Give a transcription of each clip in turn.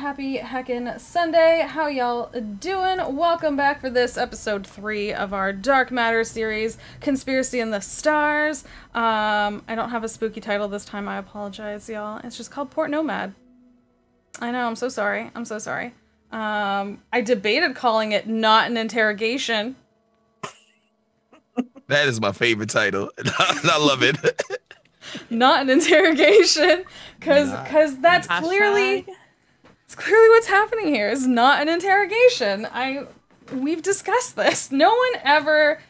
happy heckin' Sunday. How y'all doing? Welcome back for this episode 3 of our Dark Matter series, Conspiracy in the Stars. I don't have a spooky title this time, I apologize, y'all. It's just called Port Nomad. I know, I'm so sorry. I'm so sorry. I debated calling it Not an Interrogation. That is my favorite title. I love it. Not an interrogation, because that's clearly what's happening here. Is not an interrogation. We've discussed this. No one ever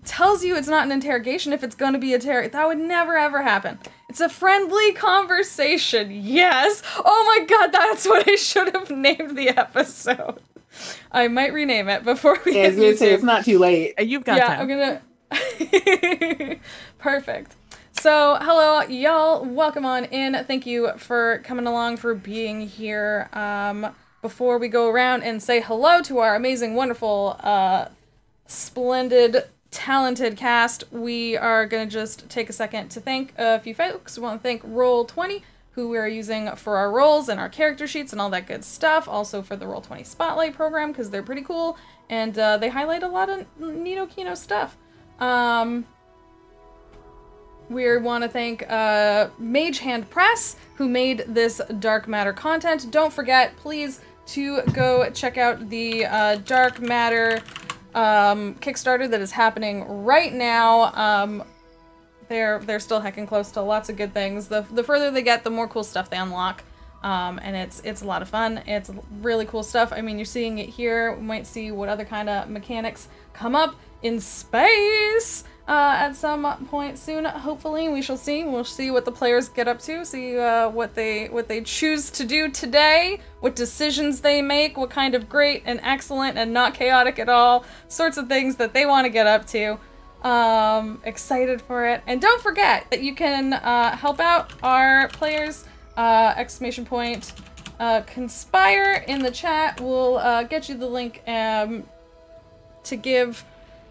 tells you it's not an interrogation if it's going to be a that would never ever happen. It's a friendly conversation. Yes. Oh my god, that's what I should have named the episode. I might rename it before we hit YouTube. Say it's not too late. You've got time. I'm gonna. Perfect. So, hello, y'all. Welcome on in. Thank you for coming along, for being here. Before we go around and say hello to our amazing, wonderful, splendid, talented cast, we are going to just take a second to thank a few folks. We want to thank Roll20, who we're using for our roles and our character sheets and all that good stuff. Also for the Roll20 Spotlight program, because they're pretty cool, and they highlight a lot of neato-kino stuff. We want to thank Mage Hand Press, who made this Dark Matter content. Don't forget, please, to go check out the Dark Matter Kickstarter that is happening right now. They're still heckin' close to lots of good things. The further they get, the more cool stuff they unlock. And it's a lot of fun. It's really cool stuff. I mean, you're seeing it here. We might see what other kind of mechanics come up in space at some point soon. Hopefully, we shall see. We'll see what the players get up to. See what they choose to do today. What decisions they make. What kind of great and excellent and not chaotic at all sorts of things that they want to get up to. Excited for it. And don't forget that you can help out our players. Exclamation point conspire in the chat. We'll get you the link to give.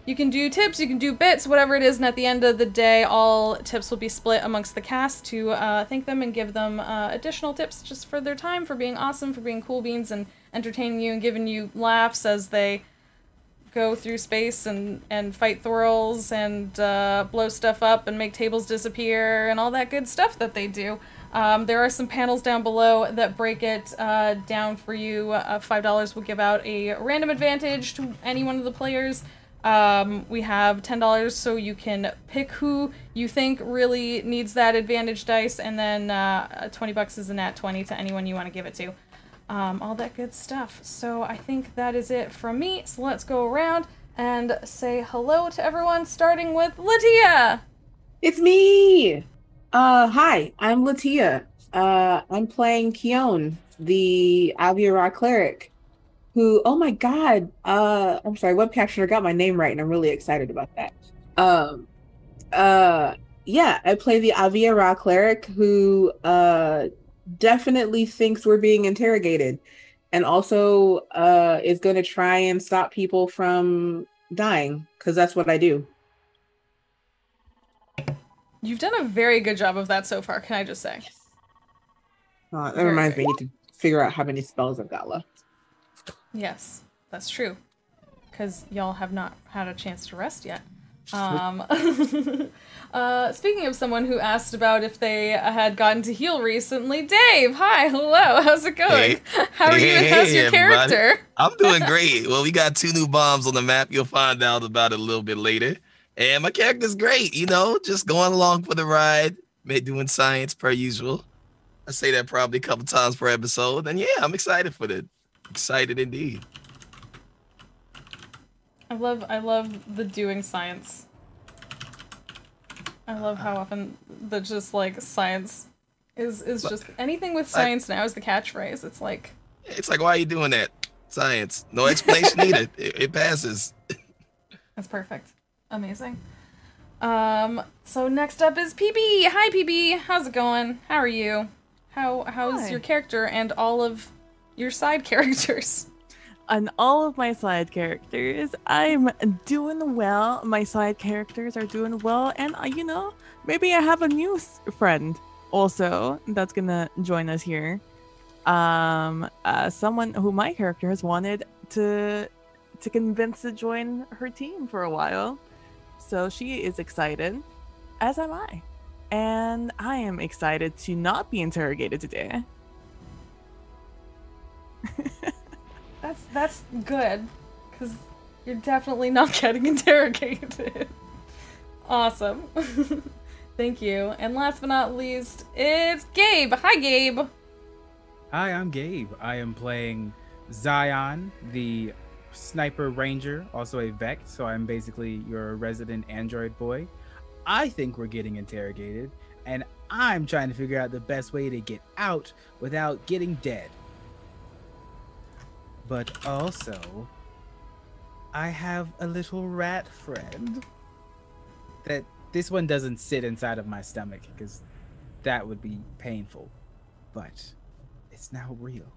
You can do tips, you can do bits, whatever it is, and at the end of the day, all tips will be split amongst the cast to thank them and give them additional tips just for their time, for being awesome, for being cool beans and entertaining you and giving you laughs as they go through space and fight Thorls and blow stuff up and make tables disappear and all that good stuff that they do. There are some panels down below that break it down for you. $5 will give out a random advantage to any one of the players. We have $10 so you can pick who you think really needs that advantage dice, and then $20 is a nat 20 to anyone you want to give it to. All that good stuff. So I think that is it from me. So let's go around and say hello to everyone, starting with Latia. It's me! Hi, I'm Latia. I'm playing Keone, the Aviara cleric, who, oh my god, I'm sorry, web captioner got my name right, and I'm really excited about that. Yeah, I play the Aviara cleric who, definitely thinks we're being interrogated, and also, is going to try and stop people from dying, because that's what I do. You've done a very good job of that so far, can I just say? That reminds me, I need to figure out how many spells I've got left. Yes, that's true. Because y'all have not had a chance to rest yet. Speaking of someone who asked about if they had gotten to heal recently, Dave, hi, hello, how's it going? How are you and how's your character? Everybody. I'm doing great. Well, we got 2 new bombs on the map. You'll find out about it a little bit later. And my character's great, you know, just going along for the ride, doing science per usual. I say that probably a couple times per episode. And yeah, I'm excited for it. Excited indeed. I love the doing science. I love how often the just like science is just anything with science now is the catchphrase. It's like why are you doing that? Science. No explanation needed. It passes. That's perfect. Amazing. So next up is PB. Hi PB. How's it going? How are you? How's your character and all of your side characters? On all of my side characters, I'm doing well. My side characters are doing well, and you know, maybe I have a new friend also that's gonna join us here. someone who my character has wanted to convince to join her team for a while. So she is excited, as am I. And I am excited to not be interrogated today. That's good, because you're definitely not getting interrogated. Awesome. Thank you. And last but not least, it's Gabe. Hi, Gabe. Hi, I'm Gabe. I am playing Zion, the sniper ranger, also a Vect, so I'm basically your resident android boy. I think we're getting interrogated, and I'm trying to figure out the best way to get out without getting dead. But also, I have a little rat friend. That this one doesn't sit inside of my stomach, because that would be painful. But it's now real.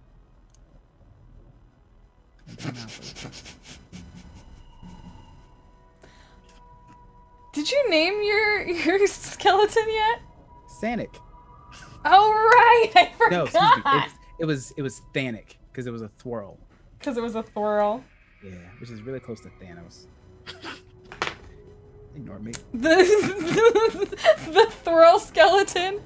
Did you name your skeleton yet? Sanic. Oh right, I forgot. No, excuse me. It was Thanic, because it was a thwirl. Because it was a thwirl. Yeah, which is really close to Thanos. Ignore me. The thwirl skeleton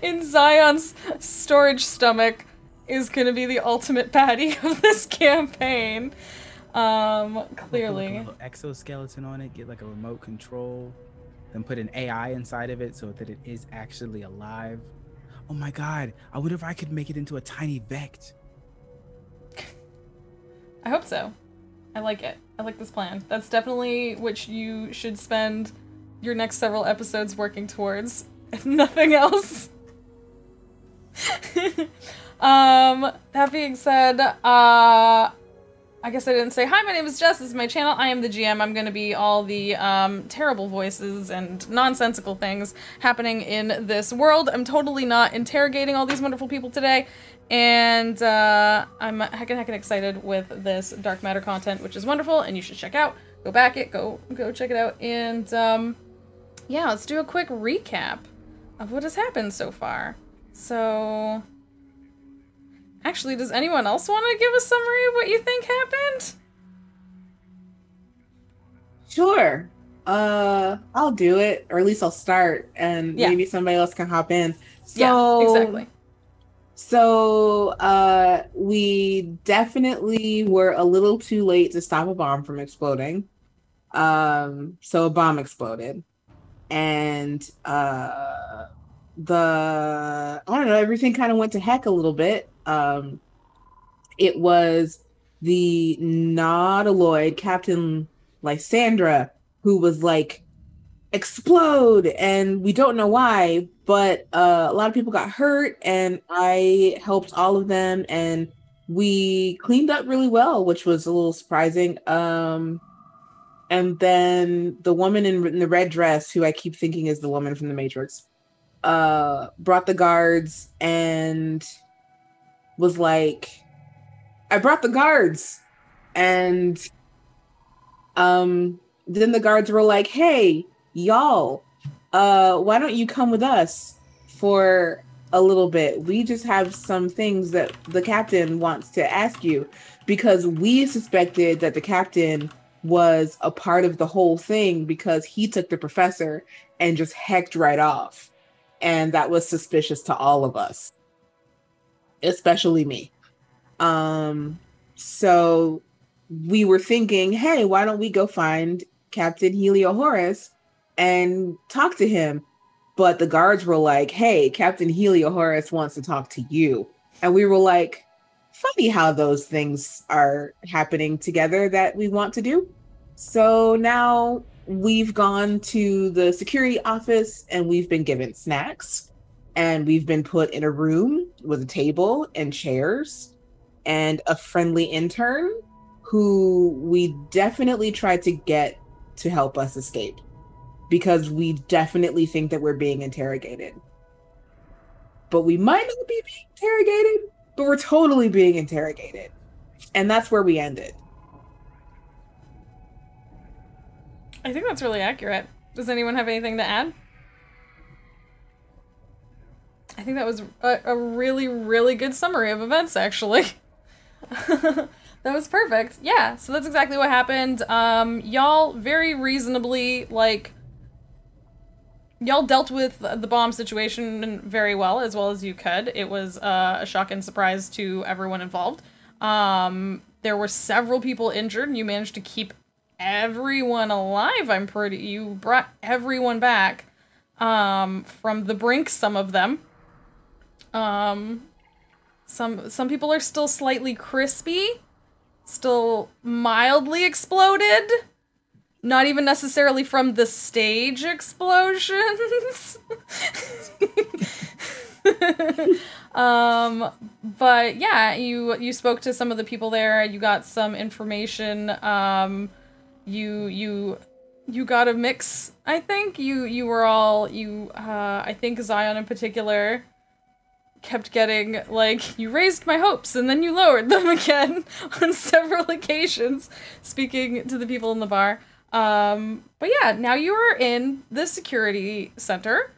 in Zion's storage stomach is gonna be the ultimate patty of this campaign. Clearly. Put like a little exoskeleton on it, get like a remote control, then put an AI inside of it so that it is actually alive. Oh my god, I wonder if I could make it into a tiny Vect. I hope so. I like it. I like this plan. That's definitely what you should spend your next several episodes working towards, if nothing else. That being said, I guess I didn't say, hi, my name is Jess, this is my channel, I am the GM, I'm gonna be all the terrible voices and nonsensical things happening in this world. I'm totally not interrogating all these wonderful people today, and I'm heckin' excited with this dark matter content, which is wonderful, and you should check out. Go back it, go check it out, and yeah, let's do a quick recap of what has happened so far. So... actually, does anyone else want to give a summary of what you think happened? Sure. I'll do it, or at least I'll start, and maybe somebody else can hop in. So, yeah, exactly. So, we definitely were a little too late to stop a bomb from exploding. So a bomb exploded, and I don't know, everything kind of went to heck a little bit. It was the Nautiloid, Captain Lysandra, who was like, explode, and we don't know why, but a lot of people got hurt, and I helped all of them, and we cleaned up really well, which was a little surprising. And then the woman in the red dress, who I keep thinking is the woman from the Matrix, brought the guards and was like, I brought the guards. And then the guards were like, hey, y'all, why don't you come with us for a little bit? We just have some things that the captain wants to ask you, because we suspected that the captain was a part of the whole thing because he took the professor and just hecked right off. And that was suspicious to all of us, especially me. So we were thinking, hey, why don't we go find Captain Heliohorus and talk to him? But the guards were like, hey, Captain Heliohorus wants to talk to you. And we were like, funny how those things are happening together that we want to do. So now we've gone to the security office and we've been given snacks, and we've been put in a room with a table and chairs and a friendly intern who we definitely tried to get to help us escape, because we definitely think that we're being interrogated. But we might not be being interrogated, but we're totally being interrogated. And that's where we ended. I think that's really accurate. Does anyone have anything to add? I think that was a really, really good summary of events, actually. That was perfect. Yeah, so that's exactly what happened. Y'all very reasonably, like, y'all dealt with the bomb situation very well as you could. It was a shock and surprise to everyone involved. There were several people injured, and you managed to keep everyone alive. You brought everyone back from the brink, some of them. Some people are still slightly crispy, still mildly exploded. Not even necessarily from the stage explosions. But yeah, you spoke to some of the people there. You got some information. You got a mix. I think you were all I think Zion in particular kept getting, like, you raised my hopes and then you lowered them again on several occasions, speaking to the people in the bar. But yeah, now you are in the security center,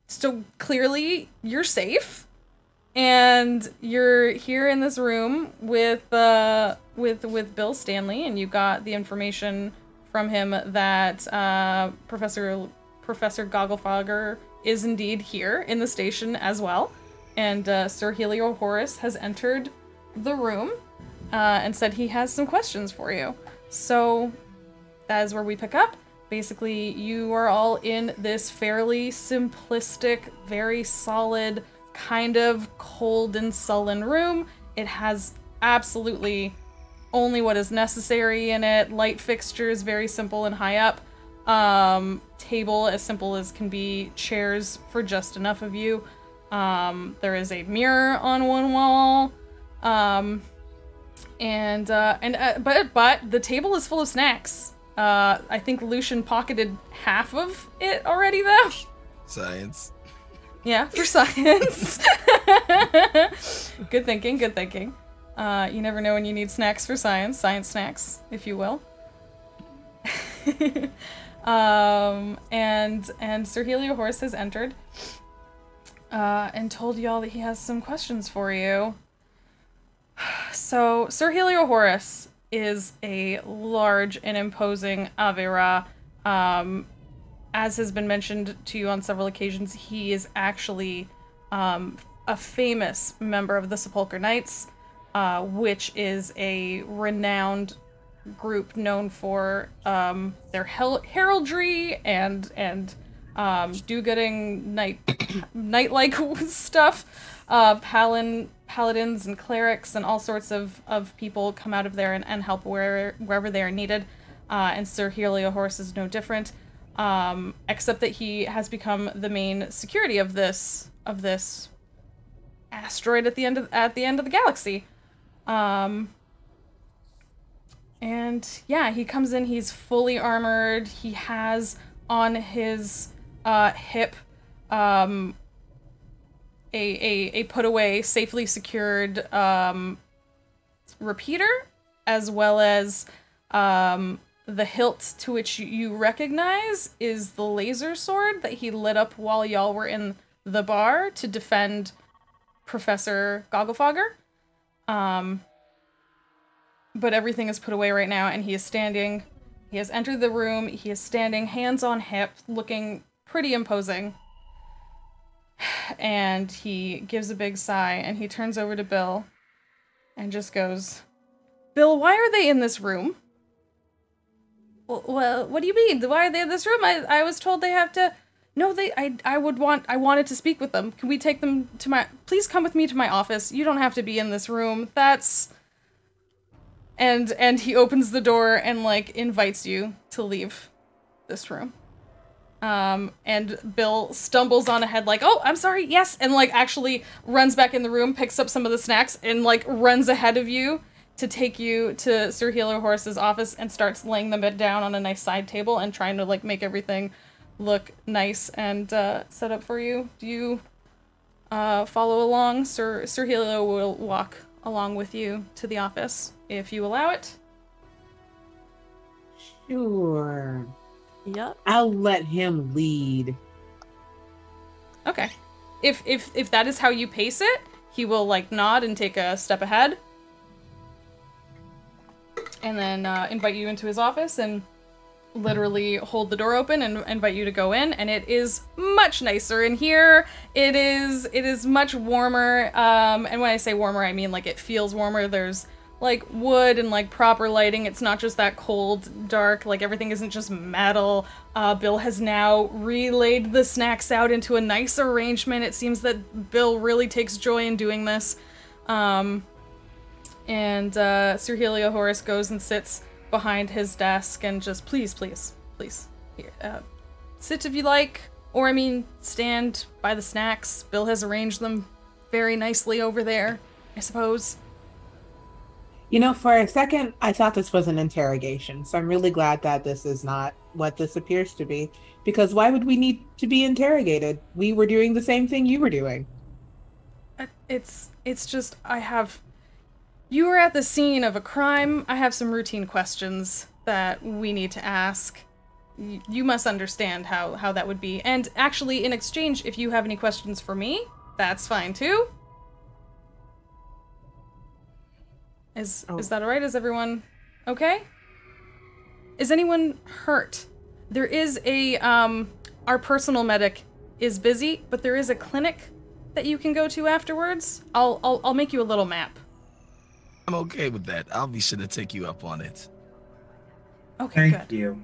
so clearly you're safe, and you're here in this room with Bill Stanley, and you got the information from him that Professor Gogglefogger is indeed here in the station as well. And Sir Helio Horus has entered the room and said he has some questions for you. So that is where we pick up. Basically, you are all in this fairly simplistic, very solid, kind of cold and sullen room. It has absolutely only what is necessary in it. Light fixtures, very simple and high up. Table as simple as can be. Chairs for just enough of you. There is a mirror on one wall, but the table is full of snacks. I think Lucian pocketed half of it already, though. Science. Yeah, for science. Good thinking, good thinking. You never know when you need snacks for science snacks, if you will. And Sir Helio Horus has entered. And told y'all that he has some questions for you. So, Sir Helio Horus is a large and imposing Avera. As has been mentioned to you on several occasions, he is actually a famous member of the Sepulchre Knights, which is a renowned group known for their heraldry and do-gooding knight-like stuff. Paladins and clerics and all sorts of people come out of there and help wherever they are needed. And Sir Helio Horus is no different, except that he has become the main security of this asteroid at the end of the galaxy. And yeah, he comes in. He's fully armored. He has on his hip a put away, safely secured repeater, as well as the hilt, to which you recognize is the laser sword that he lit up while y'all were in the bar to defend Professor Gogglefogger. But everything is put away right now, and he is standing. He has entered the room. He is standing, hands on hip, looking pretty imposing. And he gives a big sigh, and he turns over to Bill and just goes, "Bill, why are they in this room?" Well, what do you mean? Why are they in this room? I was told they have to... No, I wanted to speak with them. Can we take them to my... Please come with me to my office. You don't have to be in this room. That's... And he opens the door and, like, invites you to leave this room. And Bill stumbles on ahead like, "Oh, I'm sorry, yes," and, like, actually runs back in the room, picks up some of the snacks, and, like, runs ahead of you to take you to Sir Helio Horus's office and starts laying them down on a nice side table and trying to, like, make everything look nice and set up for you. Do you follow along? Sir Helio will walk along with you to the office, if you allow it. Sure. Yep. I'll let him lead. Okay. if that is how you pace it, he will like nod and take a step ahead, and then invite you into his office and literally hold the door open and invite you to go in. And it is much nicer in here. It is much warmer. And when I say warmer, I mean like it feels warmer. There's like wood and like proper lighting. It's not just that cold, dark, like everything isn't just metal. Bill has now relayed the snacks out into a nice arrangement. It seems that Bill really takes joy in doing this. And Sir Heliohorus goes and sits behind his desk and just, please, here, sit if you like, or I mean, stand by the snacks. Bill has arranged them very nicely over there, I suppose. You know, for a second, I thought this was an interrogation, so I'm really glad that this is not what this appears to be, because why would we need to be interrogated? We were doing the same thing you were doing. It's just, you were at the scene of a crime. I have some routine questions that we need to ask. You must understand how that would be. And actually, in exchange, if you have any questions for me, that's fine too. Is that alright? Is everyone okay? Is anyone hurt? There is a, our personal medic is busy, but there is a clinic that you can go to afterwards. I'll make you a little map. I'm okay with that. I'll be sure to take you up on it. Okay, Thank good. you.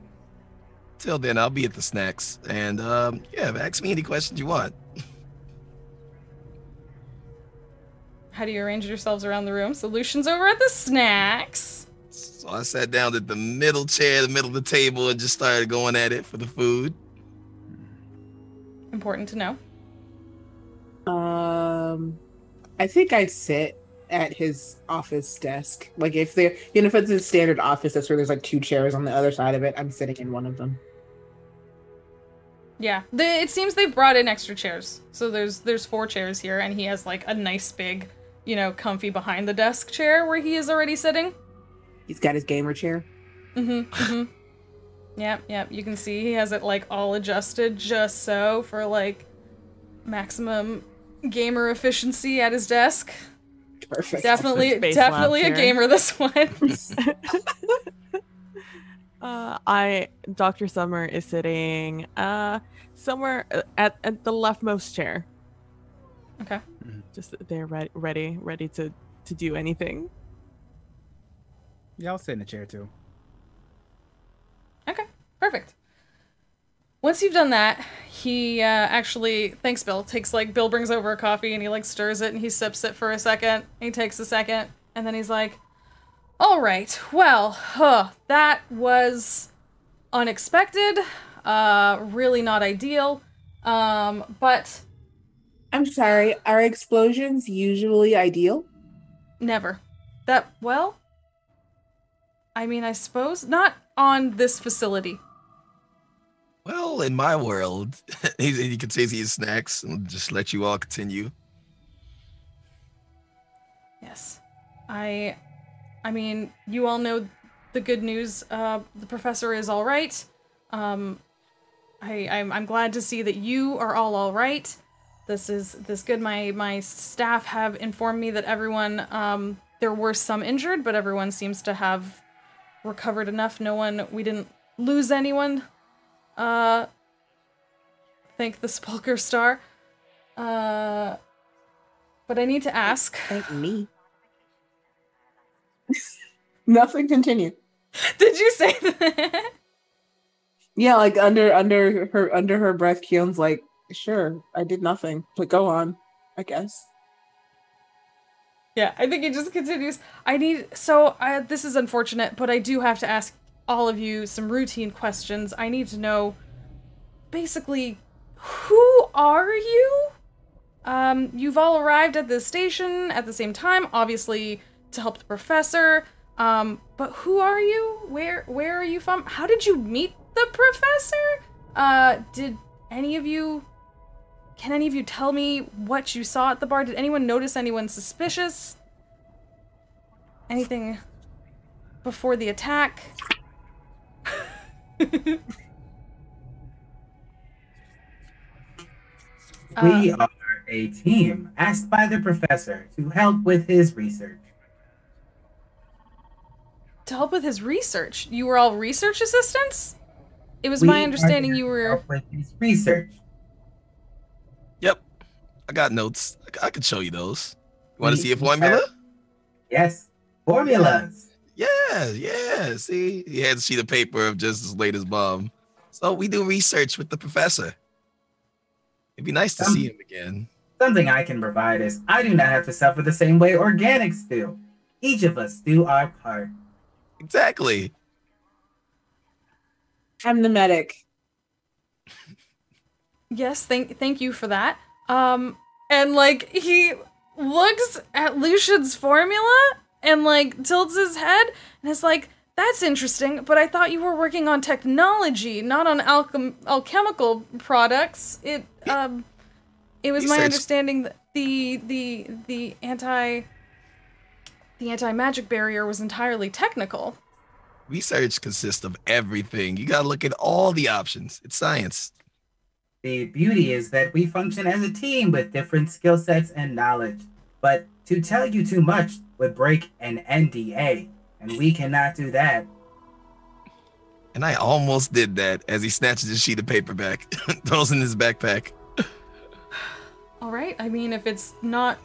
Till then, I'll be at the snacks. And, yeah, ask me any questions you want. How do you arrange yourselves around the room? Solutions over at the snacks. So I sat down at the middle chair, the middle of the table, and just started going at it for the food. Important to know. I think I sit at his office desk. Like if they're, you know, if it's a standard office, that's where there's like 2 chairs on the other side of it. I'm sitting in one of them. Yeah, it seems they've brought in extra chairs. So there's 4 chairs here, and he has like a nice big, you know, comfy behind the desk chair where he is already sitting. He's got his gamer chair. Yep, you can see he has it like all adjusted just so for like maximum gamer efficiency at his desk. Perfect. Definitely Space a lab gamer, this one. Dr. Summer is sitting somewhere at the leftmost chair. Okay. Just there, ready to do anything. Yeah, I'll sit in a chair too. Okay, perfect. Once you've done that, he actually, thanks Bill, Bill brings over a coffee and he like stirs it and he sips it for a second. He takes a second and then he's like, all right, well, that was unexpected, really not ideal, but... I'm sorry, are explosions usually ideal? Never. Well, I mean, I suppose, not on this facility. Well, in my world, he can say his snacks and just let you all continue. Yes. I mean, you all know the good news. The professor is all right. I'm glad to see that you are all right. This good. My staff have informed me that everyone, there were some injured, but everyone seems to have recovered enough. We didn't lose anyone. Thank the Spulker Star. But I need to ask. Thank me. Nothing, continue. Did you say that? Yeah, like under her breath, Keon's like, sure, I did nothing. But go on, I guess. Yeah, I think he just continues. This is unfortunate, but I do have to ask all of you some routine questions. I need to know, basically, who are you? You've all arrived at this station at the same time, obviously to help the professor. But who are you? Where are you from? How did you meet the professor? Can any of you tell me what you saw at the bar? Did anyone notice anyone suspicious? Anything before the attack? We are a team asked by the professor to help with his research. To help with his research? You were all research assistants? It was We my are understanding here you to were... help with his research. Yep. I got notes. I could show you those. You want to We see a formula? Yes, formulas. Yeah. See, he had a sheet of paper of just his latest bomb. So we do research with the professor. It'd be nice to see him again. Something I can provide is I do not have to suffer the same way organics do. Each of us do our part. Exactly. I'm the medic. Yes, thank you for that. And like he looks at Lucian's formula and like tilts his head and is like, "That's interesting, but I thought you were working on technology, not on alchemical products." It was my understanding that the anti-magic barrier was entirely technical. Research consists of everything. You gotta look at all the options. It's science. The beauty is that we function as a team with different skill sets and knowledge. But to tell you too much would break an NDA, and we cannot do that. And I almost did that as he snatches his sheet of paper back, throws it in his backpack. All right. I mean, if it's not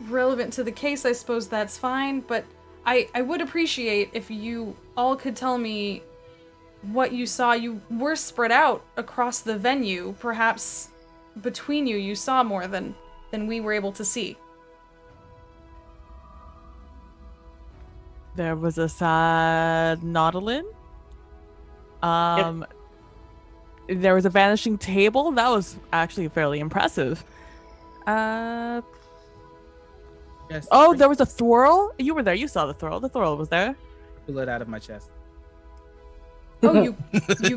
relevant to the case, I suppose that's fine. But I would appreciate if you all could tell me what you saw. You were spread out across the venue. Perhaps between you saw more than we were able to see. There was a sad Nautilin. There was a vanishing table. That was actually fairly impressive. Yes. Oh, there was a thwirl. You were there. You saw the thwirl. The thwirl was there. Pull it out of my chest. Oh, you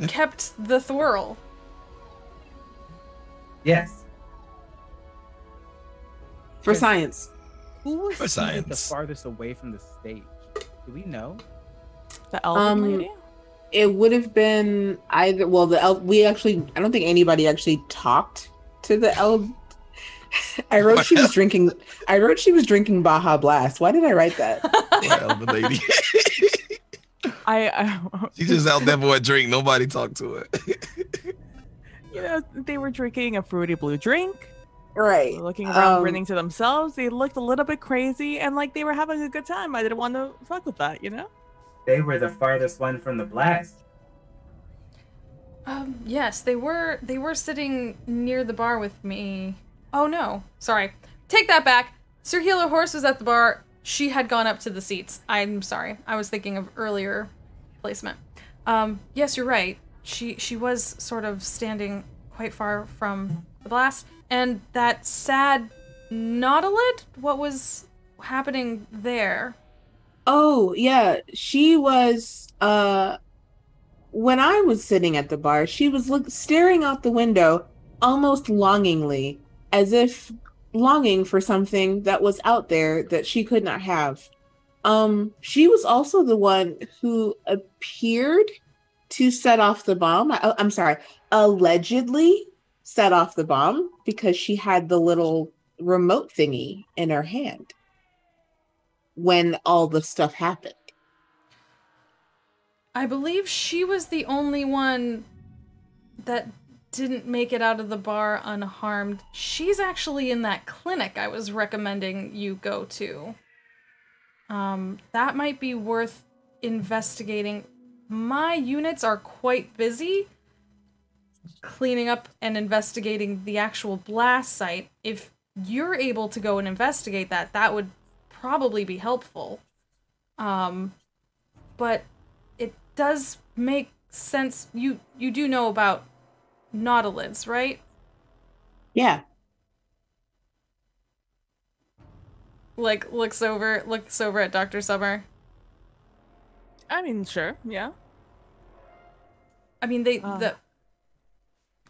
kept the thwirl. Yes. For science. Who was For seated the science. farthest away from the stage? Do we know? The elven lady. It would have been either. Well, we actually. I don't think anybody actually talked to the elf. I wrote she was drinking. I wrote she was drinking Baja Blast. Why did I write that? Elder lady. I She just out there for a drink. Nobody talked to her. they were drinking a fruity blue drink. Right. Looking around, grinning to themselves. They looked a little bit crazy and like they were having a good time. I didn't want to fuck with that, They were the farthest one from the blast. Yes, they were sitting near the bar with me. Oh no, sorry. Take that back. Sir Healer Horse was at the bar. She had gone up to the seats. I'm sorry. I was thinking of earlier placement. Yes, you're right. She was sort of standing quite far from the blast. And that sad Nautilid? What was happening there? Oh, yeah. She was, when I was sitting at the bar, she was staring out the window almost longingly, as if longing for something that was out there that she could not have. She was also the one who appeared to set off the bomb. I'm sorry, allegedly set off the bomb because she had the little remote thingy in her hand when all the stuff happened. I believe she was the only one that didn't make it out of the bar unharmed. She's actually in that clinic I was recommending you go to. That might be worth investigating. My units are quite busy cleaning up and investigating the actual blast site. If you're able to go and investigate that, that would probably be helpful. But it does make sense. You do know about nautilids, right? Yeah. Like looks over at Dr. Summer. I mean, sure, yeah. I mean,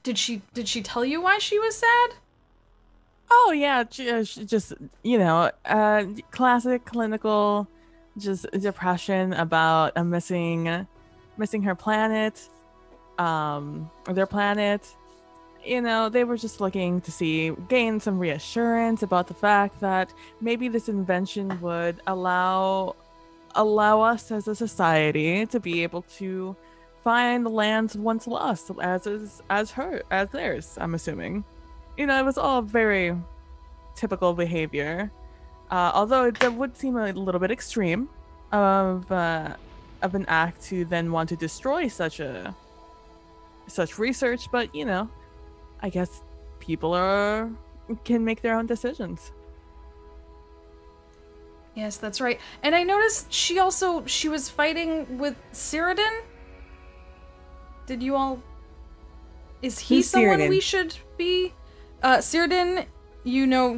did she tell you why she was sad? Oh yeah, she just classic clinical, just depression about missing her planet, or their planet. they were just looking to gain some reassurance about the fact that maybe this invention would allow us as a society to be able to find the lands once lost as theirs, I'm assuming. It was all very typical behavior. Although it would seem a little bit extreme of an act to then want to destroy such research, but I guess people can make their own decisions. Yes, that's right. And I noticed she was fighting with Cyrodiil. Did you all... Is he Who's someone Cyrodiil? we should be? Cyrodiil,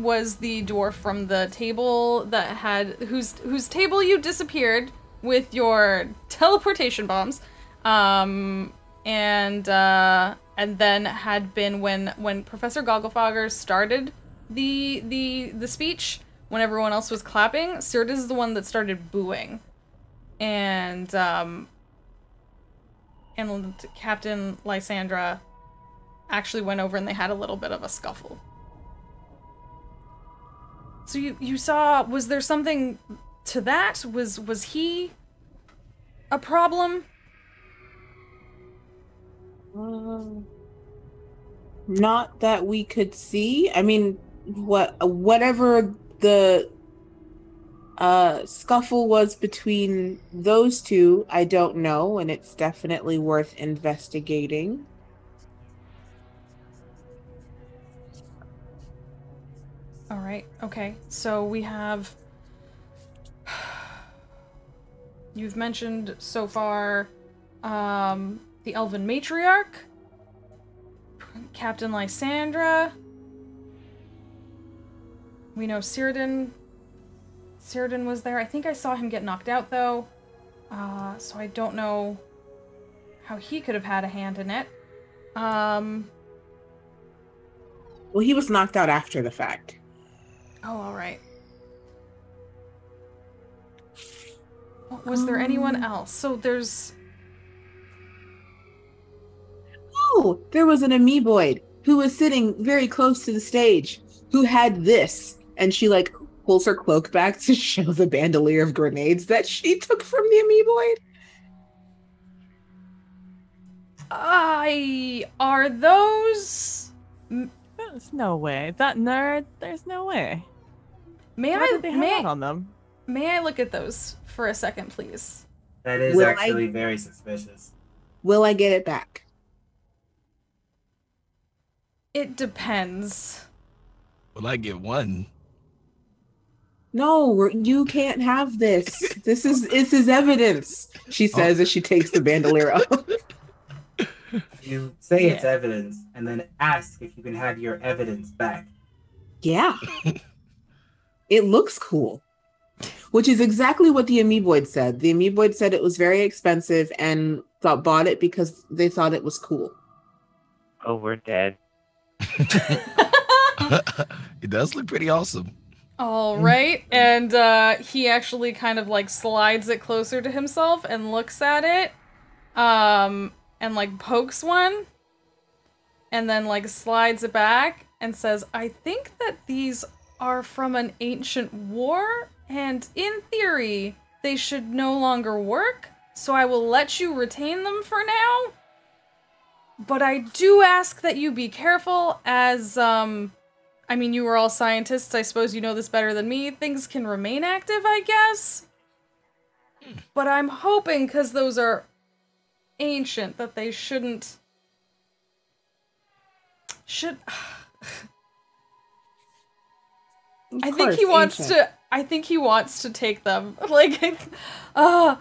was the dwarf from the table that whose table you disappeared with your teleportation bombs. And then had been when Professor Gogglefogger started the speech, when everyone else was clapping, Cyrodiil is the one that started booing. And Captain Lysandra actually went over and they had a little bit of a scuffle. So you saw, was there something to that? Was he a problem? Not that we could see. I mean, whatever the scuffle was between those two, I don't know, and it's definitely worth investigating. All right. Okay. So we have... You've mentioned so far the Elven Matriarch, Captain Lysandra. We know Cyrodiil was there. I think I saw him get knocked out, though. So I don't know how he could have had a hand in it. Well, he was knocked out after the fact. Oh, all right. Was there anyone else? So there's... Oh, there was an amoeboid who was sitting very close to the stage who had this, and she pulls her cloak back to show the bandolier of grenades that she took from the amoeboid. Are those... There's no way. That nerd, there's no way. Why did they have that on them? May I look at those for a second, please? That is actually very suspicious. Will I get it back? It depends. Will I get one? No, you can't have this. This is evidence, she says as she takes the bandolier off. You say it's evidence, and then ask if you can have your evidence back. Yeah. It looks cool. Which is exactly what the amoeboid said. The amoeboid said it was very expensive and bought it because they thought it was cool. Oh, we're dead. It does look pretty awesome. All right. And he actually kind of slides it closer to himself and looks at it. And pokes one. And then slides it back and says, I think that these are from an ancient war, and in theory, they should no longer work, so I will let you retain them for now. But I do ask that you be careful, as, you were all scientists, I suppose you know this better than me. Things can remain active, I guess. But I'm hoping, because those are ancient, that they shouldn't... I think he wants to take them. I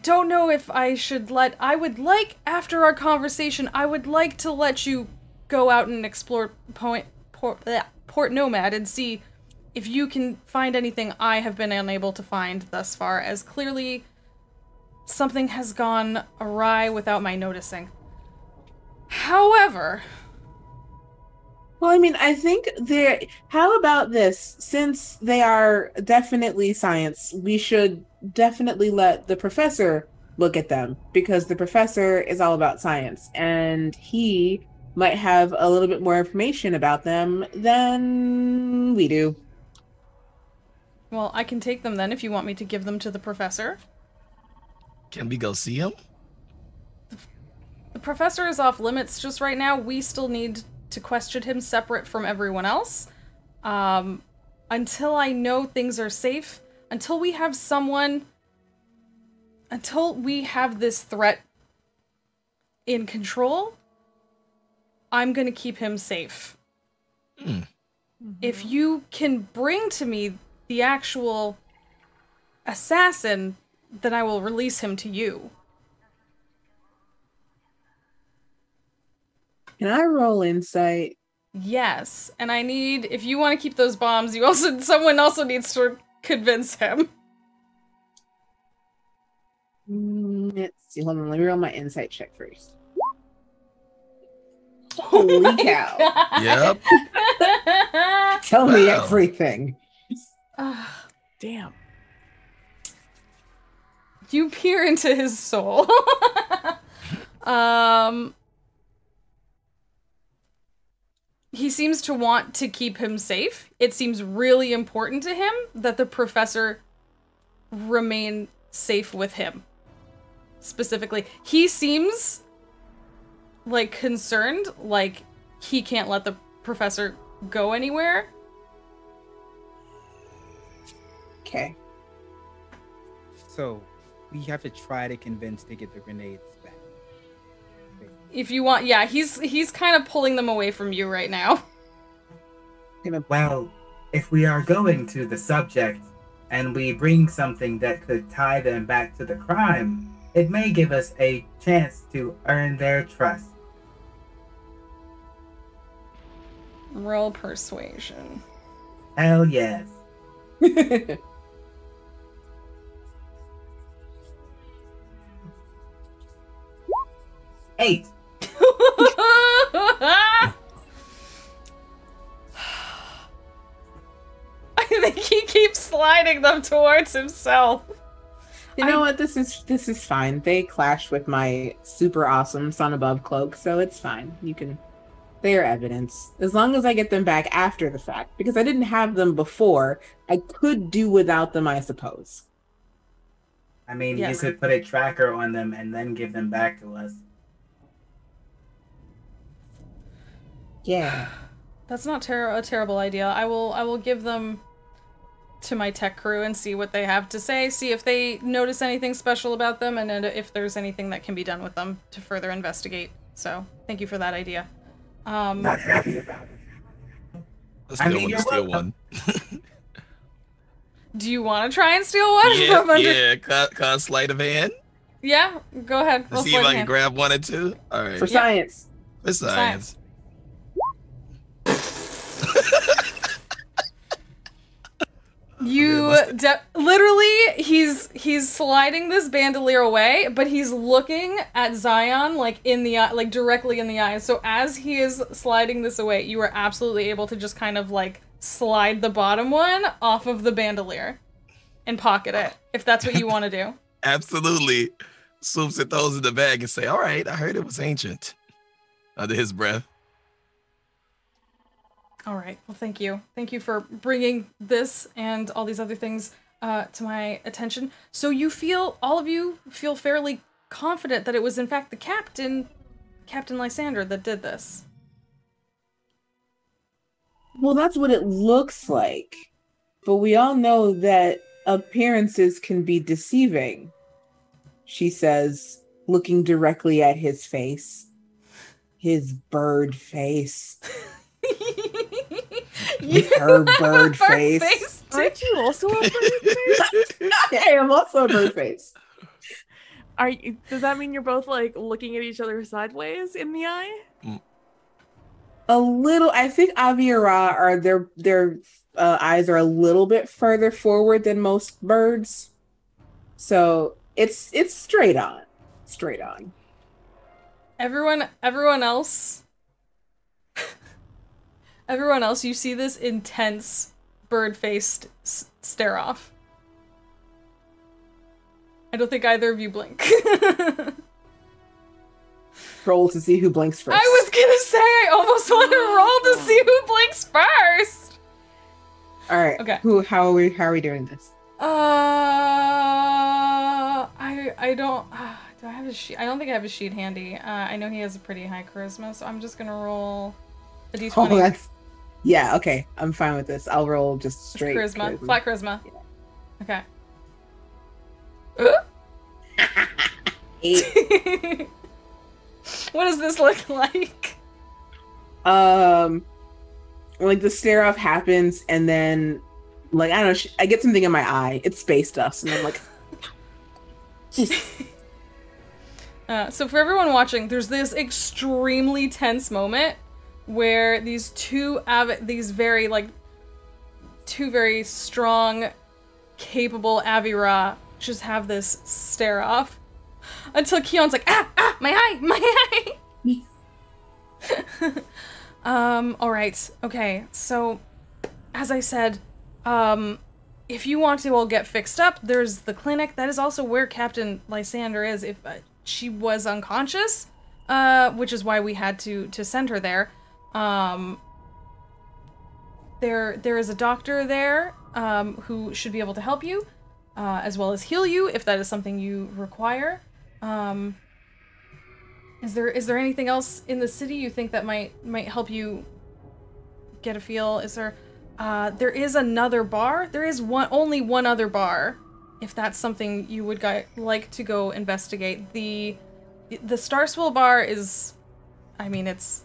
don't know if I should after our conversation, I would like to let you go out and explore Port Nomad and see if you can find anything I have been unable to find thus far, as clearly something has gone awry without my noticing. However... Well, I think how about this? Since they are definitely science, we should definitely let the professor look at them, because the professor is all about science, and he might have a little bit more information about them than we do. Well, I can take them then if you want me to give them to the professor. Can we go see him? The professor is off limits just right now. We still need to question him separate from everyone else. Until I know things are safe, until we have this threat in control, I'm gonna keep him safe. If you can bring to me the actual assassin, then I will release him to you. Can I roll insight? Yes, and I need, if you want to keep those bombs, someone also needs to convince him. Let's see, hold on, let me roll my insight check first. Holy cow. Yep. Tell me everything. Damn. You peer into his soul. He seems to want to keep him safe. It seems really important to him that the professor remain safe with him. Specifically, he seems like concerned, like he can't let the professor go anywhere. Okay. So we have to try to convince to get the grenades back. If you want, yeah, he's kind of pulling them away from you right now. Well, if we are going to the subject and we bring something that could tie them back to the crime, it may give us a chance to earn their trust. Roll persuasion. Hell yes. 8. I think he keeps sliding them towards himself. You know what? This is fine. They clash with my super awesome Sun Above cloak, so it's fine. They are evidence. As long as I get them back after the fact, because I didn't have them before, I could do without them, I suppose. I mean, Yes. you could put a tracker on them and then give them back to us. Yeah. That's not a terrible idea. I will give them to my tech crew and see what they have to say, see if they notice anything special about them, and if there's anything that can be done with them to further investigate. So, thank you for that idea. Not happy about it. Let's I steal mean, one. you're Steal welcome. one. Do you want to try and steal one Yeah, from under? yeah. Can sleight of hand? Yeah, go ahead. Let's see if I can grab one or two. All right. For science. For science. You literally, he's sliding this bandolier away, but he's looking at Zion like in the eye, like directly in the eyes. So as he is sliding this away, you are absolutely able to just kind of like slide the bottom one off of the bandolier and pocket it, if that's what you want to do. Absolutely. Swoops and throws in the bag and say, "All right, I heard it was ancient." Under his breath. All right. Well, thank you. Thank you for bringing this and all these other things to my attention. So all of you feel fairly confident that it was in fact the Captain Lysander, that did this. Well, that's what it looks like. But we all know that appearances can be deceiving, she says, looking directly at his face. His bird face. Her bird face. Aren't you also a bird face? I am also a bird face. Does that mean you're both like looking at each other sideways in the eye? A little. I think Aviara are their eyes are a little bit further forward than most birds, so it's straight on. Straight on. Everyone else, you see this intense bird-faced stare off. I don't think either of you blink. roll to see who blinks first. I was gonna say I almost want to roll to see who blinks first. All right. Okay. How are we doing this? I don't. Do I have a sheet? I don't think I have a sheet handy. I know he has a pretty high charisma, so I'm just gonna roll a d20. Oh, yeah. Okay, I'm fine with this. I'll roll just straight charisma. Flat charisma. Yeah. Okay. 8. What does this look like? Like the stare off happens, and then, like, I don't know, I get something in my eye. It's space dust, and I'm like, Jesus. So for everyone watching, there's this extremely tense moment where these two very strong, capable Avira just have this stare off until Keon's like, my eye. All right. Okay. So, as I said, if you want to all get fixed up, there's the clinic. That is also where Captain Lysander is. If she was unconscious, which is why we had to send her there. There is a doctor there, who should be able to help you, as well as heal you if that is something you require. Is there anything else in the city you think that might help you get a feel? Is there is another bar. There is only one other bar, if that's something you would like to go investigate. The Starswell bar is, I mean, it's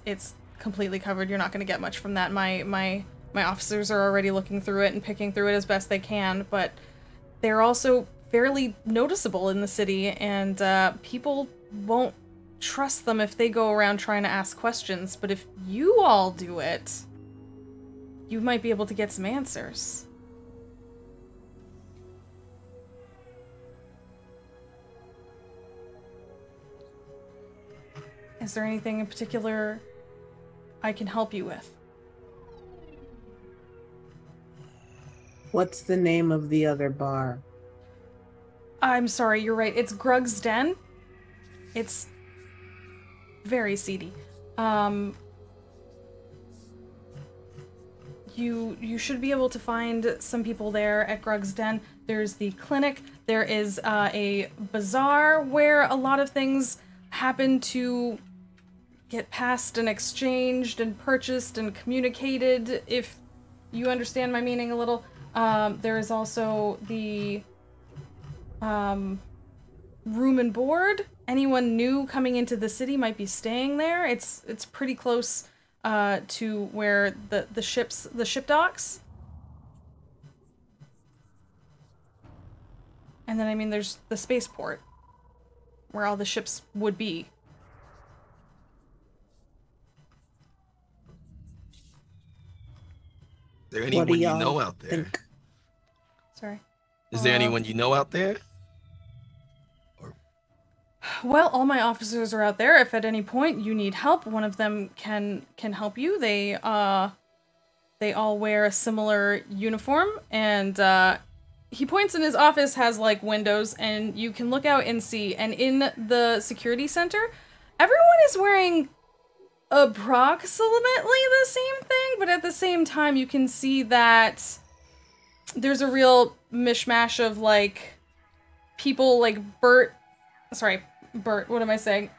completely covered. You're not going to get much from that. My officers are already looking through it and picking through it as best they can, but they're also fairly noticeable in the city, and people won't trust them if they go around trying to ask questions. But if you all do it, you might be able to get some answers. Is there anything in particular I can help you with? What's the name of the other bar? I'm sorry, you're right. It's Grug's Den. It's very seedy. You should be able to find some people there at Grug's Den. There's the clinic. There is a bazaar where a lot of things happen to get passed and exchanged and purchased and communicated, if you understand my meaning a little. There is also the room and board. Anyone new coming into the city might be staying there. It's pretty close to where the ship docks. And then, I mean, there's the spaceport where all the ships would be. Is there anyone you know out there? Think? Sorry. Is there anyone you know out there? Well, all my officers are out there. If at any point you need help, one of them can help you. They all wear a similar uniform, and he points, in his office has like windows, and you can look out and see. And in the security center, everyone is wearing approximately the same thing, but at the same time you can see that there's a real mishmash of like people like Bert, what am I saying?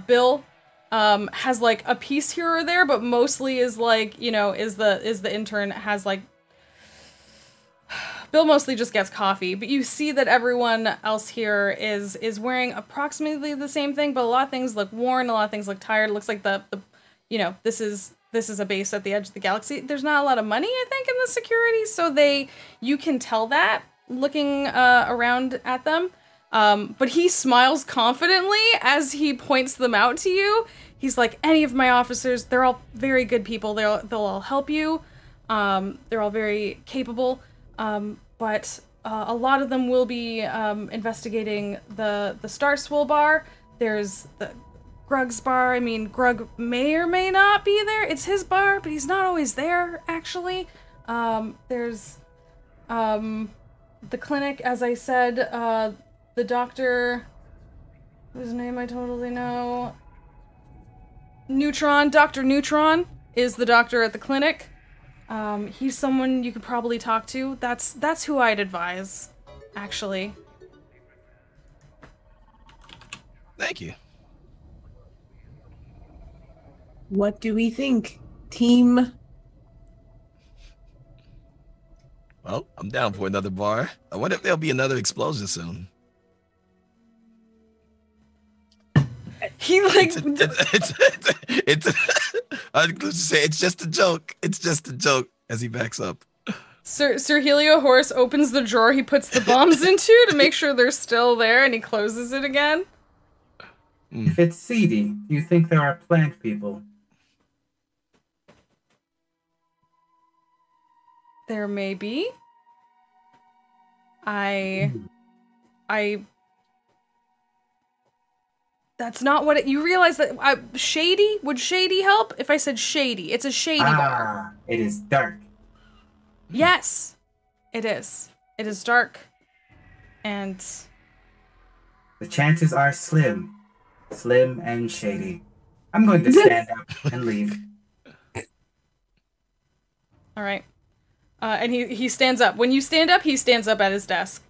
Bill has like a piece here or there, but mostly is like, you know, is the intern, has like, Bill mostly just gets coffee, but you see that everyone else here is wearing approximately the same thing, but a lot of things look worn, a lot of things look tired. It looks like the you know, this is a base at the edge of the galaxy. There's not a lot of money, I think, in the security, so you can tell that looking around at them. But he smiles confidently as he points them out to you. He's like, any of my officers, they're all very good people. They'll all help you. They're all very capable. But a lot of them will be investigating the Starswell bar. There's the Grug's bar. I mean, Grug may or may not be there. It's his bar, but he's not always there, actually. There's the clinic, as I said, the doctor, whose name I totally know. Neutron, Dr. Neutron is the doctor at the clinic. He's someone you could probably talk to. That's who I'd advise, actually. Thank you. What do we think, team? Well, I'm down for another bar. I wonder if there'll be another explosion soon. He like It's I was going to say it's just a joke. It's just a joke as he backs up. Sir Helio Horse opens the drawer he puts the bombs into to make sure they're still there, and he closes it again. If it's seedy, do you think there are plant people? There may be. I That's not what you realize that shady? Would shady help? If I said shady, it's a shady bar. It is dark. Yes, it is. It is dark, and the chances are slim and shady. I'm going to stand up and leave. All right. And he stands up. When you stand up, he stands up at his desk,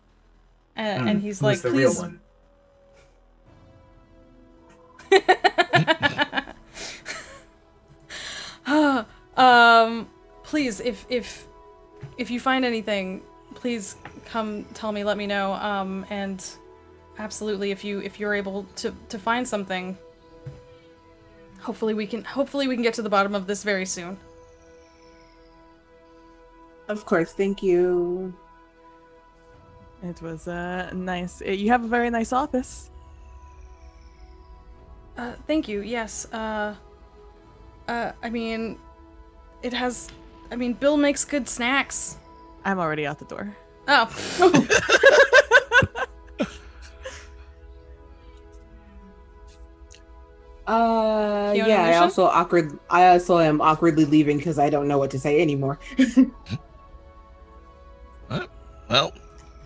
and he's like, the "Please." Real one? Please, if you find anything, please come tell me, let me know. And absolutely, if you're able to find something, hopefully we can get to the bottom of this very soon. Of course, thank you. It was nice. You have a very nice office. Thank you. Yes. I mean, it has. I mean, Bill makes good snacks. I'm already out the door. Oh. Yeah. I also am awkwardly leaving because I don't know what to say anymore. Well,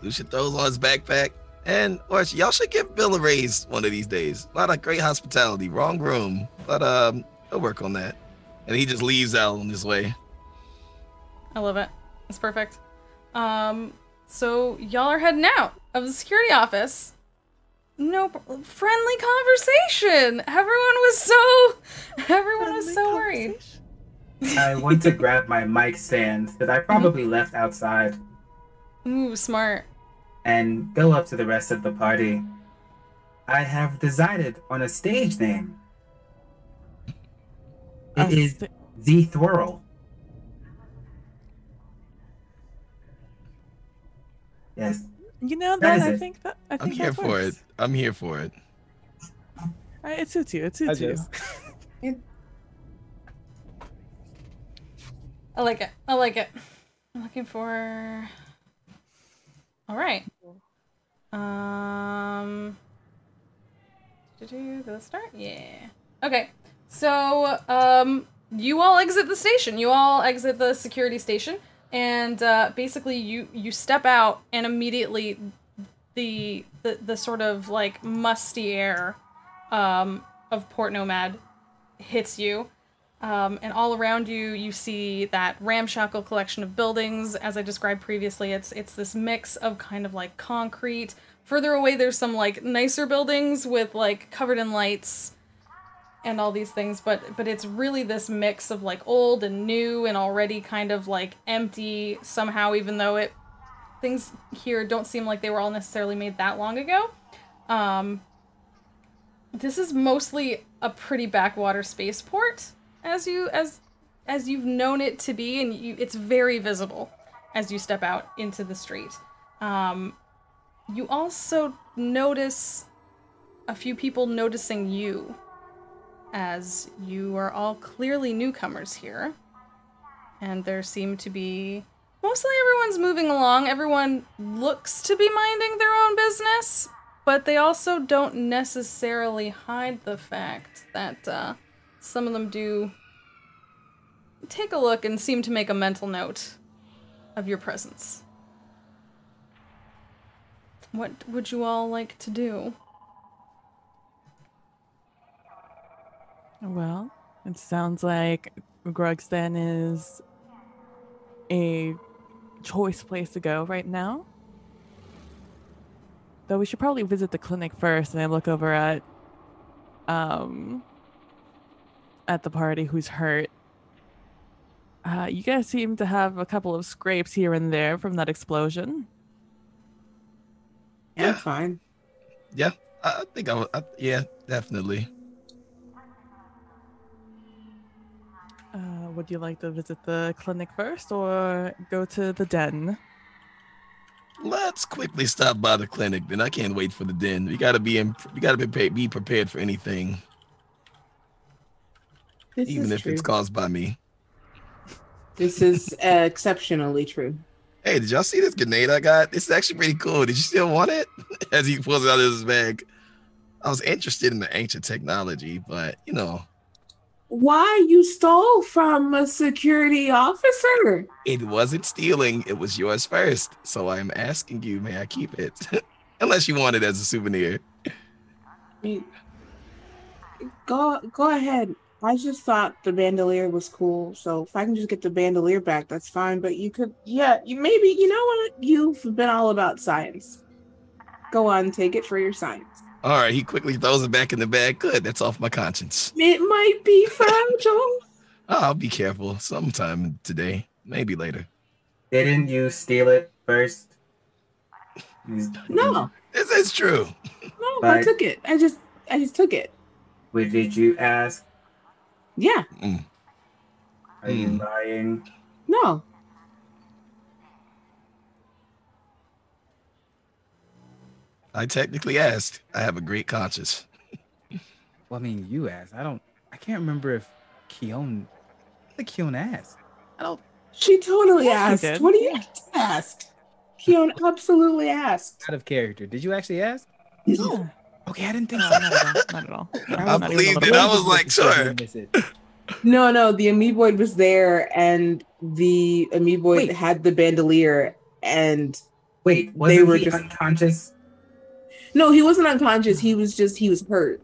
Lucian throws on his backpack. And, or y'all should give Bill a raise one of these days. A lot of great hospitality. Wrong room. But, he'll work on that. And he just leaves out on his way. I love it. It's perfect. So y'all are heading out of the security office. No friendly conversation. Everyone was so worried. I went to grab my mic stand that I probably left outside. Ooh, smart. And go up to the rest of the party. I have decided on a stage name. It is The Thwirl. Yes. You know that I think I'm here for it. I'm here for it. It suits you. It suits you. I like it. I like it. I'm looking for. All right. Go to start? Yeah. Okay. So, you all exit the station. You all exit the security station, and basically you step out, and immediately the sort of like musty air of Port Nomad hits you. And all around you, you see that ramshackle collection of buildings. As I described previously, it's this mix of kind of like concrete. Further away, there's some like nicer buildings with like covered in lights and all these things. But it's really this mix of like old and new and already kind of like empty somehow, even though things here don't seem like they were all necessarily made that long ago. This is mostly a pretty backwater spaceport. As you've known it to be, and it's very visible as you step out into the street. You also notice a few people noticing you, as you are all clearly newcomers here. And there seem to be... Mostly everyone's moving along. Everyone looks to be minding their own business, but they also don't necessarily hide the fact that some of them do take a look and seem to make a mental note of your presence. What would you all like to do? Well, It sounds like Grugsden is a choice place to go right now. Though we should probably visit the clinic first and then look over at the party who's hurt. You guys seem to have a couple of scrapes here and there from that explosion. Yeah. I'm fine. Yeah, I think yeah, definitely. Would you like to visit the clinic first or go to the den? Let's quickly stop by the clinic. Then I can't wait for the den. We gotta be prepared for anything, This even is if true. it's caused by me. This is exceptionally true. Hey, did y'all see this grenade I got? It's actually pretty cool. Did you still want it? As he pulls it out of his bag. I was interested in the ancient technology, but you know. Why you stole from a security officer? It wasn't stealing. It was yours first. So I'm asking you, may I keep it? Unless you want it as a souvenir. I mean, go ahead. I just thought the bandolier was cool. So if I can just get the bandolier back, that's fine. But you could, yeah, you know what? You've been all about science. Go on, take it for your science. All right, he quickly throws it back in the bag. Good, that's off my conscience. It might be fragile. I'll be careful sometime today, maybe later. Didn't you steal it first? No, This is true. no, But- I took it. I just took it. Wait, did you ask? Yeah, Are you lying? no. I technically asked. I have a great conscience. Well, I mean, you asked. I can't remember if Keon. I think Keon asked. I don't. She totally Yes, she asked. did. What do you ask? Keon absolutely asked. Out of character. Did you actually ask? Yeah. Okay, I didn't think No, so. not at all. Not at all. I Not even a believed little it. I bit. was like, sure. Miss it. No, the amoeboid was there, and the amoeboid Wait. had the bandolier, and Wait, They wasn't were he just- unconscious? no, he wasn't unconscious. He was hurt.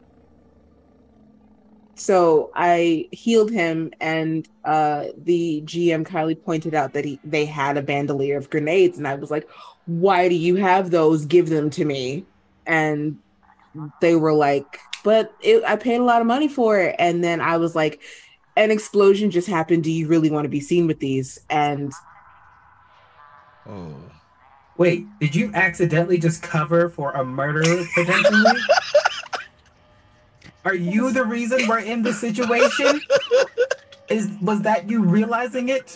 So I healed him, and the GM kindly pointed out that they had a bandolier of grenades, and I was like, "Why do you have those? Give them to me." And they were like, "But I paid a lot of money for it." And then I was like, "An explosion just happened. Do you really want to be seen with these?" And Oh. Wait, did you accidentally just cover for a murder potentially? Are you the reason we're in this situation? Was that you realizing it?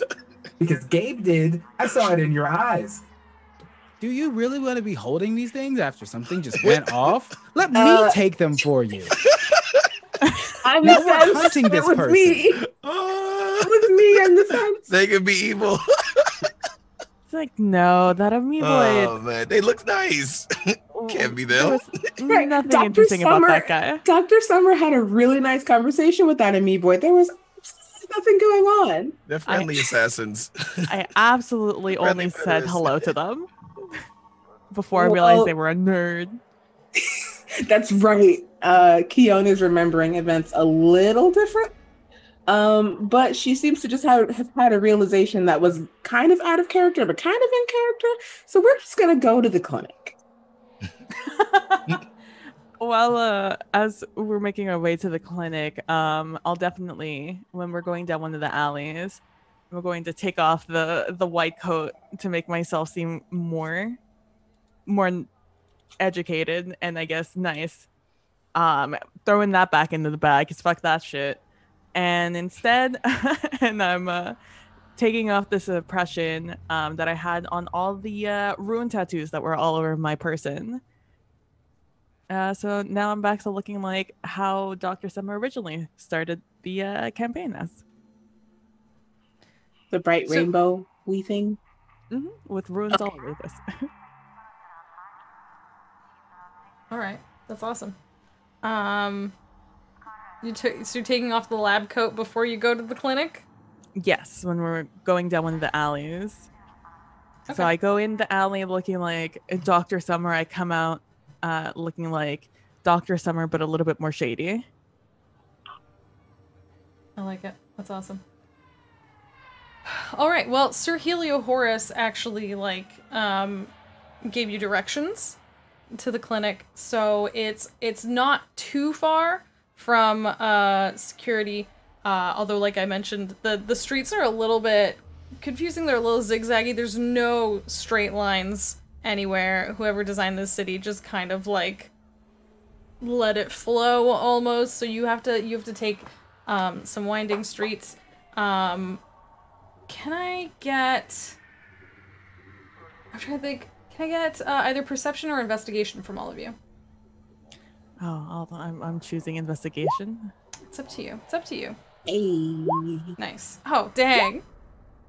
Because Gabe did. I saw it in your eyes. Do you really want to be holding these things after something just went off? Let me take them for you. I'm No, the we're fence. hunting this It was me. It was me and the fence. They could be evil. It's like, no, that amoeboid. Oh man, they look nice. Can't be There them. was Right, nothing Dr. interesting Summer- about that guy. Dr. Summer had a really nice conversation with that amoeboid. There was nothing going on. They're friendly assassins. I absolutely Friendly only said feathers. hello to them before I Well- realized they were a nerd. That's right. Keon is remembering events a little different. But she seems to just have had a realization that was kind of out of character, but kind of in character. So we're just gonna go to the clinic. Well, as we're making our way to the clinic, I'll definitely, when we're going down one of the alleys, we're going to take off the white coat to make myself seem more educated and I guess nice. Throwing that back into the bag, cause fuck that shit. And instead, and I'm taking off the suppression that I had on all the rune tattoos that were all over my person. So now I'm back to looking like how Dr. Summer originally started the campaign as. The bright So- rainbow thing. With runes all over this. All right, that's awesome. So you're taking off the lab coat before you go to the clinic? Yes, when we're going down one of the alleys. Okay. So I go in the alley looking like Dr. Summer. I come out looking like Dr. Summer, but a little bit more shady. I like it. That's awesome. All right. Well, Sir Heliohorus actually gave you directions to the clinic, so it's not too far from security. Although, like I mentioned, the streets are a little bit confusing. They're a little zigzaggy. There's no straight lines anywhere. Whoever designed this city just kind of like let it flow almost. So you have to take some winding streets. Can I get? I'm trying to think. Can I get either perception or investigation from all of you? Oh, I'm choosing investigation. It's up to you. It's up to you. Hey. Nice. Oh, dang.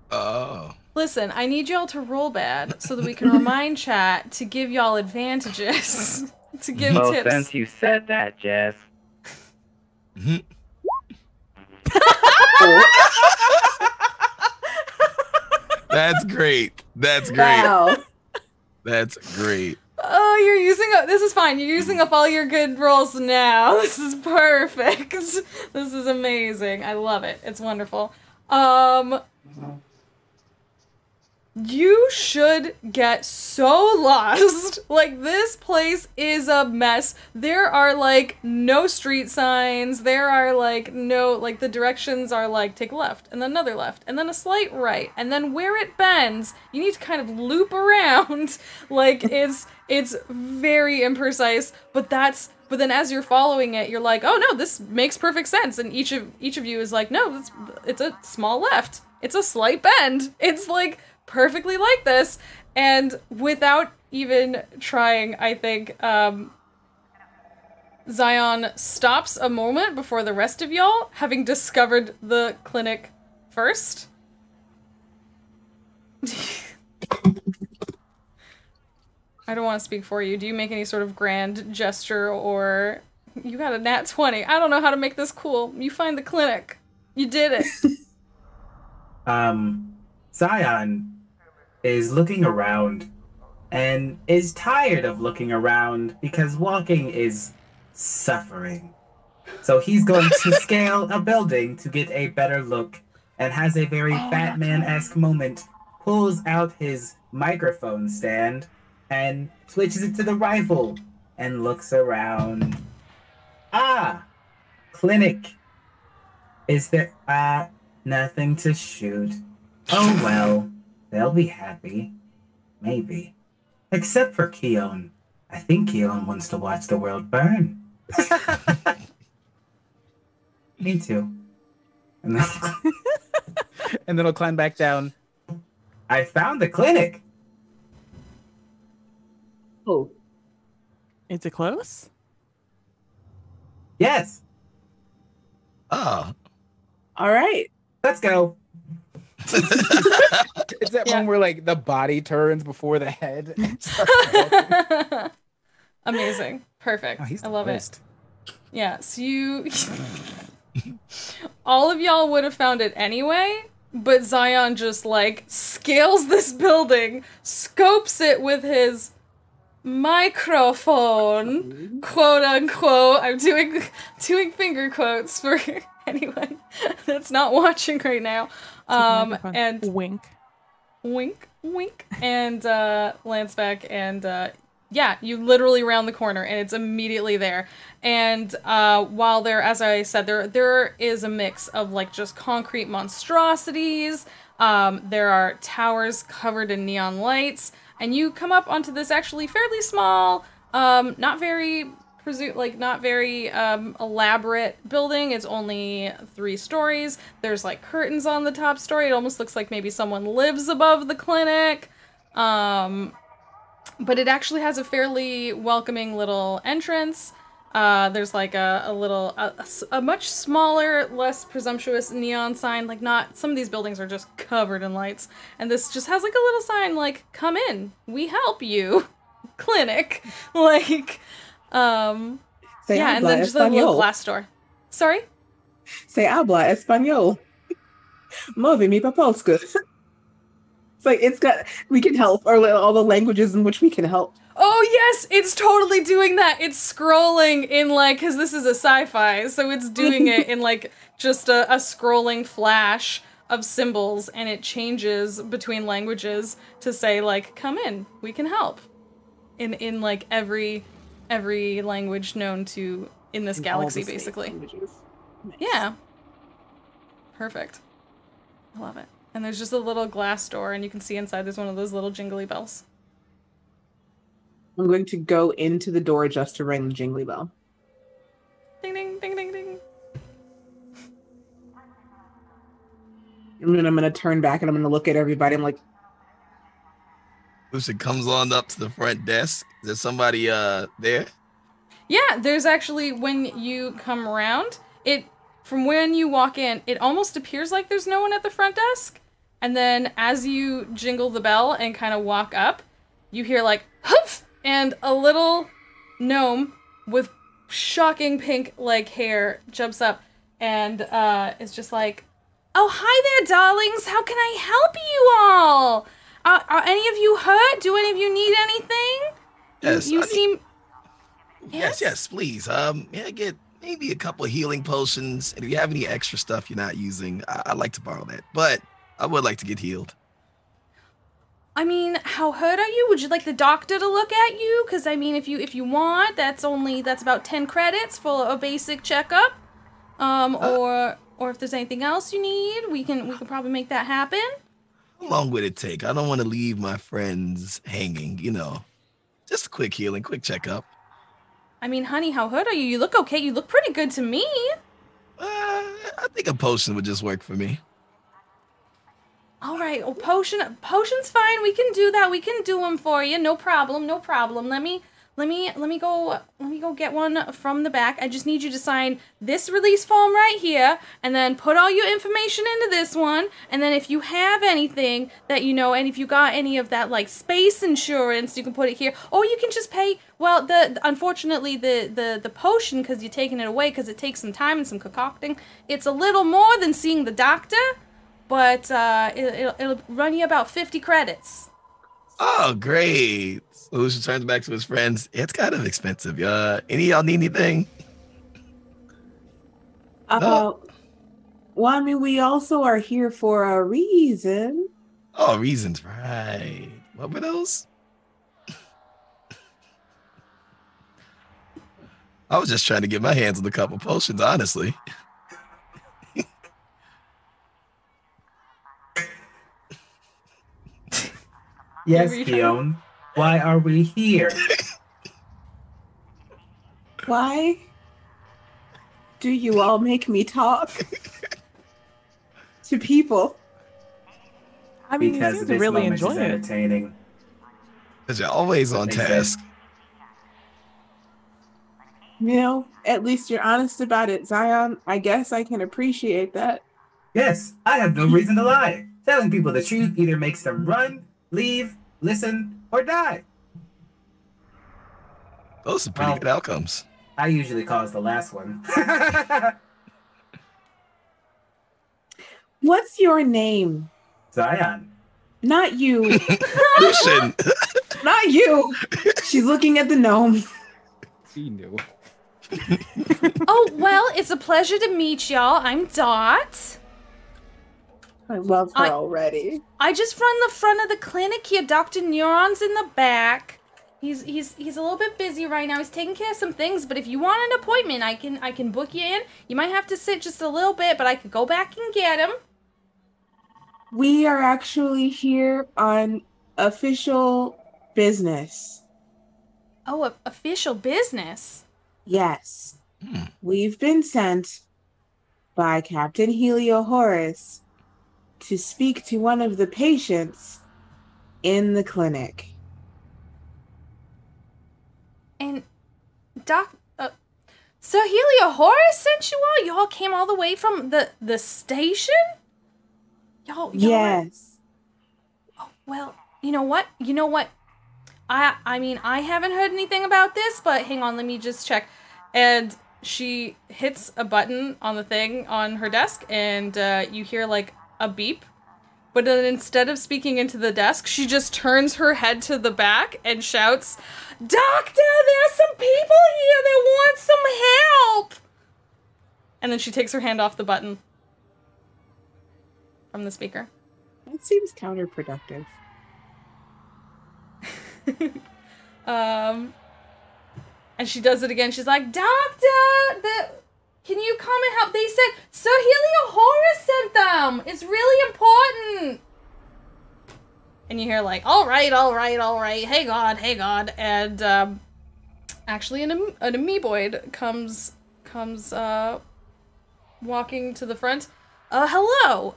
Oh. Listen, I need y'all to roll bad so that we can remind chat to give y'all advantages. To give Well, tips. since you said that, Jess. That's great. That's great. Wow. That's great. Oh, you're using up. This is fine. You're using up all your good rolls now. This is perfect. This is amazing. I love it. It's wonderful. You should get so lost. Like, this place is a mess. There are, like, no street signs. There are, like, no, like, the directions are, like, take a left, and then another left, and then a slight right, and then where it bends, you need to kind of loop around. Like, it's very imprecise, but then as you're following it, you're like, oh no, this makes perfect sense, and each of you is like, no, it's a small left. It's a slight bend. It's, like, perfectly like this, and without even trying, I think Zion stops a moment before the rest of y'all, having discovered the clinic first. I don't want to speak for you. Do you make any sort of grand gesture, or you got a nat 20? I don't know how to make this cool. You find the clinic. You did it. Zion is looking around and is tired of looking around because walking is suffering. So he's going to scale a building to get a better look, and has a very Batman-esque moment, pulls out his microphone stand and switches it to the rifle and looks around. Ah, clinic. Is there nothing to shoot? Oh well. They'll be happy. Maybe. Except for Keon. I think Keon wants to watch the world burn. Me too. And then, And then I'll climb back down. I found the clinic. Oh. Is it close? Yes. Oh. All right. Let's go. It's that one where like the body turns before the head. Amazing. Perfect. Oh, he's I love it. Yeah, so you... all of y'all would have found it anyway, but Zion just, like, scales this building, scopes it with his microphone, quote unquote. I'm doing finger quotes for anyone that's not watching right now. And wink, and Lance back, and yeah, you literally round the corner and it's immediately there. And while there, as I said, there is a mix of like just concrete monstrosities. There are towers covered in neon lights, and you come up onto this actually fairly small, not very elaborate building. It's only 3 stories. There's like curtains on the top story. It almost looks like maybe someone lives above the clinic. But it actually has a fairly welcoming little entrance. There's like a much smaller, less presumptuous neon sign. Like, not, some of these buildings are just covered in lights. And this just has like a little sign like, come in, we help you. Clinic. Like, yeah, and then just a little glass door. Sorry? Se habla español. Move mi papolska. It's like, we can help, or all the languages in which we can help. Oh, Oh yes, it's totally doing that. It's scrolling in like, cause this is a sci-fi, so it's doing it in like just a scrolling flash of symbols, and it changes between languages to say like, come in, we can help. In like every language known to in this galaxy, basically. Nice. Yeah. Perfect. I love it. And there's just a little glass door, and you can see inside there's one of those little jingly bells. I'm going to go into the door just to ring the jingly bell. Ding, ding, ding, ding, ding. And then I'm going to turn back and I'm going to look at everybody. I'm like, Lucy comes on up to the front desk. Is there somebody there? Yeah, there's actually, when you come around, from when you walk in, it almost appears like there's no one at the front desk. And then as you jingle the bell and kind of walk up, you hear like, hoof! And a little gnome with shocking pink like hair jumps up and is just like, oh, hi there, darlings. How can I help you all? Are any of you hurt? Do any of you need anything? Yes. You seem... Yes, please. Get maybe a couple of healing potions. And if you have any extra stuff you're not using, I'd like to borrow that. But I would like to get healed. I mean, how hurt are you? Would you like the doctor to look at you? Because I mean, if you want, that's about 10 credits for a basic checkup. Or if there's anything else you need, we can probably make that happen. How long would it take? I don't want to leave my friends hanging, Just a quick healing, quick checkup. I mean, honey, how hurt are you? You look okay. You look pretty good to me. I think a potion would just work for me. All right, well, potion's fine. We can do that. We can do them for you. No problem. Let me go get one from the back. I just need you to sign this release form right here, and then put all your information into this one. And then if you have anything that and if you got any of that like space insurance, you can put it here, or you can just pay. Well, unfortunately the potion, because you're taking it away, because it takes some time and some concocting. It's a little more than seeing the doctor. But it'll run you about 50 credits. Oh, great. So Lucian turns back to his friends. It's kind of expensive. Any of y'all need anything? No? Well, I mean, we also are here for a reason. Oh, reasons, right. What were those? I was just trying to get my hands on a couple potions, honestly. Yes, Keon. Why are we here? Why do you all make me talk to people? I mean, Because you seem this to really moment enjoy is it. entertaining. Because you're always on task. At least you're honest about it, Zion. I guess I can appreciate that. Yes, I have no reason to lie. Telling people the truth either makes them run, leave, listen, or die. Those are pretty good outcomes. I usually cause the last one. What's your name? Zion. Not you. Lucian. Not you. She's looking at the gnome. She knew. Oh, well, it's a pleasure to meet y'all. I'm Dot. I love her already. I just run the front of the clinic here. Dr. Neuron's in the back. He's a little bit busy right now. He's taking care of some things, but if you want an appointment, I can book you in. You might have to sit just a little bit, but I could go back and get him. We are actually here on official business. Oh, official business? Yes. We've been sent by Captain Heliohorus to speak to one of the patients in the clinic. And Sir Heliohorus sent you all? Y'all came all the way from the station? Y'all Yes. Oh, well, you know what? I mean, I haven't heard anything about this, but hang on, let me just check. And she hits a button on the thing on her desk, and you hear like a beep but then instead of speaking into the desk, she just turns her head to the back and shouts, "Doctor, there's some people here that want some help!" And then she takes her hand off the button from the speaker. That seems counterproductive. And she does it again. She's like, "Doctor, can you come and help?" They said Sir Helio Horus sent them. It's really important. And you hear like, all right. Hey God. And actually an amoeboid comes walking to the front. Hello.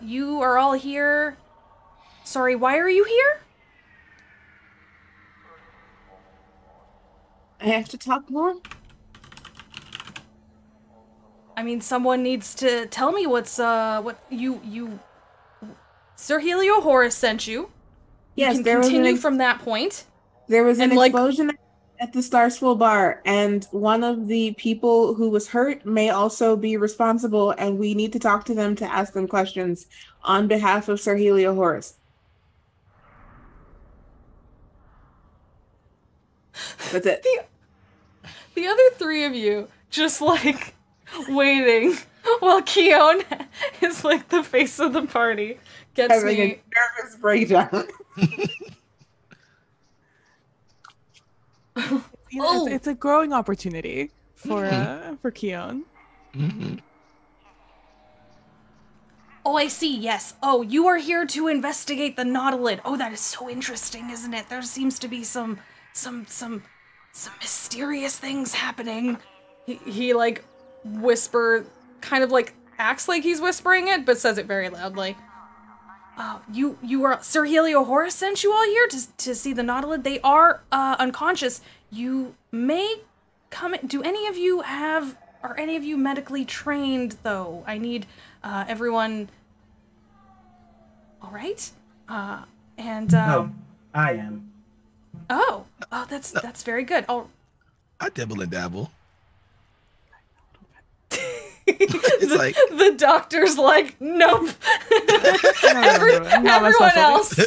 You are all here. Sorry, why are you here? I have to talk more? I mean, someone needs to tell me what's, what you... Sir Helio Horus sent you. Yes, you can continue from that point. There was an explosion at the Star Swirl bar, and one of the people who was hurt may also be responsible, and we need to talk to them to ask them questions on behalf of Sir Helio Horus. That's it. The other three of you just like waiting while Keon is like the face of the party. Gets having a nervous breakdown. It's a growing opportunity for Keon. Mm-hmm. Oh, I see. Yes. Oh, you are here to investigate the Nautilid. Oh, that is so interesting, isn't it? There seems to be some mysterious things happening. He like kind of like acts like he's whispering it, but says it very loudly. You are Sir Helio Horus sent you all here to see the Nautilid. They are unconscious. You may come in. Are any of you medically trained though? I need everyone. All right. No, I am. Oh, that's very good. Oh, I dibble and dabble. The doctor's like, nope. Everyone else.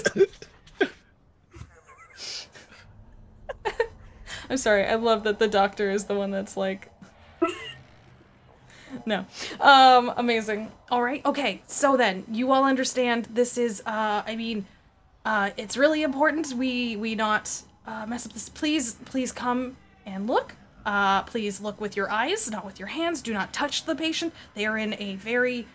I'm sorry. I love that the doctor is the one that's like, no. Amazing. All right. Okay. So then you all understand this is, it's really important we not mess up this. Please come and look. Please look with your eyes, not with your hands. Do not touch the patient. They are in a very,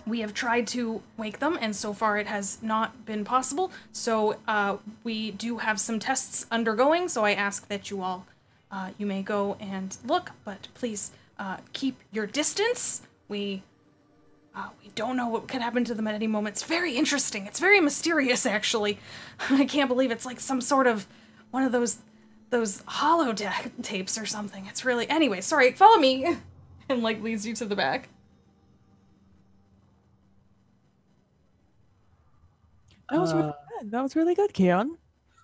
we have tried to wake them, and so far it has not been possible. So we do have some tests undergoing, so I ask that you all, you may go and look, but please keep your distance. We don't know what could happen to them at any moment. It's very interesting. It's very mysterious, actually. I can't believe it's like some sort of one of those holodeck tapes or something. It's really... Anyway, sorry, follow me. And, like, leads you to the back. That was really good. That was really good, Keon.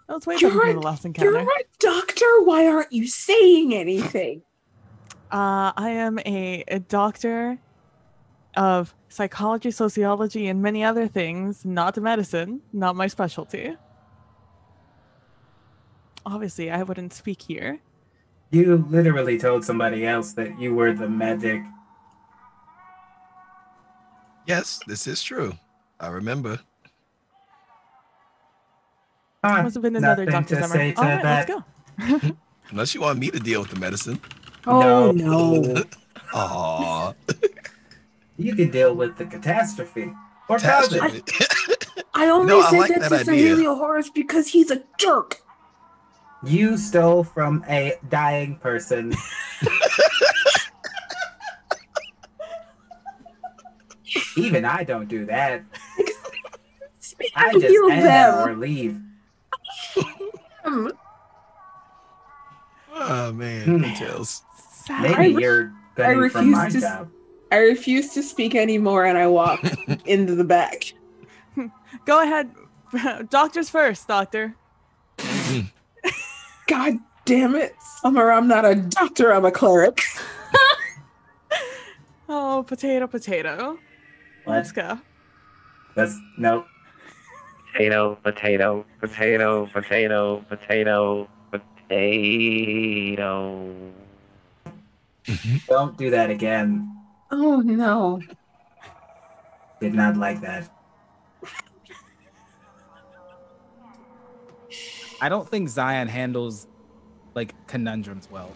That was way better than the last encounter. You're a doctor. Why aren't you saying anything? I am a doctor of psychology, sociology, and many other things. Not medicine. Not my specialty. Obviously, I wouldn't speak here. You literally told somebody else that you were the medic. Yes, this is true. I remember. Must have been another doctor's memory. All right, let's go. Unless you want me to deal with the medicine. Oh, no. Aww. You can deal with the catastrophe. Or Catastrophe. I only No, I said like that that to Sir idea. Helio Horus because he's a jerk. You stole from a dying person. Even I don't do that. I just heal end them. or leave. Oh man, details. Maybe you're gunning from my job. I refuse to speak anymore, and I walk into the back. Go ahead. Doctors first, doctor. God damn it. Summer, I'm not a doctor, I'm a cleric. Oh, potato. Let's go. That's nope. Potato, potato, potato, potato, potato, potato. Don't do that again. Oh no. Did not like that. I don't think Zion handles like conundrums well.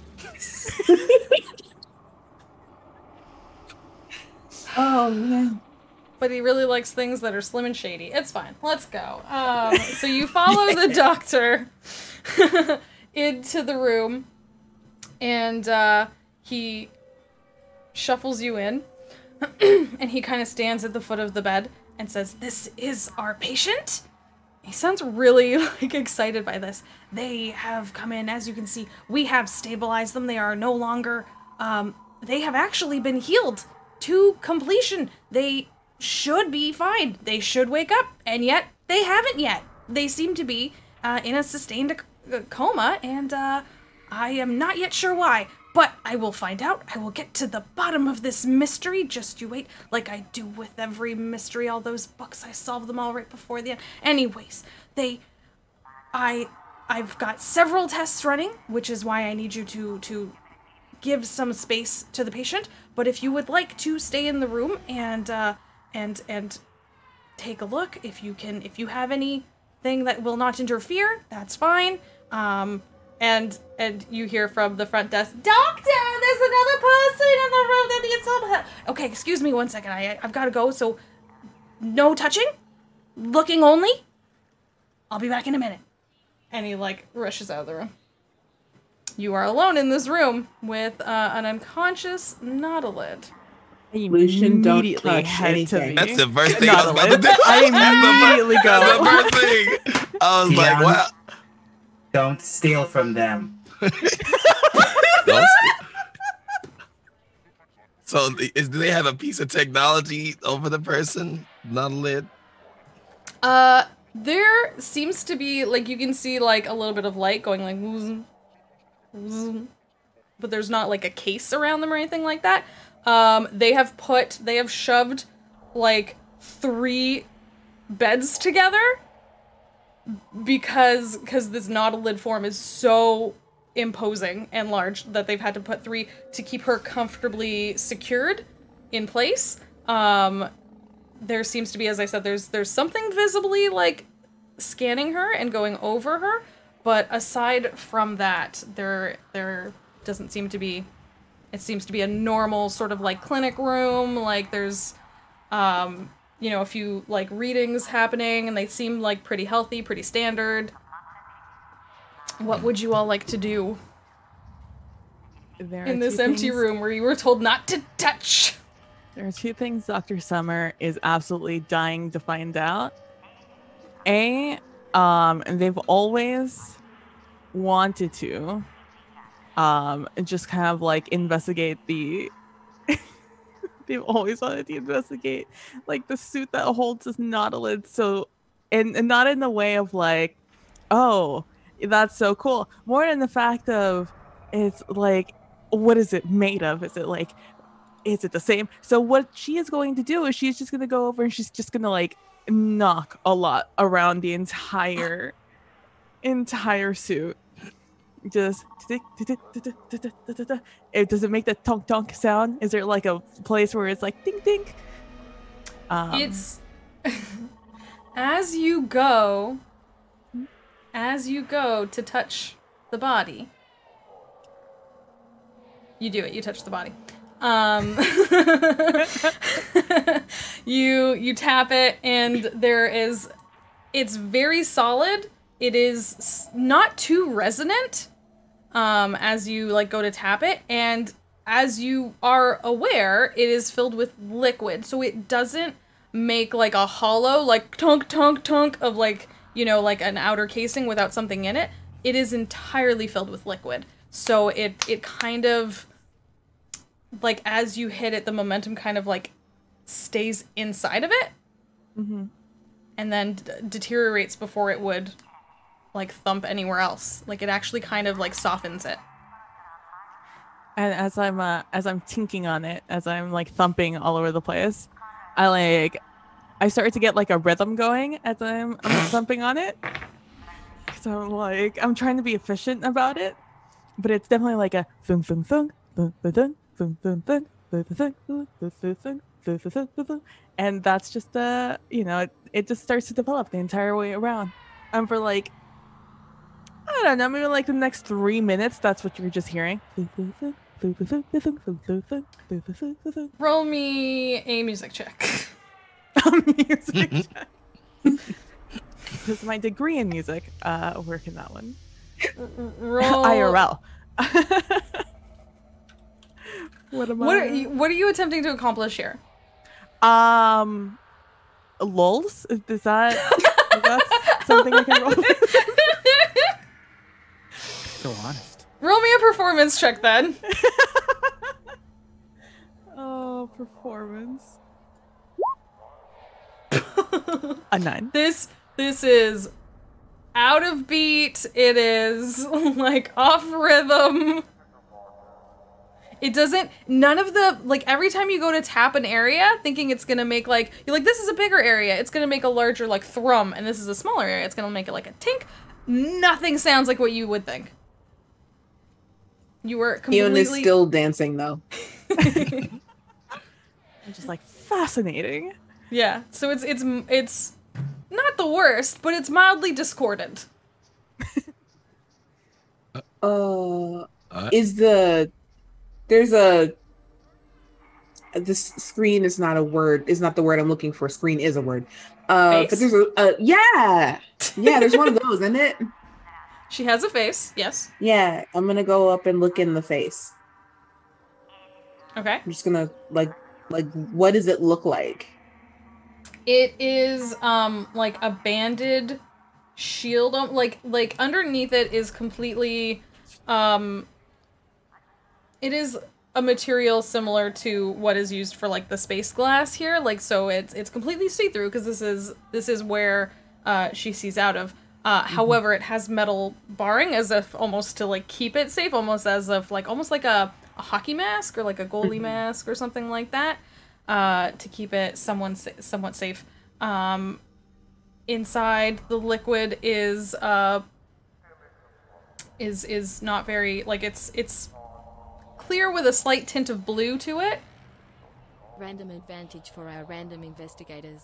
Oh man. But he really likes things that are slim and shady. It's fine. Let's go. So you follow the doctor into the room, and he shuffles you in, and he kind of stands at the foot of the bed and says, "This is our patient." He sounds really excited by this. They have come in, as you can see. We have stabilized them. They are no longer. They have actually been healed to completion. They should be fine. They should wake up, and yet they haven't yet. They seem to be in a sustained coma, and I am not yet sure why. But I will find out. I will get to the bottom of this mystery. Just you wait, like I do with every mystery. All those books, I solve them all right before the end. Anyways, I've got several tests running, which is why I need you to give some space to the patient. But if you would like to stay in the room and take a look, if you have anything that will not interfere, that's fine. And you hear from the front desk, "Doctor, there's another person in the room that needs some help." Okay, excuse me 1 second. I've got to go. So, no touching, looking only. I'll be back in a minute. And he rushes out of the room. You are alone in this room with an unconscious Nautilid. Lucian, don't Immediately touch head to anything. That's the first thing I was about to do. I immediately That's the go. first thing. I was like, wow. Don't steal from them. Don't So do they have a piece of technology over the person? Not a lid? There seems to be, you can see, a little bit of light going, whoozing, whoozing, but there's not, a case around them or anything like that. They have shoved, 3 beds together because this Nautilid form is so imposing and large that they've had to put 3 to keep her comfortably secured in place. There seems to be, as I said, there's something visibly scanning her and going over her, but aside from that, there doesn't seem to be. It seems to be a normal sort of clinic room. There's a few readings happening, and they seem pretty healthy, pretty standard. What would you all like to do in this empty room where you were told not to touch? There are 2 things Dr. Summer is absolutely dying to find out. A, they've always wanted to just kind of investigate the they've always wanted to investigate the suit that holds this Nautilus. So and not in the way of oh, that's so cool. More in the fact of it's what is it made of? Is it the same? So what she is going to do is she's just going to go over and she's just going to knock a lot around the entire suit. Just does it make the tonk tonk sound? Is there a place where it's ding ding? It's as you go to touch the body. You do it. You touch the body. You tap it, and it's very solid. It is not too resonant as you go to tap it, and as you are aware, it is filled with liquid, so it doesn't make a hollow tunk tunk tunk of an outer casing without something in it. It is entirely filled with liquid, so it kind of as you hit it, the momentum kind of stays inside of it, and then deteriorates before it would thump anywhere else. It actually kind of softens it. And as I'm tinking on it, as I'm thumping all over the place, I I started to get like a rhythm going as I'm thumping on it. So I'm trying to be efficient about it, but it's definitely like a thunk thunk thunk thunk thunk thunk thunk thunk thunk thunk thunk thunk thunk, and that's just it just starts to develop the entire way around. And for like, I don't know, maybe like the next 3 minutes, that's what you're just hearing. Roll me a music check. Music check. Because my degree in music, work in that one. Roll IRL. What are you attempting to accomplish here? Lulz? Is that something I can roll? So honest. Roll me a performance check then. Oh, performance. A 9. This is out of beat. It is like off rhythm. It doesn't, none of the, like every time you go to tap an area thinking it's gonna make like, you're like, this is a bigger area, it's gonna make a larger like thrum, and this is a smaller area, it's gonna make it like a tink. Nothing sounds like what you would think. You were completely... Ian is still dancing though. I'm just like, fascinating. Yeah, so it's not the worst, but it's mildly discordant. This screen is not a word, is not the word I'm looking for. Screen is a word. Face? But there's there's one of those, isn't it? She has a face, yes. Yeah, I'm gonna go up and look in the face. Okay. I'm just gonna like what does it look like? It is like a banded shield, like underneath it is completely it is a material similar to what is used for like the space glass here, like so it's completely see-through because this is where she sees out of. However, it has metal barring as if almost to like keep it safe, almost as if like almost like a hockey mask or like a goalie mask or something like that, to keep it somewhat safe. Inside the liquid is not very, like it's clear with a slight tint of blue to it. Random advantage for our random investigators.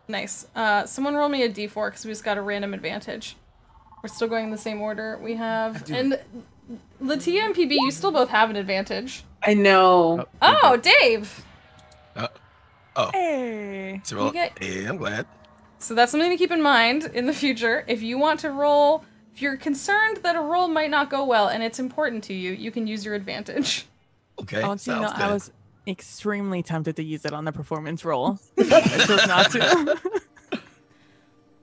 Nice. Someone roll me a d4 because we just got a random advantage. We're still going in the same order. We have, and Latia and PB, you still both have an advantage. I know. Oh, Dave. Oh. Hey. Hey, I'm glad. So that's something to keep in mind in the future. If you want to roll, if you're concerned that a roll might not go well and it's important to you, you can use your advantage. Okay, I want you to know sounds good. I was extremely tempted to use it on the performance roll. I chose not to.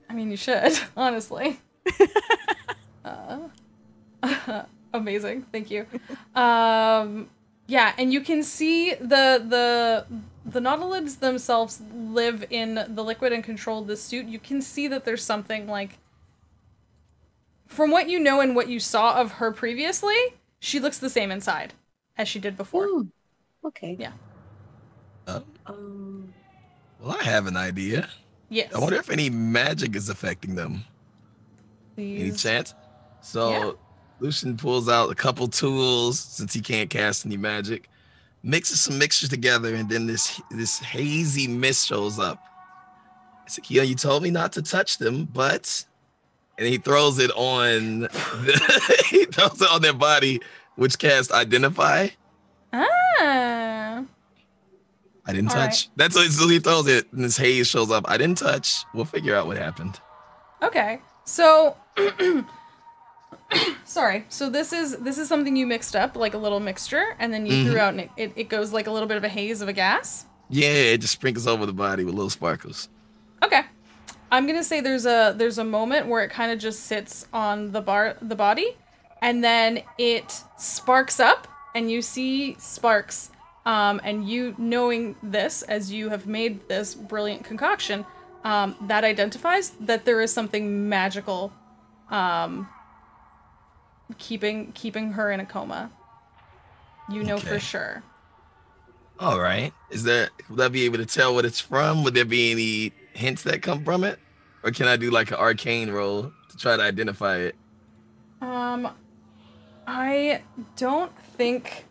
I mean, you should, honestly. Amazing, thank you. Yeah, and you can see the nautilids themselves live in the liquid and control this suit. You can see that there's something like, from what you know and what you saw of her previously, she looks the same inside as she did before. Ooh, okay. Yeah. Well, I have an idea. Yes. I wonder if any magic is affecting them. Any chance? So Yeah. Lucian pulls out a couple tools since he can't cast any magic, mixes some mixtures together, and then this hazy mist shows up. It's like, you told me not to touch them, but, and he throws it on he throws it on their body, which casts Identify. Ah. I didn't All touch. right. That's what so he throws it, and this haze shows up. I didn't touch. We'll figure out what happened. Okay. So sorry. So this is something you mixed up, like a little mixture, and then you threw out, and it goes like a little bit of a haze of a gas. Yeah, it just sprinkles over the body with little sparkles. Okay. I'm gonna say there's a moment where it kind of just sits on the body, and then it sparks up, and you see sparks. And you knowing this, as you have made this brilliant concoction, that identifies that there is something magical, keeping her in a coma. You know for sure. All right. Would I be able to tell what it's from? Would there be any hints that come from it? Or can I do like an arcane roll to try to identify it? I don't think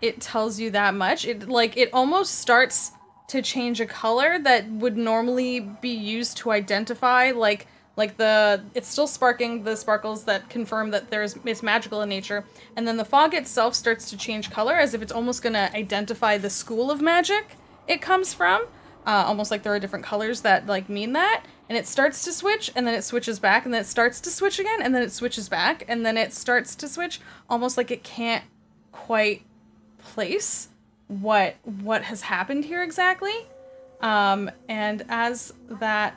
it tells you that much. It almost starts to change a color that would normally be used to identify it's still sparking the sparkles that confirm that it's magical in nature, and then the fog itself starts to change color as if it's almost gonna identify the school of magic it comes from. Almost like there are different colors that like mean that, and it starts to switch, and then it switches back, and then it starts to switch again, and then it switches back, and then it starts to switch, almost like it can't quite place what has happened here exactly. And as that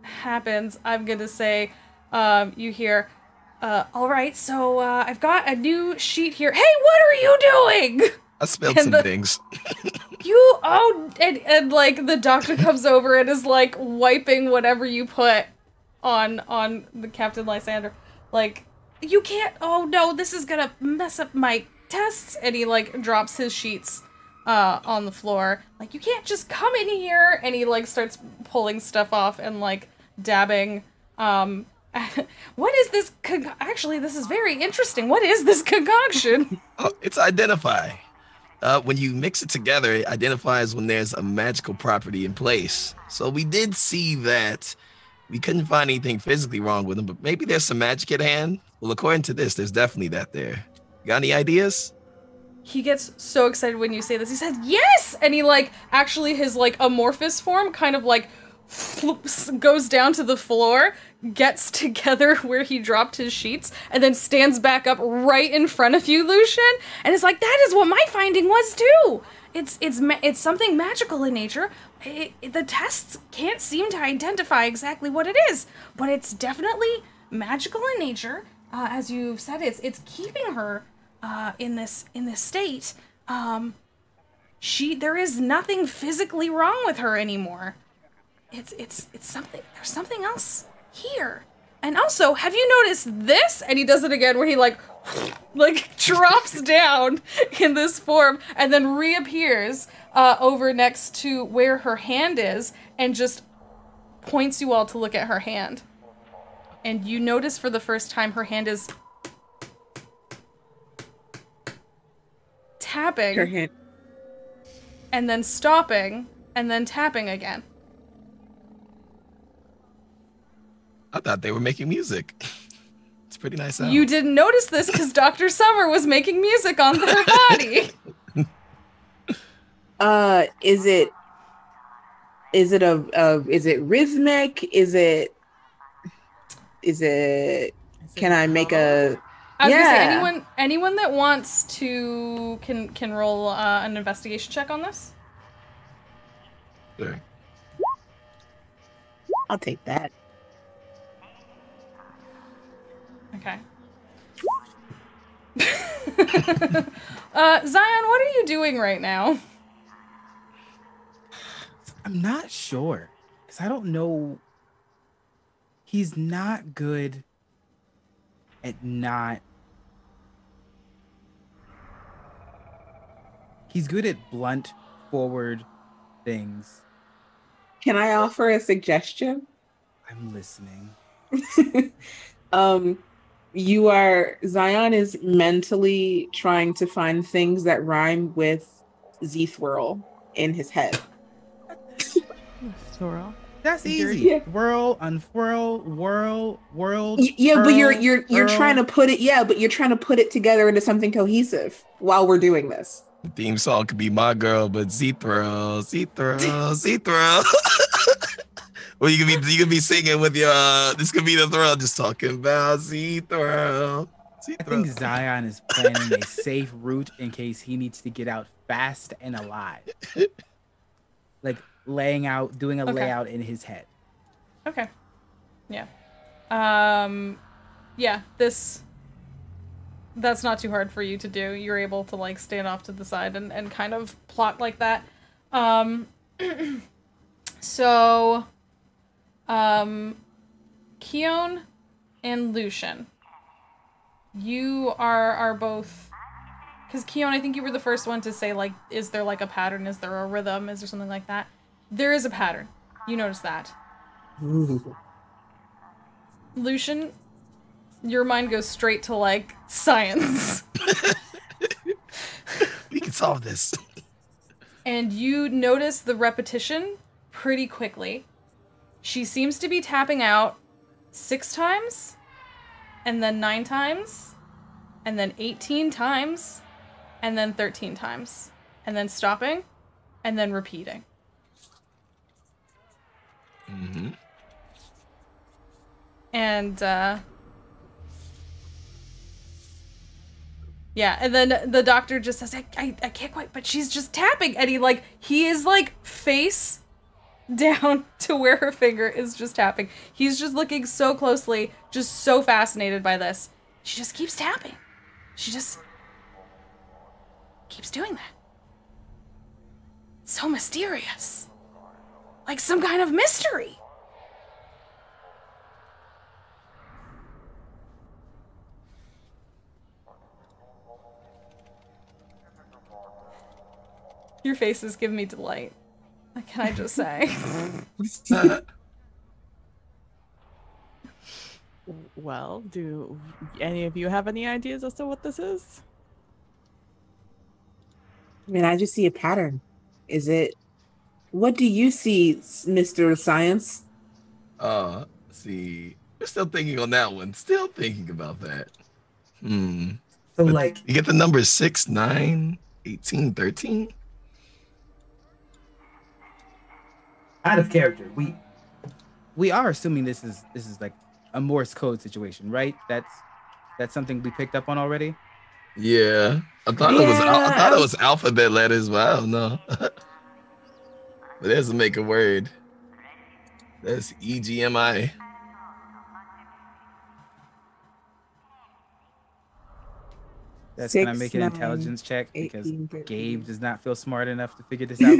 happens, I'm gonna say, you hear, all right, so I've got a new sheet here. Hey, what are you doing? I spelled some things. And like the doctor comes over and is like wiping whatever you put on the Captain Lysander. Like, you can't, oh no, this is gonna mess up my tests. And he like drops his sheets on the floor. Like, you can't just come in here. And he like starts pulling stuff off and like dabbing. What is this? Actually, this is very interesting. What is this concoction? Oh, it's identify. When you mix it together, it identifies when there's a magical property in place. So we did see that. We couldn't find anything physically wrong with them, but maybe there's some magic at hand. Well, according to this, there's definitely that there. Got any ideas? He gets so excited when you say this. He says, yes! And he, like, actually his, like, amorphous form kind of, like, goes down to the floor, gets together where he dropped his sheets, and then stands back up right in front of you, Lucian, and is like, that is what my finding was, too! It's something magical in nature. The tests can't seem to identify exactly what it is, but it's definitely magical in nature. As you've said, it's keeping her in this state. There is nothing physically wrong with her anymore. It's something. There's something else here. And also, have you noticed this? And he does it again, where he like drops down in this form and then reappears over next to where her hand is and just points you all to look at her hand. And you notice for the first time her hand is tapping, Her hand. and then stopping, and then tapping again. I thought they were making music. It's pretty nice sound. You didn't notice this because Dr. Summer was making music on her body. Is it rhythmic? Is it can I make a I was gonna say, anyone that wants to can roll an investigation check on this. Sure. I'll take that. Okay. Zion, what are you doing right now? I'm not sure, because I don't know. He's not good at not. He's good at blunt, forward things. Can I offer a suggestion? I'm listening. Zion is mentally trying to find things that rhyme with Z-Swirl in his head. Swirl. That's easy. Yeah. Whirl, unfurl, whirl, world. Yeah, curl, but you're curl. trying to put it. Yeah, but you're trying to put it together into something cohesive while we're doing this. The theme song could be My Girl, but Z-Throw. Well, you could be singing with your. This could be the thrill, just talking about Z-Throw. I think Zion is planning a safe route in case he needs to get out fast and alive. Like doing a layout in his head. Okay. Yeah. Yeah, that's not too hard for you to do. You're able to like stand off to the side and kind of plot like that. So Keon and Lucian, you are both, because Keon, I think you were the first one to say, like, is there like a pattern? Is there a rhythm? Is there something like that? There is a pattern. You notice that. Ooh. Lucian, your mind goes straight to, like, science. We can solve this. And you notice the repetition pretty quickly. She seems to be tapping out 6 times, and then 9 times, and then 18 times, and then 13 times, and then stopping, and then repeating. Mm-hmm. And, yeah, and then the doctor just says, I can't quite, but she's just tapping. And he is, face down to where her finger is just tapping. He's just looking so closely, just so fascinated by this. She just keeps tapping. She just keeps doing that. So mysterious. Like some kind of mystery. Your faces give me delight. What can I just say? Well, do any of you have any ideas as to what this is? I mean, I just see a pattern. Is it? What do you see, Mr. Science? See, we're still thinking on that one. Still thinking about that. So, But you get the numbers 6, 9, 18, 13? out of character, We are assuming this is like a Morse code situation, right? That's something we picked up on already. Yeah, I thought it was alphabet letters, but I don't know. But it doesn't make a word. That's EGMI. Can I make 6, an 9, intelligence check? Because 18, 13. Gabe does not feel smart enough to figure this out.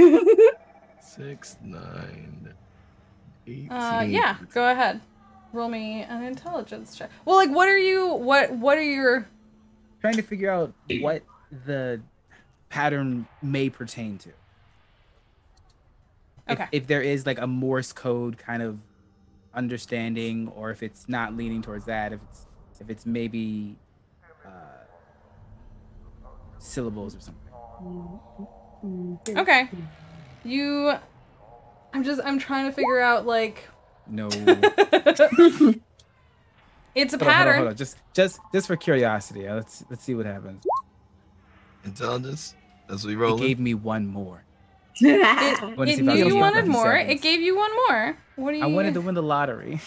6, 9, 18. Yeah, go ahead. Roll me an intelligence check. Well, like, what are your... Trying to figure out what the pattern may pertain to. Okay. If there is like a Morse code kind of understanding, or if it's not leaning towards that, if it's maybe syllables or something. Okay. I'm trying to figure out, like... No. It's a Hold pattern. on. Just for curiosity. Let's see what happens. Intelligence? That's what we It rolling? gave me one more. It Wanna see if I knew can you get wanted lucky more. sevens. It gave you one more. What do you... I wanted to win the lottery.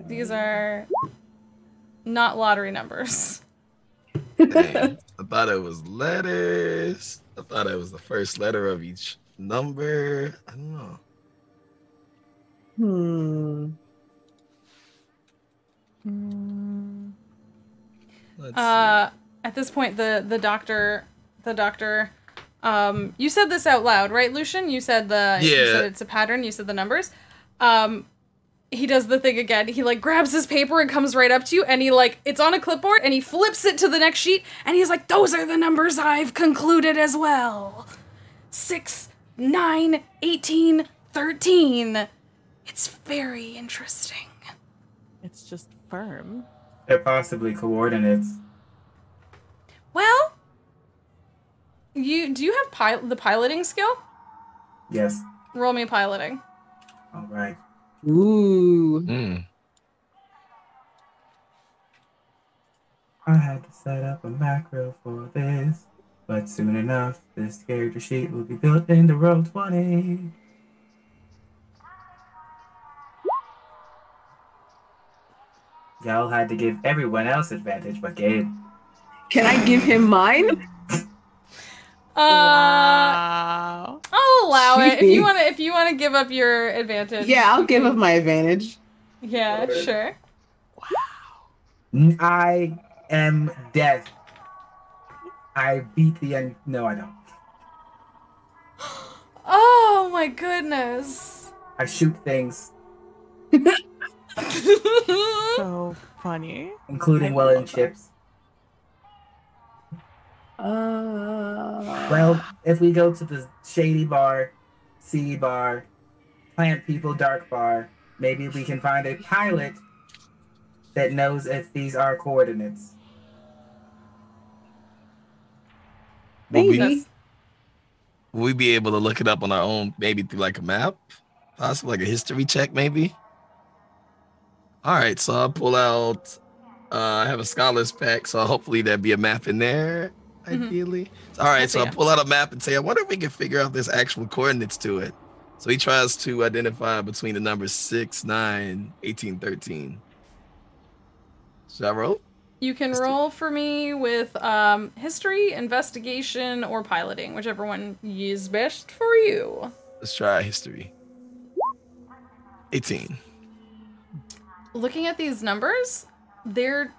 These are not lottery numbers. Dang, I thought it was letters. I thought it was the first letter of each number. I don't know. Let's see. At this point, the doctor, you said this out loud, right, Lucian? You said you said it's a pattern. You said the numbers. He does the thing again. He like grabs his paper and comes right up to you, and he it's on a clipboard, and he flips it to the next sheet, and he's like, "Those are the numbers I've concluded as well. 6, 9, 18, 13. It's very interesting." It's just firm. they're possibly coordinates. Well, do you have the piloting skill? Yes. Roll me piloting. All right. Ooh. I had to set up a macro for this, but soon enough, this character sheet will be built into roll 20. Y'all had to give everyone else advantage but Gabe. Can I give him mine? Wow. I'll allow it Gee. if you want to give up your advantage. Yeah, I'll give up my advantage. Yeah, sure. I am death. I beat the end. No, I don't. Oh my goodness. I shoot things, So funny. including Welland chips. Well, if we go to the shady bar, sea bar, plant people dark bar. Maybe we can find a pilot that knows if these are coordinates. Will we, Maybe. will we be able to look it up on our own, maybe through like a map? Possibly like a history check, maybe? All right, so I'll pull out. I have a scholar's pack, so hopefully there'll be a map in there, ideally. All right, so I'll pull out a map and say, I wonder if we can figure out there's actual coordinates to it. So he tries to identify between the numbers 6, 9, 18, 13. Should I roll? You can roll for me with history, investigation, or piloting, whichever one is best for you. Let's try history. 18. Looking at these numbers, they're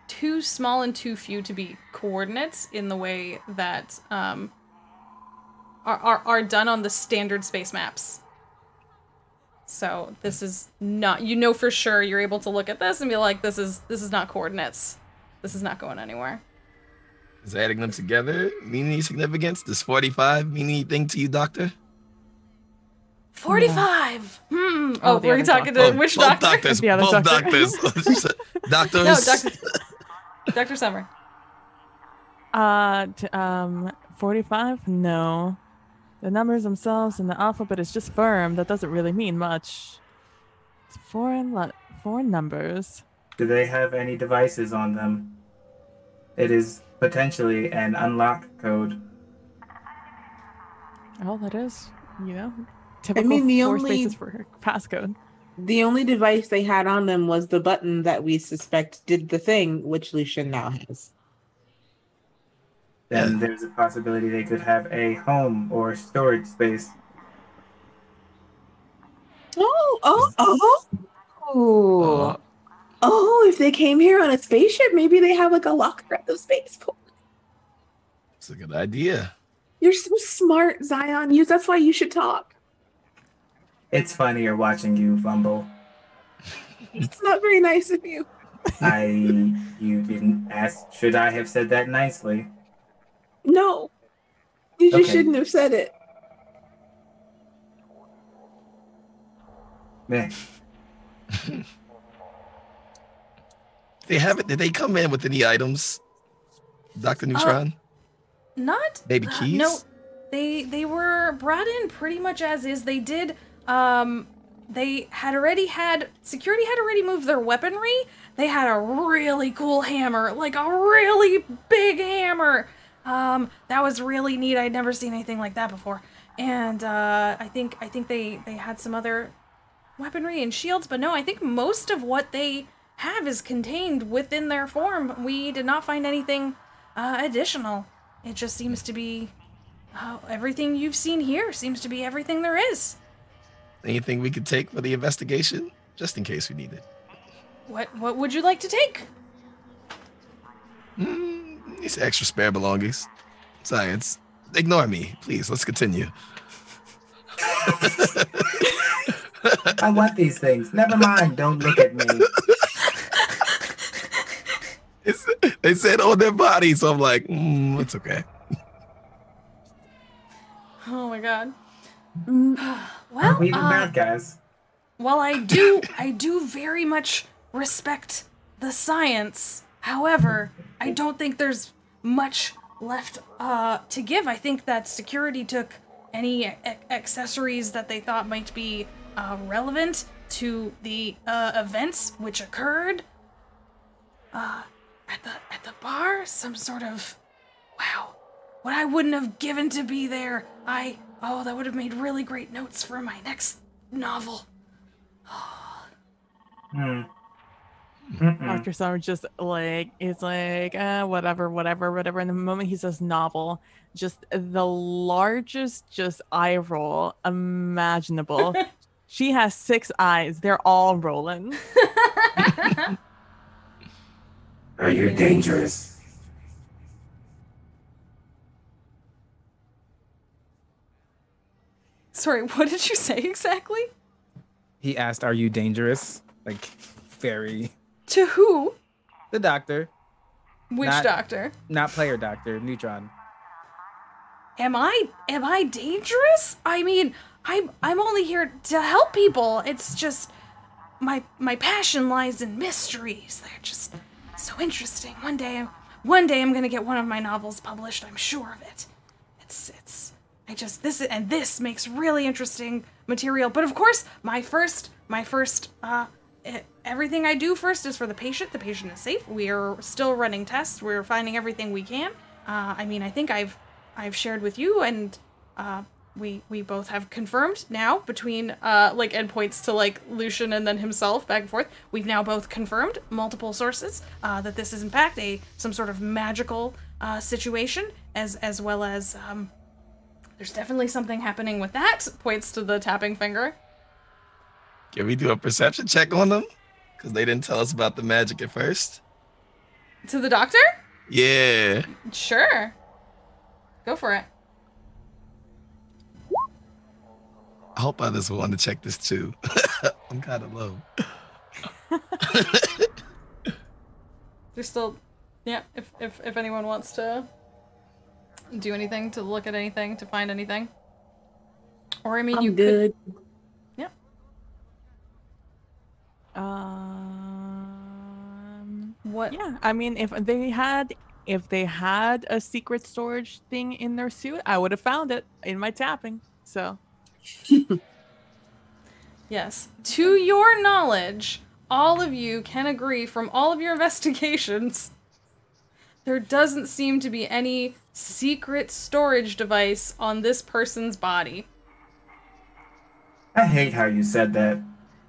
too small and too few to be coordinates in the way that are done on the standard space maps. So this is not, you know for sure you're able to look at this and be like, this is not coordinates. This is not going anywhere. Is adding them together mean any significance? Does 45 mean anything to you, Doctor? 45! Oh, the we're other talking doctor. to which both doctor? doctors. The other Both doctor. doctors. Doctors. No, Dr. Summer. 45? No. The numbers themselves and the alphabet is just firm. That doesn't really mean much. It's foreign numbers. Do they have any devices on them? It is potentially an unlock code. Oh, that is, typical mean, the four only- spaces for passcode. The only device they had on them was the button that we suspect did the thing, which Lucian now has. Then there's a possibility they could have a home or storage space. Oh, if they came here on a spaceship, maybe they have like a locker at the spaceport. It's a good idea. You're so smart, Zion. That's why you should talk. It's funnier watching you fumble. It's not very nice of you. You didn't ask, should I have said that nicely? No. You just Okay. shouldn't have said it. Meh. They haven't. Did they come in with any items, Dr. Neutron? Not Maybe keys? No, they were brought in pretty much as is. They did. They had already had security had already moved their weaponry. They had a really cool hammer, like a really big hammer. That was really neat. I'd never seen anything like that before. And I think they had some other weaponry and shields, but no, I think most of what they have is contained within their form. We did not find anything additional. It just seems to be everything you've seen here seems to be everything there is. Anything we could take for the investigation, just in case we need it. What would you like to take? These extra spare belongings. Science. Ignore me, please. Let's continue. I want these things. Never mind. Don't look at me. They said on their body, so I'm like, it's okay. Oh my god. Are we the bad guys? While I do very much respect the science. However, I don't think there's much left to give. I think that security took any accessories that they thought might be relevant to the events which occurred at the bar. Some sort of what I wouldn't have given to be there. That would have made really great notes for my next novel. Dr. Summer just whatever. And the moment he says novel, just the largest eye roll imaginable. She has 6 eyes. They're all rolling. Are you dangerous? Sorry, what did you say exactly? He asked, "Are you dangerous?" Like, very. To who? The doctor, Which Not- doctor? not player doctor, Neutron. Am I dangerous? I mean, I'm only here to help people. It's just my passion lies in mysteries. They're just so interesting. One day I'm gonna get one of my novels published. I'm sure of it. This makes really interesting material. But of course, everything I do first is for the patient. The patient is safe. We are still running tests. We're finding everything we can. I think I've shared with you, and we both have confirmed now between and points to Lucian and then himself back and forth. We've now both confirmed multiple sources that this is in fact some sort of magical situation, as well as there's definitely something happening with that. Points to the tapping finger. Can we do a perception check on them? Because they didn't tell us about the magic at first. To the doctor? Yeah. Sure. Go for it. I hope others will want to check this too. I'm kind of low. There's still, yeah. If anyone wants to do anything, to look at anything, to find anything, or I mean, I'm you good. could. Yeah. What? Yeah, I mean, if they had a secret storage thing in their suit, I would have found it in my tapping. So. Yes. To your knowledge, all of you can agree from all of your investigations, there doesn't seem to be any secret storage device on this person's body. I hate how you said that.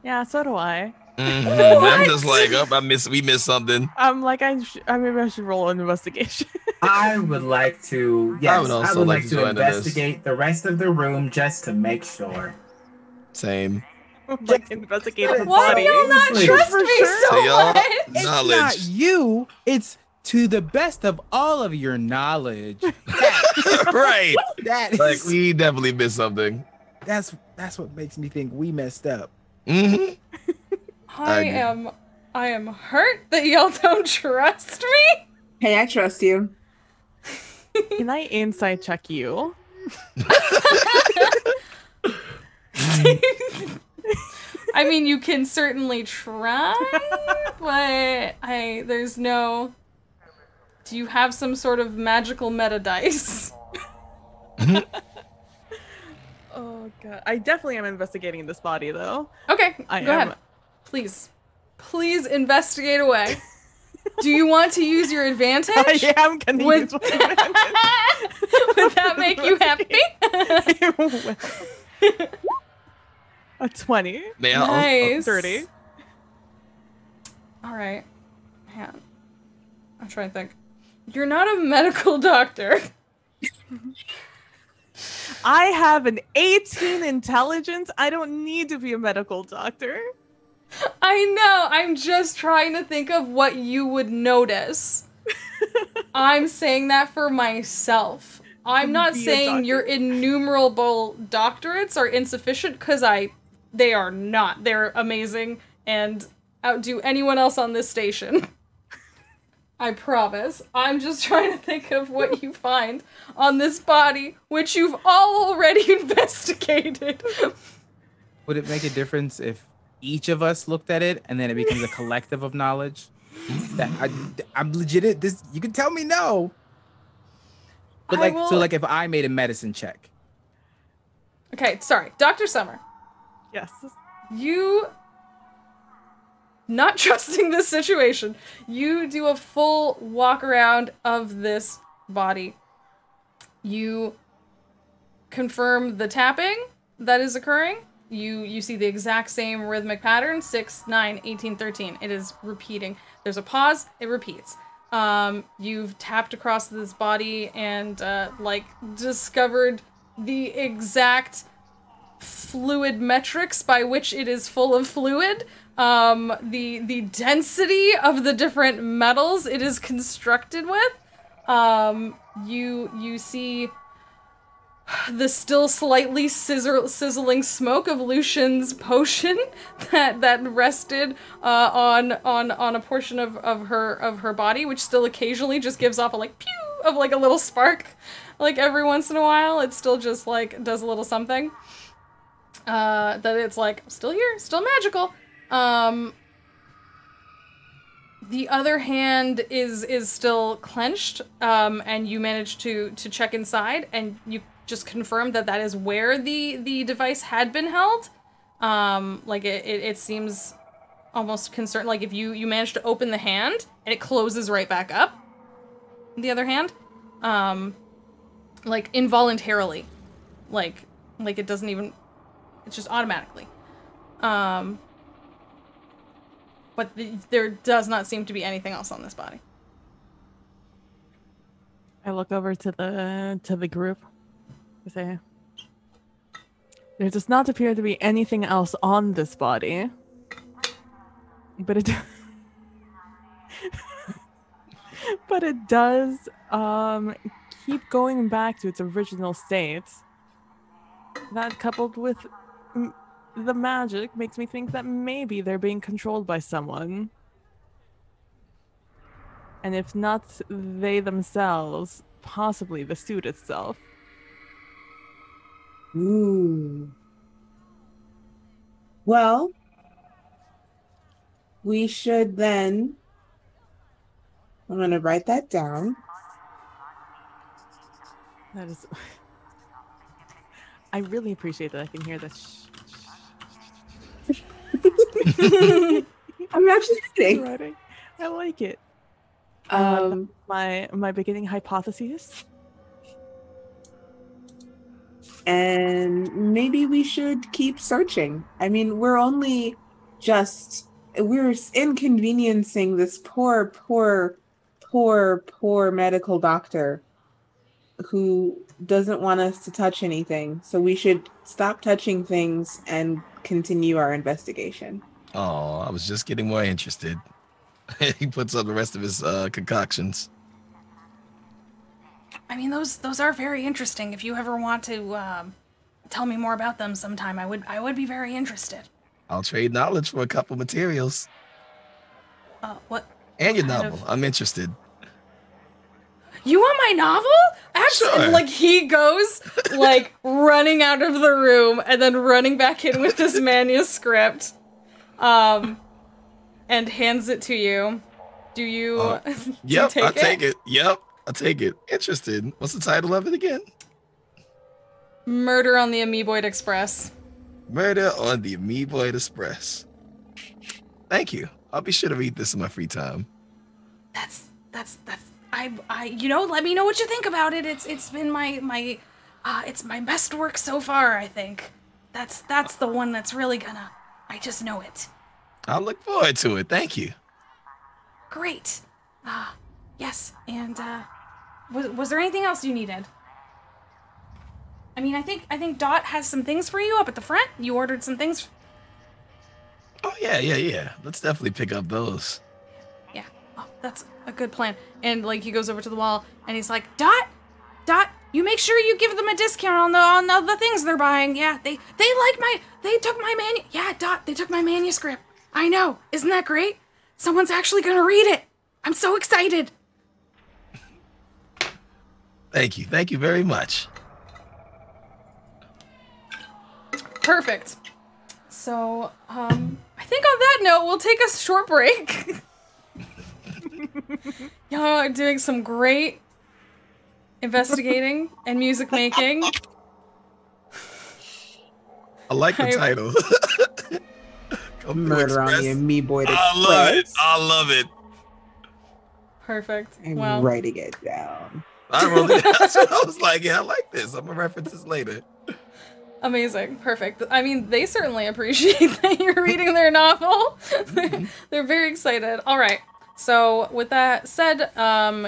Yeah, so do I. Mm-hmm. I'm just like, we missed something. I'm like, maybe I should roll an investigation. I would like to, yes, I would like to join in this. investigate the rest of the room just to make sure. Same. Like, investigate the Why body. do y'all not trust me so y'all, much? It's knowledge. not you. It's to the best of all of your knowledge. Right. That is, Like, we definitely missed something. that's what makes me think we messed up. Mm-hmm. I am hurt that y'all don't trust me. Hey, I trust you. Can I insight check you? I mean, you can certainly try, but there's no... Do you have some sort of magical meta dice? Oh god, I definitely am investigating this body though. Okay, go ahead. Please investigate away. Do you want to use your advantage? I am gonna use my advantage. Would that make you happy? A 20. Nice. 30. All right. Man, I'm trying to think. You're not a medical doctor. I have an 18 intelligence. I don't need to be a medical doctor. I know. I'm just trying to think of what you would notice. I'm saying that for myself. I'm not saying your innumerable doctorates are insufficient, because they are not. They're amazing and outdo anyone else on this station. I promise. I'm just trying to think of what you find on this body, which you've all already investigated. Would it make a difference if each of us looked at it and then it becomes a collective of knowledge? I'm legit. This you can tell me no. But if I made a medicine check. Okay, sorry. Dr. Summer. Yes. You, not trusting this situation, you do a full walk around of this body. You confirm the tapping that is occurring. You see the exact same rhythmic pattern, 6, 9, 18, 13. It is repeating. There's a pause, it repeats. You've tapped across this body and, discovered the exact fluid metrics by which it is full of fluid. The density of the different metals it is constructed with. You see the still slightly sizzling smoke of Lucian's potion that rested on a portion of her body, which still occasionally just gives off a pew of a little spark, every once in a while. It still just does a little something. that it's like still here, still magical. The other hand is still clenched, and you manage to check inside, and you just confirmed that is where the device had been held. Like it seems almost concerned. Like if you manage to open the hand, and it closes right back up. The other hand, like involuntarily, like it doesn't even. It's just automatically. But there does not seem to be anything else on this body. I look over to the group. I say, there does not appear to be anything else on this body, but it but it does keep going back to its original state. That, coupled with the magic, makes me think that maybe they're being controlled by someone. And if not they themselves, possibly the suit itself. Ooh. Well, we should then... I'm going to write that down. That is... I really appreciate that I can hear that. I'm actually kidding. I like it. My beginning hypothesis. And maybe we should keep searching. I mean, we're inconveniencing this poor medical doctor who doesn't want us to touch anything. So we should stop touching things and continue our investigation. Oh, I was just getting more interested. He puts up the rest of his concoctions. I mean, those are very interesting. If you ever want to tell me more about them sometime, I would be very interested. I'll trade knowledge for a couple materials. What? And your novel. I'm interested. You want my novel? Absolutely. Sure. Like he goes like running out of the room and then running back in with his manuscript, and hands it to you. Do you? Yep, I'll take it. Yep, I'll take it. Interested. What's the title of it again? Murder on the Amoeboid Express. Murder on the Amoeboid Express. Thank you. I'll be sure to read this in my free time. That's let me know what you think about it. It's been my best work so far, I think. That's the one that's really gonna, I just know it. I'll look forward to it. Thank you. Great. Yes, and was there anything else you needed? I mean, I think Dot has some things for you up at the front. You ordered some things. Oh yeah. Let's definitely pick up those. Yeah. Oh, that's a good plan. And like he goes over to the wall and he's like, Dot, you make sure you give them a discount on the things they're buying. Yeah, they took my manuscript. I know. Isn't that great? Someone's actually gonna read it. I'm so excited. Thank you very much. Perfect. So, I think on that note, we'll take a short break. Y'all are doing some great investigating and music making. I like the title. Murder on the Amoeboid Express. I love it. Perfect. I'm well, writing it down. I wrote it down. So I was like, yeah, I like this. I'm gonna reference this later. amazing. Perfect. I mean, they certainly appreciate that you're reading their novel. They're very excited. All right. So with that said,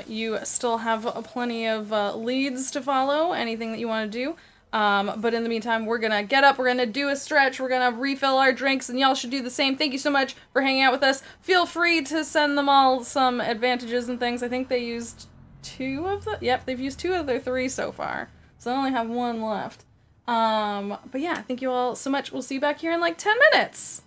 you still have plenty of leads to follow, anything that you want to do. But in the meantime, we're going to get up, we're going to do a stretch, we're going to refill our drinks, and y'all should do the same. Thank you so much for hanging out with us. Feel free to send them all some advantages and things. I think they used 2 of the... Yep, they've used 2 of their 3 so far. So I only have 1 left. But yeah, thank you all so much. We'll see you back here in like 10 minutes.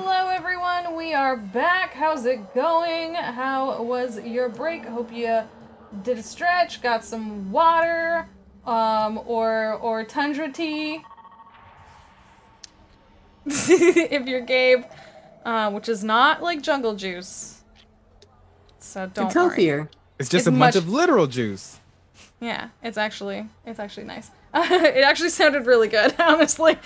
Hello everyone, we are back. How's it going? How was your break? Hope you did a stretch, got some water, or tundra tea. If you're Gabe, which is not like jungle juice. So don't It's worry. healthier. It's just a bunch of literal juice. Yeah, it's actually nice. It actually sounded really good, honestly.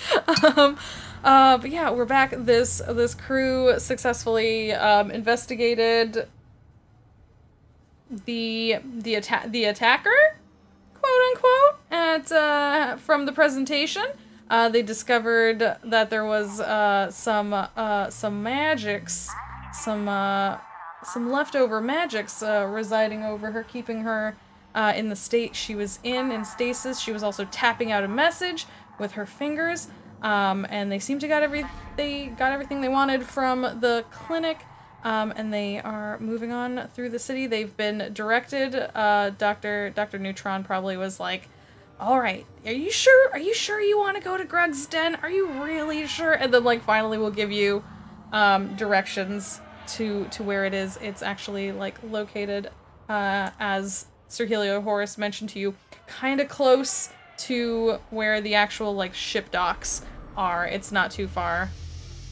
But yeah, we're back. This crew successfully investigated the attacker, quote unquote, at from the presentation. They discovered that there was some magics, some leftover magics residing over her, keeping her in the state she was in stasis. She was also tapping out a message with her fingers, and they seem to got everything they wanted from the clinic, and they are moving on through the city. They've been directed. Dr. Neutron probably was like, all right, are you sure you want to go to Grug's Den? Are you really sure? And then, like, finally we'll give you directions to where it is. It's actually, like, located, as Sir Helio Horus mentioned to you, kind of close to where the actual, like, ship docks are. It's not too far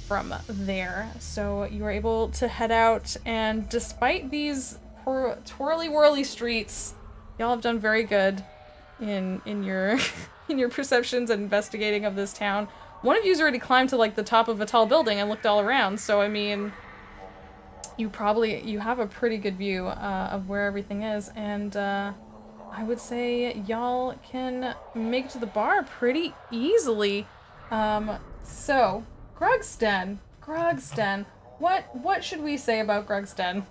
from there. So you are able to head out, and despite these twirly-whirly streets, y'all have done very good in your in your perceptions and investigating of this town. One of you's already climbed to, like, the top of a tall building and looked all around, so I mean, you have a pretty good view of where everything is, and I would say y'all can make it to the bar pretty easily. So Grug's Den. What should we say about Grug's Den?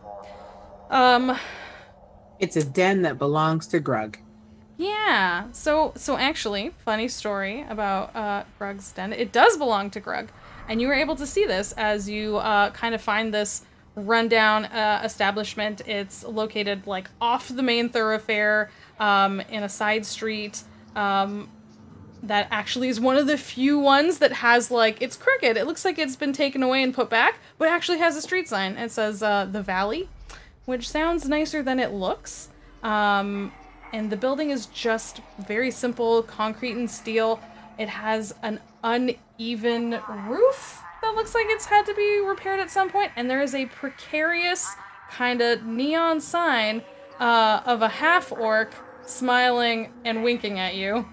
It's a den that belongs to Grug. Yeah, so actually, funny story about Grug's Den. It does belong to Grug, and you were able to see this as you kind of find this rundown establishment. It's located, like, off the main thoroughfare, in a side street, that actually is one of the few ones that has, like, it's crooked. It looks like it's been taken away and put back, but it actually has a street sign. It says, The Valley, which sounds nicer than it looks. And the building is just very simple, concrete and steel. It has an uneven roof that looks like it's had to be repaired at some point, and there is a precarious kind of neon sign of a half-orc smiling and winking at you.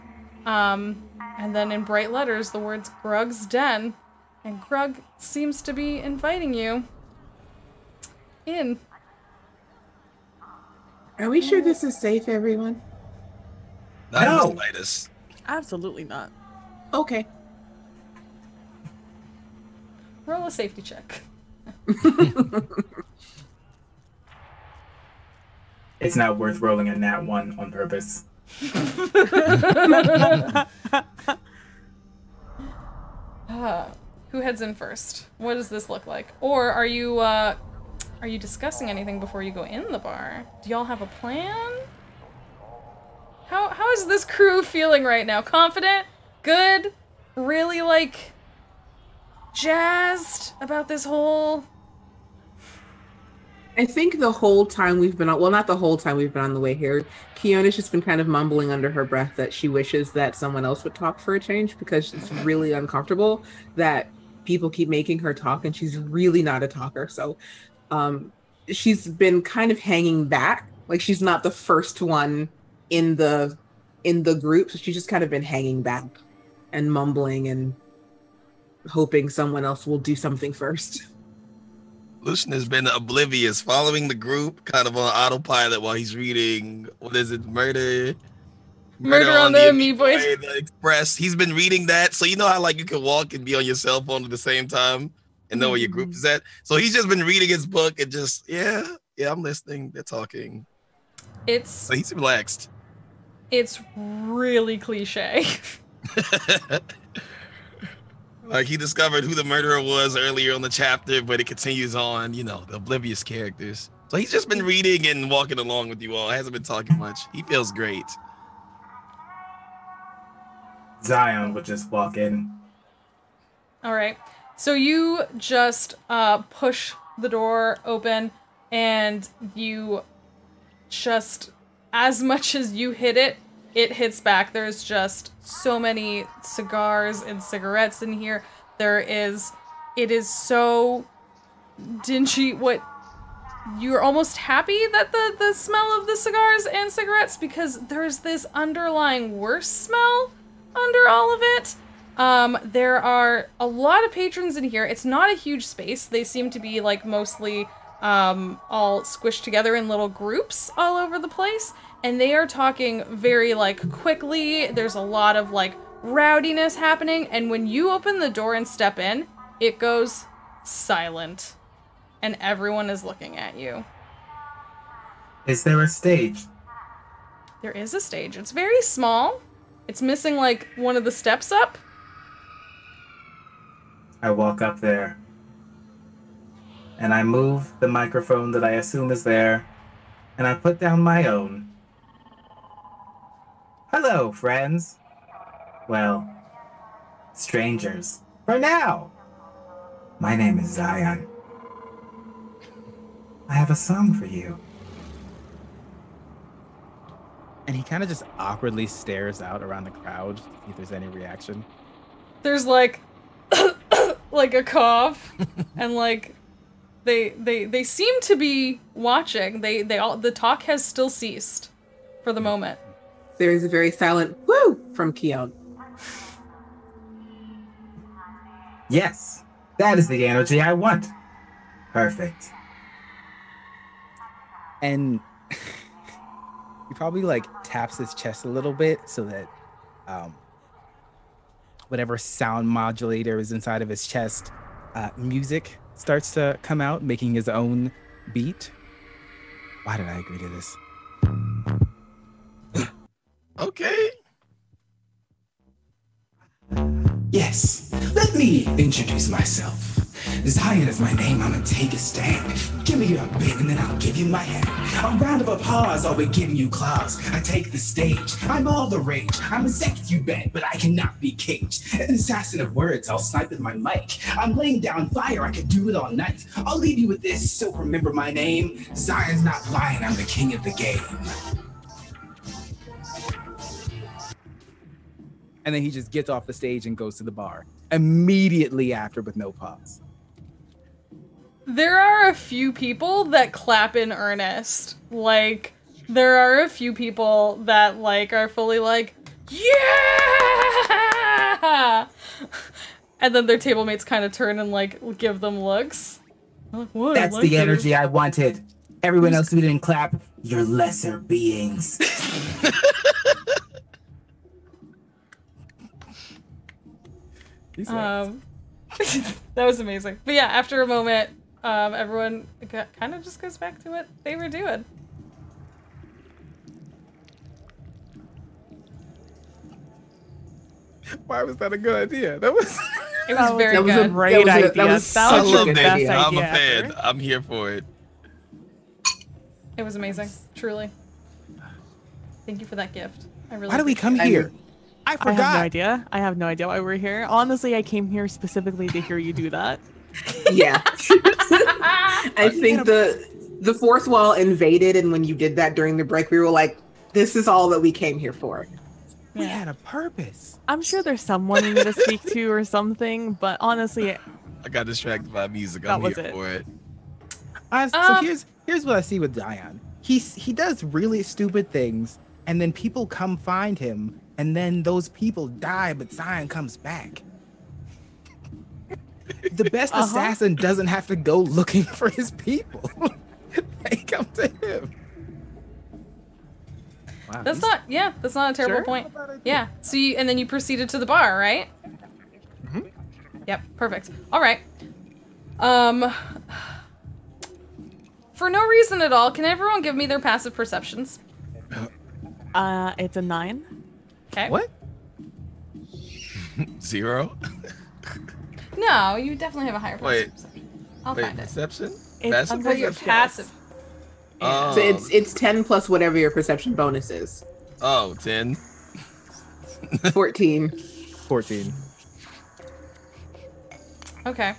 And then in bright letters, the words Grug's Den, and Grug seems to be inviting you in. Are we sure this is safe, everyone? No. Invite us. Absolutely not. Okay. Roll a safety check. It's not worth rolling a nat 1 on purpose. Who heads in first? What does this look like? Or are you discussing anything before you go in the bar? Do y'all have a plan? How is this crew feeling right now? Confident? Good? Really, like, jazzed about this whole... I think the whole time we've been on, well, not the whole time we've been on the way here, Kiona's just been kind of mumbling under her breath that she wishes that someone else would talk for a change, because it's really uncomfortable that people keep making her talk, and she's really not a talker. So she's been kind of hanging back. Like, she's not the first one in the group, so she's just kind of been hanging back and mumbling and hoping someone else will do something first. Lucian has been oblivious, following the group kind of on autopilot while he's reading, what is it, Murder on the Amoeboid. The Express. He's been reading that, so you know how, like, you can walk and be on your cell phone at the same time and know where your group is at? So he's just been reading his book and just, yeah, I'm listening, they're talking. So he's relaxed. It's really cliche. Like, he discovered who the murderer was earlier on the chapter, but it continues on, you know, the oblivious characters. So he's just been reading and walking along with you all. Hasn't been talking much. He feels great. Zion would just walk in. All right. So you just push the door open, and you just, as much as you hit it, it hits back. There's just so many cigars and cigarettes in here. It is so dingy. What, you're almost happy that the smell of the cigars and cigarettes, because there's this underlying worse smell under all of it. There are a lot of patrons in here. It's not a huge space. They seem to be like mostly all squished together in little groups all over the place, and they are talking very like quickly. There's a lot of like rowdiness happening, and when you open the door and step in, it goes silent, and everyone is looking at you. Is there a stage? There is a stage. It's very small. It's missing like one of the steps up. I walk up there, and I move the microphone that I assume is there, and I put down my own. Hello, friends. Well, strangers. For now. My name is Zion. I have a song for you. And he kind of just awkwardly stares out around the crowd to see if there's any reaction. There's like like a cough, and like they seem to be watching. The talk has still ceased for the moment. There is a very silent woo from Keon. Yes, that is the energy I want. Perfect. And he probably like taps his chest a little bit so that whatever sound modulator is inside of his chest, music starts to come out, making his own beat. Why did I agree to this? Okay. Yes, let me introduce myself. Zion is my name, I'm gonna take a stand. Give me your bit and then I'll give you my hand. A round of applause, I'll be giving you claws. I take the stage, I'm all the rage. I'm a sect, you bet, but I cannot be caged. An assassin of words, I'll snipe with my mic. I'm laying down fire, I could do it all night. I'll leave you with this, so remember my name. Zion's not lying, I'm the king of the game. And then he just gets off the stage and goes to the bar immediately after with no pause. There are a few people that clap in earnest. Like, there are a few people that like are fully like, yeah! And then their table mates kind of turn and like give them looks. I'm like, what? That's the energy I wanted. Everyone else who didn't clap, you're lesser beings. That was amazing. But yeah, after a moment, everyone kind of just goes back to what they were doing. Why was that a good idea? That was It was very that was good. a Great idea. That was I such a love good that. idea. I'm a idea fan. ever. I'm here for it. It was amazing, truly. Thank you for that gift. I really. Why do we come appreciate it. here? I I forgot. have no idea. I have no idea why we're here. Honestly, I came here specifically to hear you do that. Yeah. I think the fourth wall invaded, and when you did that during the break, we were like, this is all that we came here for. We Yeah. had a purpose. I'm sure there's someone you need to speak to or something, but honestly, I got distracted by music. That I'm was here it. for it. So here's what I see with Zion. He does really stupid things, and then people come find him, and then those people die, but Zion comes back. The best assassin doesn't have to go looking for his people. They come to him. Wow, That's not a terrible Sure. point. Yeah. So and then you proceeded to the bar, right? Mhm. Yep. Perfect. All right. For no reason at all, can everyone give me their passive perceptions? it's a 9. Okay. What? 0. No, you definitely have a higher passive Wait. perception. I'll Wait, find it. perception? It's Passive under For your perception? passive. Oh. So it's 10 plus whatever your perception bonus is. Oh, 10. 14. 14. Okay.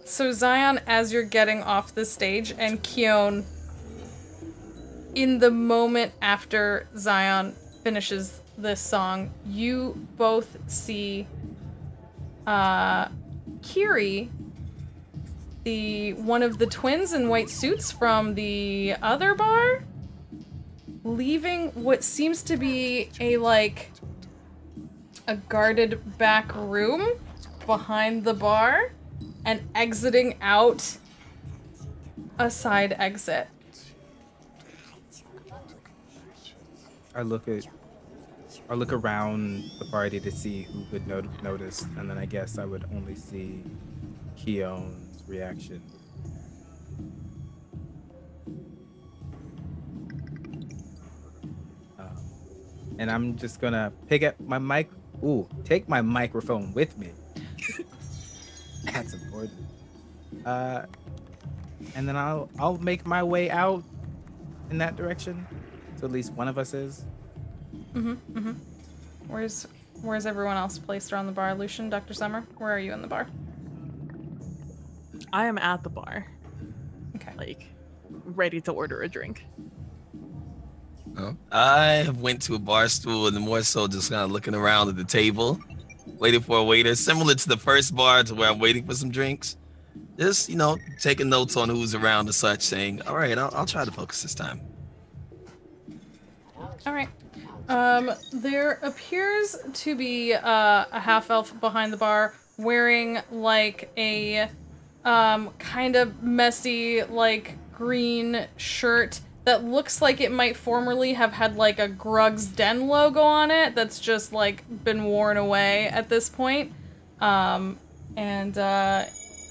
So Zion, as you're getting off the stage, and Keone, in the moment after Zion finishes this song, you both see Kiri, one of the twins in white suits from the other bar, leaving what seems to be a guarded back room behind the bar and exiting out a side exit. I look around the party to see who would notice, and then I guess I would only see Keone's reaction. And I'm just gonna pick up my mic. Take my microphone with me. That's important. And then I'll make my way out in that direction. So at least one of us is. Where's everyone else placed around the bar? Lucian, Dr. Summer, where are you in the bar? I am at the bar. Okay. Ready to order a drink. Oh. I went to a bar stool and more so just kind of looking around at the table, waiting for a waiter, similar to the first bar to where I'm waiting for some drinks. Just, taking notes on who's around and such, saying, all right, I'll try to focus this time. All right. There appears to be a half-elf behind the bar wearing a kind of messy green shirt that looks like it might formerly have had a Grug's Den logo on it that's just been worn away at this point. And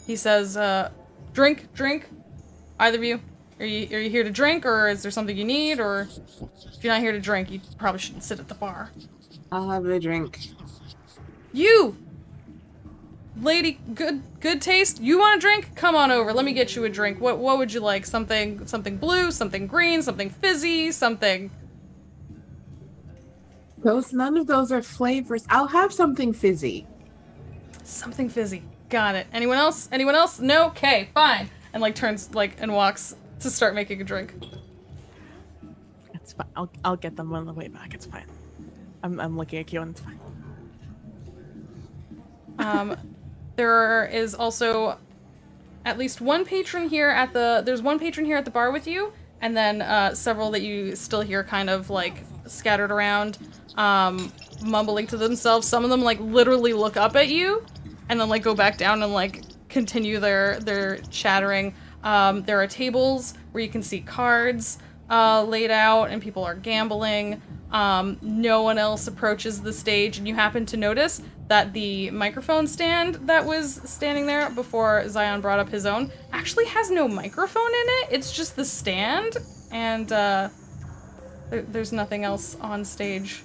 he says, drink, either of you. Are you here to drink, or is there something you need, or if you're not here to drink, you probably shouldn't sit at the bar. I'll have a drink. You! Lady, good taste. You want a drink? Come on over. Let me get you a drink. What would you like? Something blue, something green, something fizzy, something. None of those are flavors. I'll have something fizzy. Something fizzy. Got it. Anyone else? Anyone else? No? Okay, fine. And turns and walks to start making a drink. It's fine. I'll get them on the way back. It's fine. I'm looking at you and it's fine. There is also at least one patron here at the bar with you, and then several that you still hear kind of scattered around, mumbling to themselves. Some of them literally look up at you and then go back down and continue their chattering. There are tables where you can see cards laid out and people are gambling. No one else approaches the stage, and you happen to notice that the microphone stand that was standing there before Zion brought up his own actually has no microphone in it. It's just the stand, and there's nothing else on stage.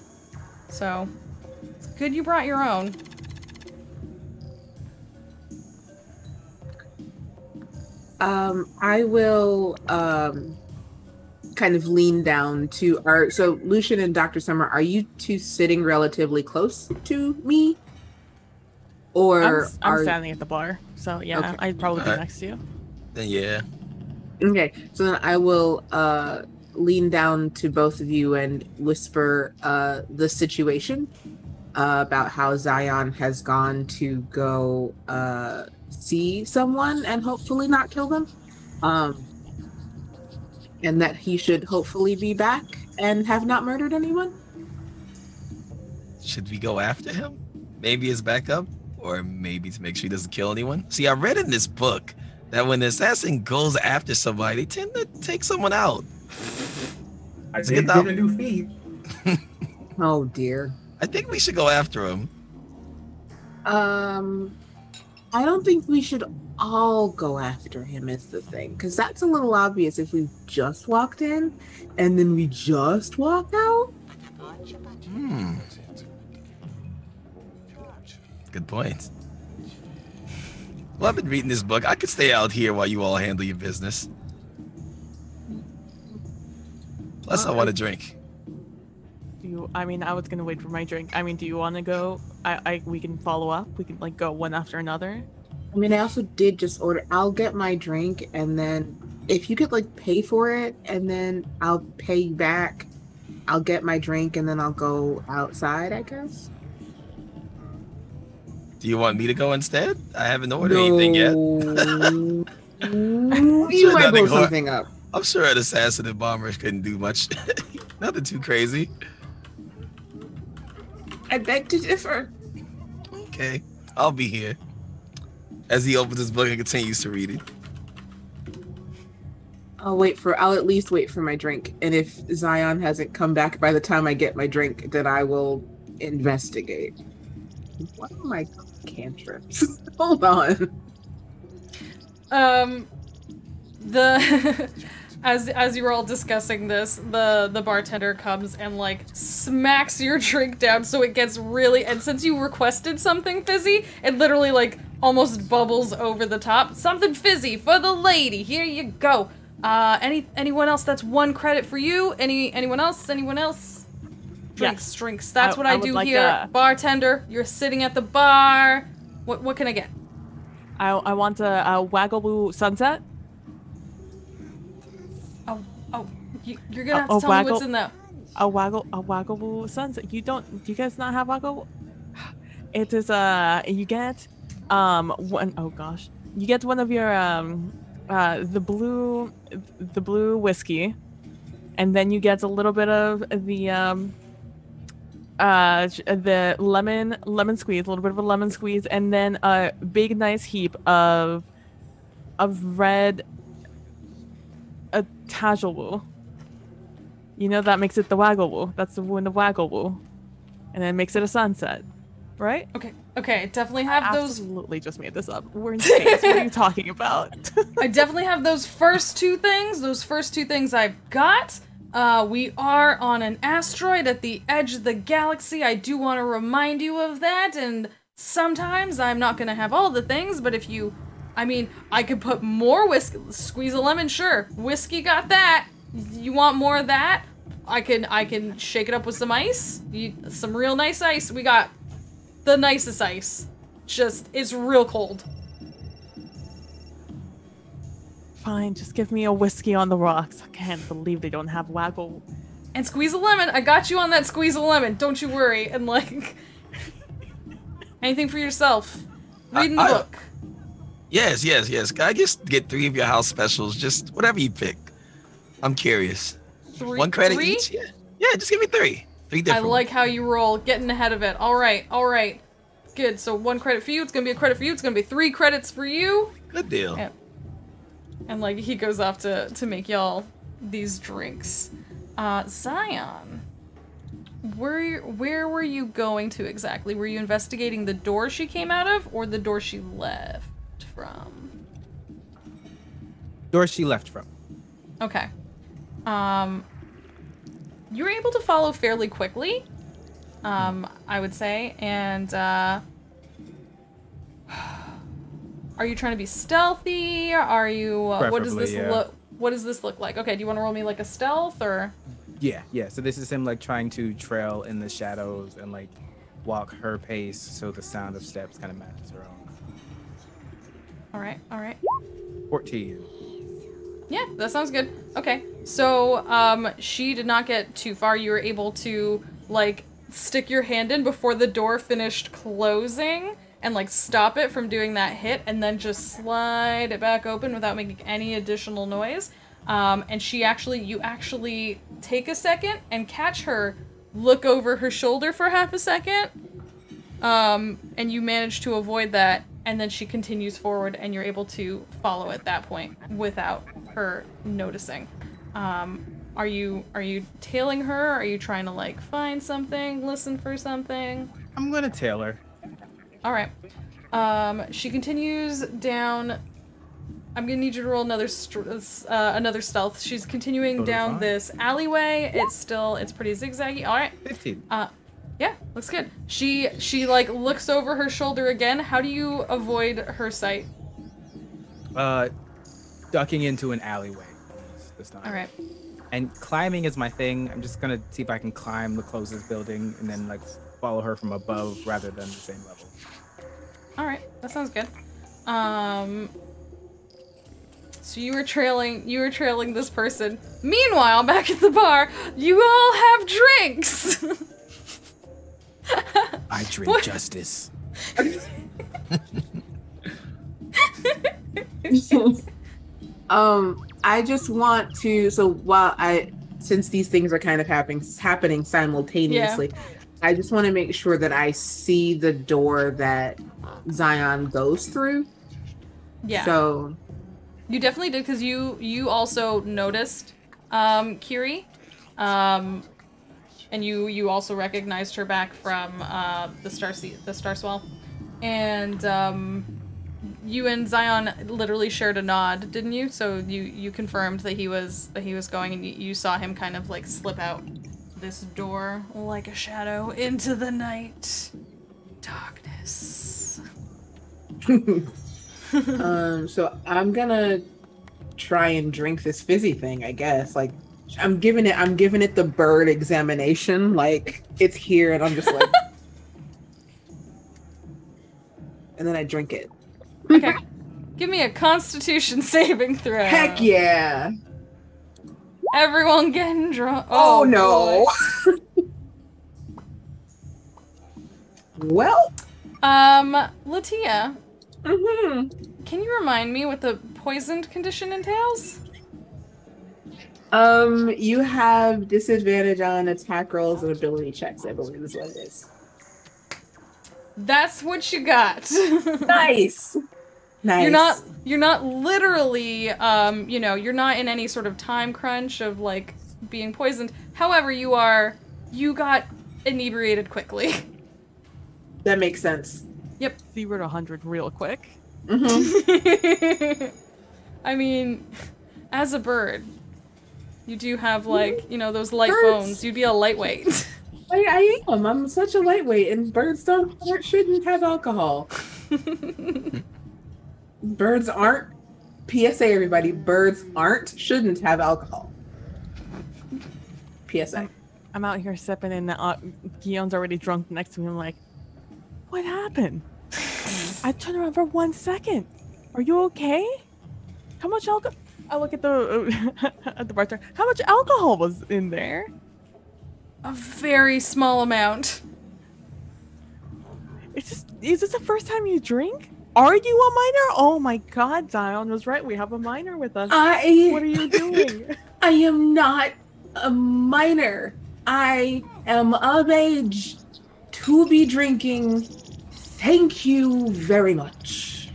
So it's good you brought your own. I will kind of lean down to so Lucian and Dr. Summer, are you two sitting relatively close to me? Or I'm standing at the bar, so yeah, okay. I'd probably be next to you. Then yeah. Okay, so then I will lean down to both of you and whisper the situation about how Zion has gone to go see someone and hopefully not kill them. And that he should hopefully be back and have not murdered anyone. Should we go after him? Maybe as backup? Or maybe to make sure he doesn't kill anyone? See, I read in this book that when the assassin goes after somebody, they tend to take someone out. I did get a new feed. Oh, dear. I think we should go after him. I don't think we should all go after him is the thing, because that's a little obvious if we just walked in and then we just walk out. Good point. Well, I've been reading this book. I could stay out here while you all handle your business. Plus, I want a drink. I mean, I was gonna wait for my drink. I mean, do you want to go? We can follow up. We can like go one after another. I mean, I also did just order. I'll get my drink, and then if you could like pay for it, and then I'll pay you back. I'll get my drink, and then I'll go outside, I guess. Do you want me to go instead? I haven't ordered anything yet. You might blow something up. I'm sure an assassin and bombers couldn't do much. Nothing too crazy. I beg to differ. Okay, I'll be here. As he opens his book and continues to read it. I'll at least wait for my drink. And if Zion hasn't come back by the time I get my drink, then I will investigate. What are my cantrips? Hold on. As you were all discussing this, the bartender comes and like smacks your drink down so it gets really, and since you requested something fizzy, it literally like almost bubbles over the top. Something fizzy for the lady. Here you go. Anyone else? That's 1 credit for you. Anyone else? Anyone else? Drinks, Yes. drinks. That's what I do like here. Bartender, you're sitting at the bar. What can I get? I want a Waggle Sunset. You're gonna have to tell me what's in that. A Waggle Sunset. Do you guys not have Waggle? It is you get you get one of your the blue whiskey, and then you get a little bit of the lemon squeeze, a little bit of a lemon squeeze, and then a big nice heap of red Tajawoo. You know that makes it the Waggle. That's the one, the Waggle, and then makes it a sunset, right? Okay, definitely have those. Absolutely, just made this up. We're in space. What are you talking about? I definitely have those first 2 things. Those first 2 things I've got. We are on an asteroid at the edge of the galaxy. I do want to remind you of that, and sometimes I'm not going to have all the things, but if you... I mean, I could put more whiskey... Squeeze a lemon, sure. Whiskey, got that. You want more of that? I can shake it up with some ice. Some real nice ice. We got the nicest ice. Just, it's real cold. Fine, just give me a whiskey on the rocks. I can't believe they don't have Waggle. And squeeze a lemon. I got you on that squeeze a lemon. Don't you worry. And like, anything for yourself. Reading the book. Yes. Can I just get 3 of your house specials? Just whatever you pick. I'm curious. 1 credit 3? each? Yeah, just give me 3. 3 different. I like how you roll. Getting ahead of it. All right. Good. So 1 credit for you. It's gonna be a credit for you. It's gonna be 3 credits for you. Good deal. And like he goes off to make y'all these drinks. Zion, where were you going to exactly? Were you investigating the door she came out of, or the door she left from? Door she left from. Okay. You were able to follow fairly quickly, I would say, and are you trying to be stealthy? Are you what does this look? What does this look like? Okay, do you want to roll me like a stealth or? Yeah. So this is him like trying to trail in the shadows and like walk her pace so the sound of steps kind of matches her own. All right. 14. Yeah, that sounds good. Okay, so she did not get too far. You were able to like stick your hand in before the door finished closing and like stop it from doing that hit, and then just slide it back open without making any additional noise. And you actually take a second and catch her look over her shoulder for half a second. And you manage to avoid that, and then she continues forward, and you're able to follow at that point without her noticing. Are you tailing her? Are you trying to like find something, listen for something? I'm gonna tail her. All right. She continues down. I'm gonna need you to roll another stealth. She's continuing down this alleyway. It's pretty zigzaggy. All right. 15. Yeah, looks good. She like looks over her shoulder again. How do you avoid her sight? Ducking into an alleyway this time. All right. And climbing is my thing. I'm just gonna see if I can climb the closest building and then like follow her from above rather than the same level. All right, that sounds good. So you were trailing this person. Meanwhile, back at the bar, you all have drinks. I drink justice. I just want to. So since these things are kind of happening simultaneously, I just want to make sure that I see the door that Zion goes through. Yeah. So you definitely did, because you also noticed Kiri, and you also recognized her back from the Starswell, and you and Zion literally shared a nod, didn't you? So you confirmed that he was going, and you saw him kind of like slip out this door like a shadow into the night. Darkness. So I'm gonna try and drink this fizzy thing, I guess. Like I'm giving it the bird examination, like it's here and I'm just like and then I drink it. Okay. Give me a Constitution saving throw. Heck yeah. Everyone getting drunk. Oh no. Well, Latia, can you remind me what the poisoned condition entails? You have disadvantage on attack rolls and ability checks, I believe is what it is. That's what you got. Nice. Nice. You're not literally, you're not in any sort of time crunch of like being poisoned. However, you got inebriated quickly. That makes sense. Yep. 0 to 100 real quick. Mm-hmm. I mean, as a bird, you do have like, those light bones. You'd be a lightweight. I am. I'm such a lightweight, and birds shouldn't have alcohol. Birds aren't. PSA, everybody. Birds shouldn't have alcohol. PSA. I'm out here sipping, and Guillaume's already drunk next to me. I'm like, what happened? I turned around for 1 second. Are you okay? How much alcohol? I look at the bartender. How much alcohol was in there? A very small amount. Is this the first time you drink? Are you a minor? Oh my god, Zion was right. We have a minor with us. What are you doing? I am not a minor. I am of age to be drinking. Thank you very much.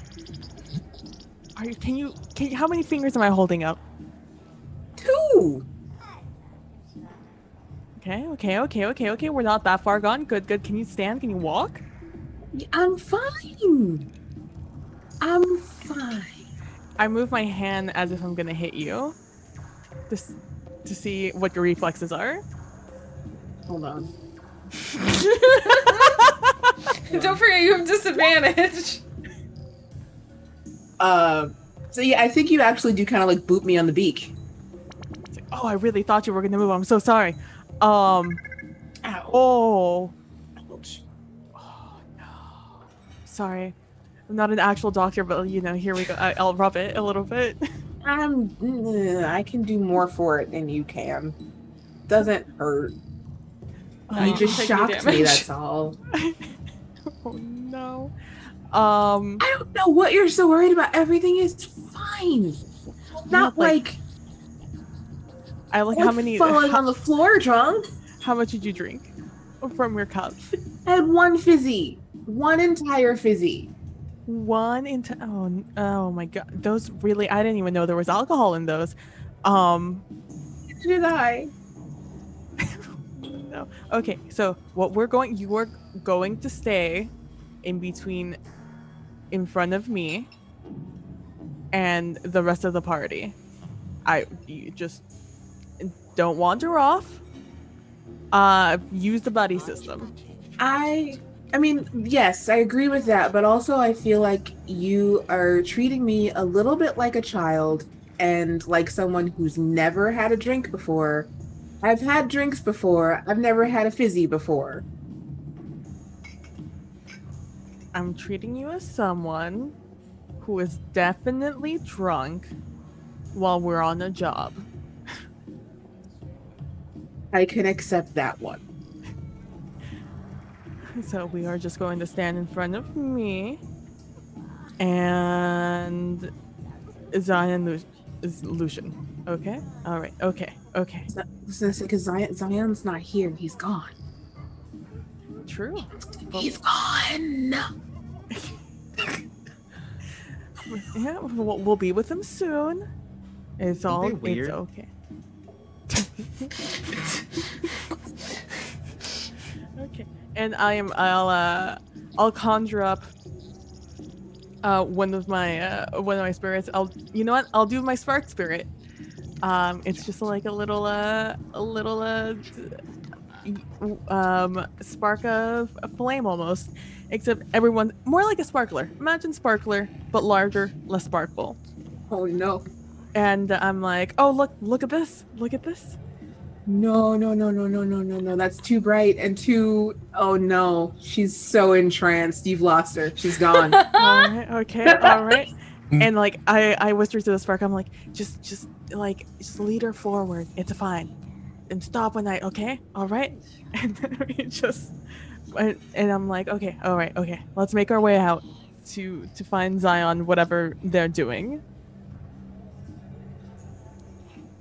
Can you how many fingers am I holding up? 2. Okay. We're not that far gone. Good. Can you stand? Can you walk? I'm fine. I move my hand as if I'm gonna hit you. Just to see what your reflexes are. Hold on. Don't forget you have disadvantage. So yeah, I think you actually do kind of like boot me on the beak. It's like, oh, I really thought you were gonna move. I'm so sorry. Ow. Oh. Ouch. Oh no. Sorry. I'm not an actual doctor, but here we go. I'll rub it a little bit. I can do more for it than you can. Doesn't hurt. You just shocked me, that's all. Oh no. I don't know what you're so worried about. Everything is fine. Not like I like how many falling on the floor drunk. How much did you drink from your cup? I had 1 fizzy. 1 entire fizzy. Oh my god. Those really, I didn't even know there was alcohol in those. Did I? No. Okay, so you are going to stay in front of me and the rest of the party. You just don't wander off. Use the buddy system. I mean, yes, I agree with that, but also I feel like you are treating me a little bit like a child, and like someone who's never had a drink before, I've had drinks before. I've never had a fizzy before. I'm treating you as someone who is definitely drunk while we're on a job. I can accept that one. So we are just going to stand in front of me and Zion is Lucian. Okay? All right. Okay. Okay. Because Zion's not here. He's gone. True. He's gone. Yeah, we'll be with him soon. It's all weird. It's okay. Okay. And I'll conjure up one of my spirits. You know what? I'll do my spark spirit. It's just like a little spark of a flame almost, except everyone more like a sparkler. Imagine sparkler, but larger, less sparkle. Oh no. And I'm like, oh look at this. Look at this. No. That's too bright and too. Oh no. She's so entranced. You've lost her. She's gone. All right. Okay. All right. And like I whisper to the spark. I'm like, just lead her forward. It's fine. And stop when okay. All right. And then we just. And I'm like, okay. All right. Okay. Let's make our way out to find Zion. Whatever they're doing.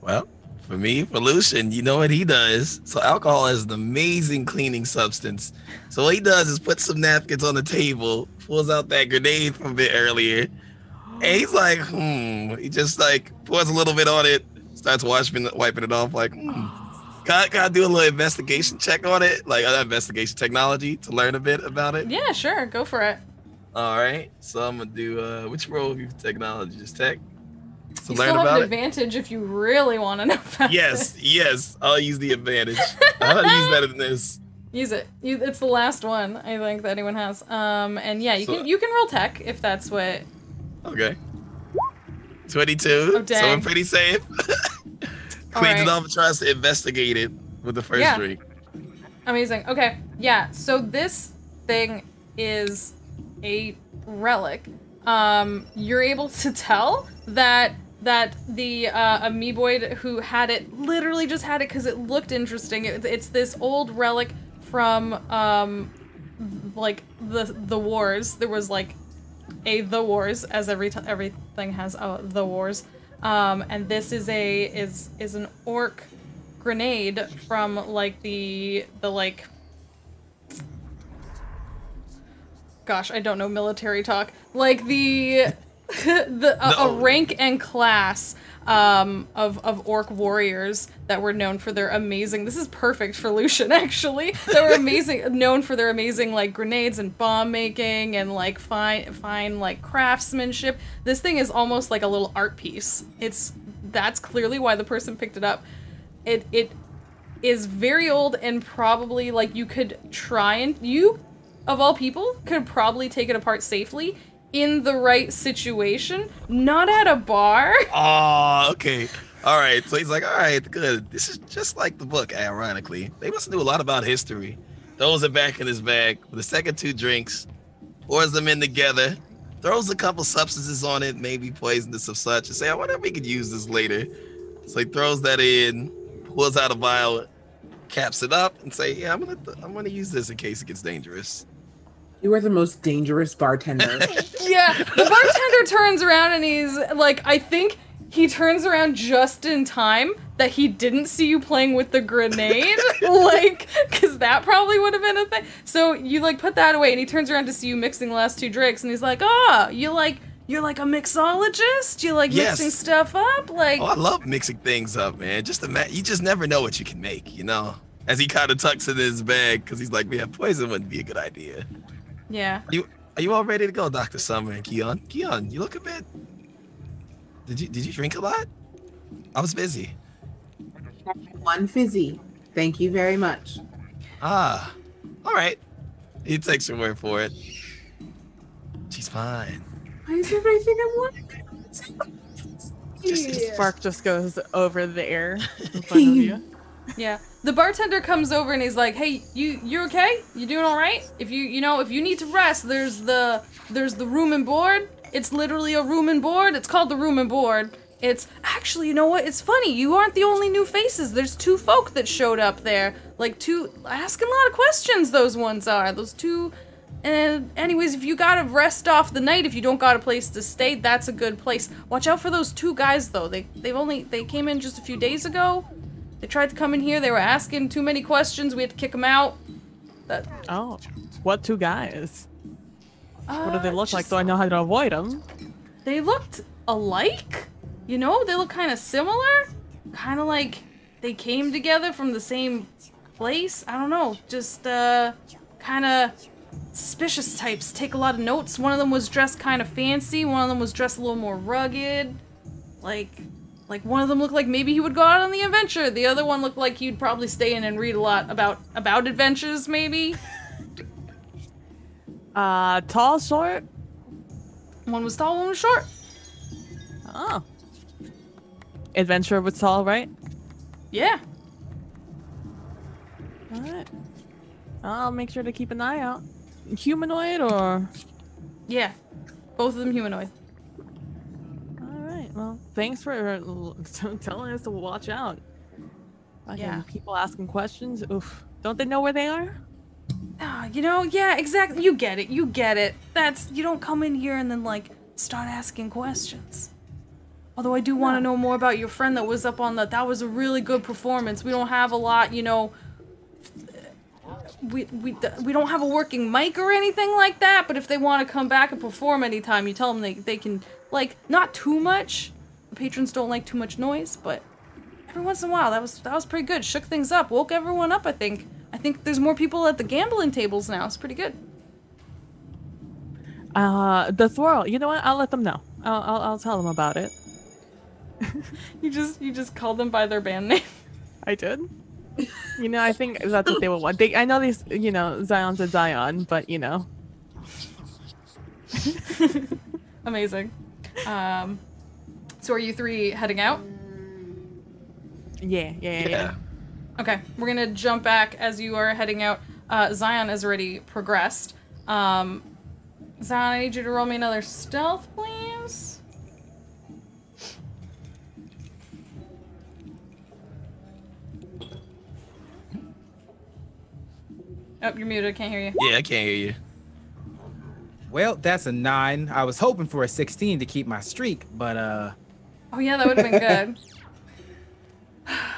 Well, for me, for Lucian, you know what he does. So alcohol is an amazing cleaning substance. So what he does is put some napkins on the table, pulls out that grenade from a bit earlier, and he's like, He just like pours a little bit on it, starts wiping it off like, Can I do a little investigation check on it? Like investigation technology to learn a bit about it? Yeah, sure. Go for it. All right. So I'm going to do, which role of you technology? Just tech? You still have an advantage if you really want to know about it. Yes, I'll use the advantage. I'll use that in this. Use it. It's the last one I think that anyone has. And yeah, you can roll tech if that's what. Okay. 22. Oh, dang. So we're pretty safe. Cleans it off and tries to investigate it with the first drink. Amazing. Okay. Yeah. So this thing is a relic. You're able to tell that the amoeboid who had it literally just had it because it looked interesting. It's this old relic from like the wars. There was like the wars, as everything has the wars. And this is an orc grenade from like the like. Gosh, I don't know military talk. Like a rank and class of orc warriors that were known for their amazing. This is perfect for Lucian, actually. That were known for their amazing like grenades and bomb making and like fine like craftsmanship. This thing is almost like a little art piece. That's clearly why the person picked it up. It is very old and probably like you could try and of all people, could probably take it apart safely in the right situation, not at a bar. Oh, okay. All right. So he's like, all right, good. This is just like the book, ironically. They must know a lot about history. Throws it back in his bag with the second two drinks, pours them in together, throws a couple substances on it, maybe poisonous of such, and say, I wonder if we could use this later. So he throws that in, pulls out a vial, caps it up, and say, yeah, I'm gonna use this in case it gets dangerous. You are the most dangerous bartender. Yeah, the bartender turns around and he's like, I think he turns around just in time that he didn't see you playing with the grenade, like, because that probably would have been a thing. So you like put that away and he turns around to see you mixing the last two drinks and he's like, you're like a mixologist? You like mixing stuff up? Like, I love mixing things up, man. You just never know what you can make, you know? As he kind of tucks it in his bag because he's like, man, poison wouldn't be a good idea. Yeah. Are you all ready to go, Dr. Summer and Keon? Keon, you look a bit. Did you drink a lot? I was busy. One fizzy. Thank you very much. All right. He takes your word for it. She's fine. Why is everything I'm wondering? Spark just goes over the air in front of you. Yeah. The bartender comes over and he's like, "Hey, you okay? You doing all right? If you need to rest, there's the room and board. It's literally a room and board. It's called the room and board. It's actually, you know what? It's funny. You aren't the only new faces. There's 2 folk that showed up there. Like 2 asking a lot of questions. Those ones are those 2. And anyways, if you gotta rest off the night, if you don't got a place to stay, that's a good place. Watch out for those 2 guys though. They came in just a few days ago. They tried to come in here. They were asking too many questions. We had to kick them out. Oh, what 2 guys? What do they look like? So I know how to avoid them. They looked alike. You know, they look kind of similar. Kind of like they came together from the same place. I don't know. Just kind of suspicious types. Take a lot of notes. One of them was dressed kind of fancy. One of them was dressed a little more rugged. Like one of them looked like maybe he would go out on the adventure. The other one looked like he'd probably stay in and read a lot about adventures, maybe. Tall, short? One was tall, one was short. Oh. Adventurer was tall, right? Yeah. Alright. I'll make sure to keep an eye out. Humanoid or? Yeah. Both of them humanoid. Alright, well, thanks for telling us to watch out. Yeah. People asking questions, oof. Don't they know where they are? Yeah, exactly. You get it. You don't come in here and then, like, start asking questions. Although I do want to know more about your friend that was up on that was a really good performance. We don't have a lot, we don't have a working mic or anything like that, but if they want to come back and perform anytime, you tell them they can, like, not too much. The patrons don't like too much noise, but every once in a while, that was pretty good. Shook things up, woke everyone up, I think. I think there's more people at the gambling tables now. It's pretty good. The Thwirl. You know what? I'll let them know. I'll tell them about it. You just called them by their band name. I did. I think that's what they would want. I know these, Zion's a Zion, but Amazing. So are you 3 heading out? Yeah. Okay, we're gonna jump back as you are heading out. Zion has already progressed. Zion, I need you to roll me another stealth, please. Oh, you're muted. I can't hear you. Yeah, I can't hear you. Well, that's a 9. I was hoping for a 16 to keep my streak, but Oh yeah, that would have been good.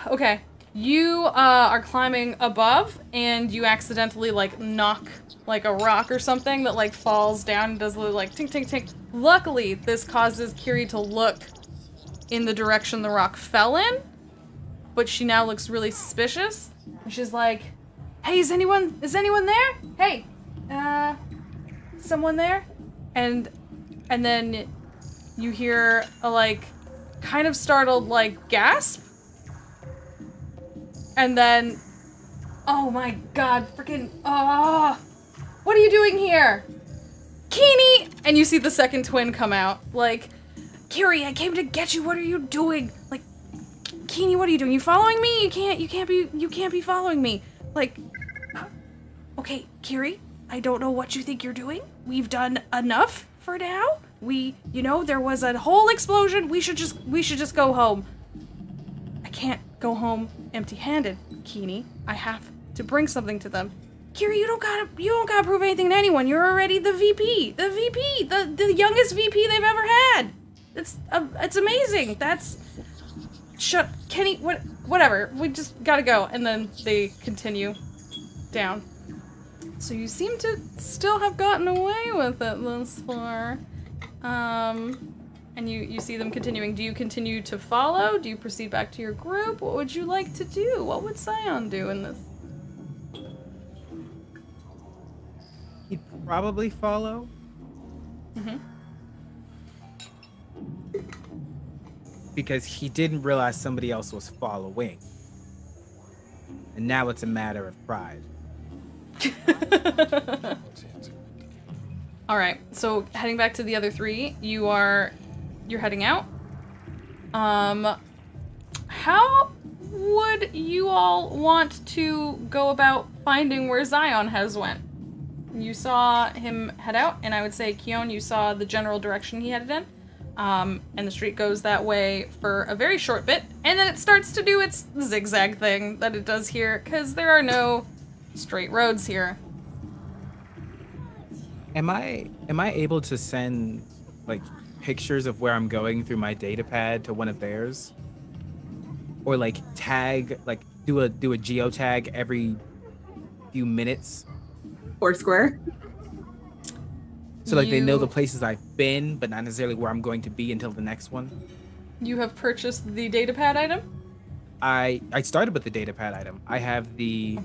Okay, you are climbing above, and you accidentally knock a rock or something that falls down and does a little tink tink tink. Luckily, this causes Kiri to look in the direction the rock fell in, but she now looks really suspicious. And she's like, "Hey, is anyone there? Hey, someone there?" And then you hear a kind of startled gasp. And then, oh my god, freaking, what are you doing here? Keeney! And you see the second twin come out, Kiri, I came to get you, what are you doing? Keeney, what are you doing? You following me? You can't be following me. Okay, Kiri, I don't know what you think you're doing. We've done enough for now. There was a whole explosion. We should just go home. I can't go home empty-handed, Keeney. I have to bring something to them. Kiri, you don't gotta prove anything to anyone. You're already the VP. The youngest VP they've ever had. It's amazing. Shut, Kenny, whatever. We just gotta go. And then they continue down. So you seem to still have gotten away with it thus far. And you see them continuing. Do you continue to follow? Do you proceed back to your group? What would you like to do? What would Scion do in this? he'd probably follow. Mm-hmm. Because he didn't realize somebody else was following. And now it's a matter of pride. All right, so heading back to the other 3, you're heading out? How would you all want to go about finding where Zion has went? You saw him head out, and I would say, Keon, you saw the general direction he headed in. And the street goes that way for a very short bit, and then it starts to do its zigzag thing that it does here, because there are no straight roads here. Am I able to send like pictures of where I'm going through my data pad to one of theirs? Or like tag, like do a geotag every few minutes? Foursquare. So like they know the places I've been, but not necessarily where I'm going to be until the next one. You have purchased the datapad item? I started with the datapad item. I have the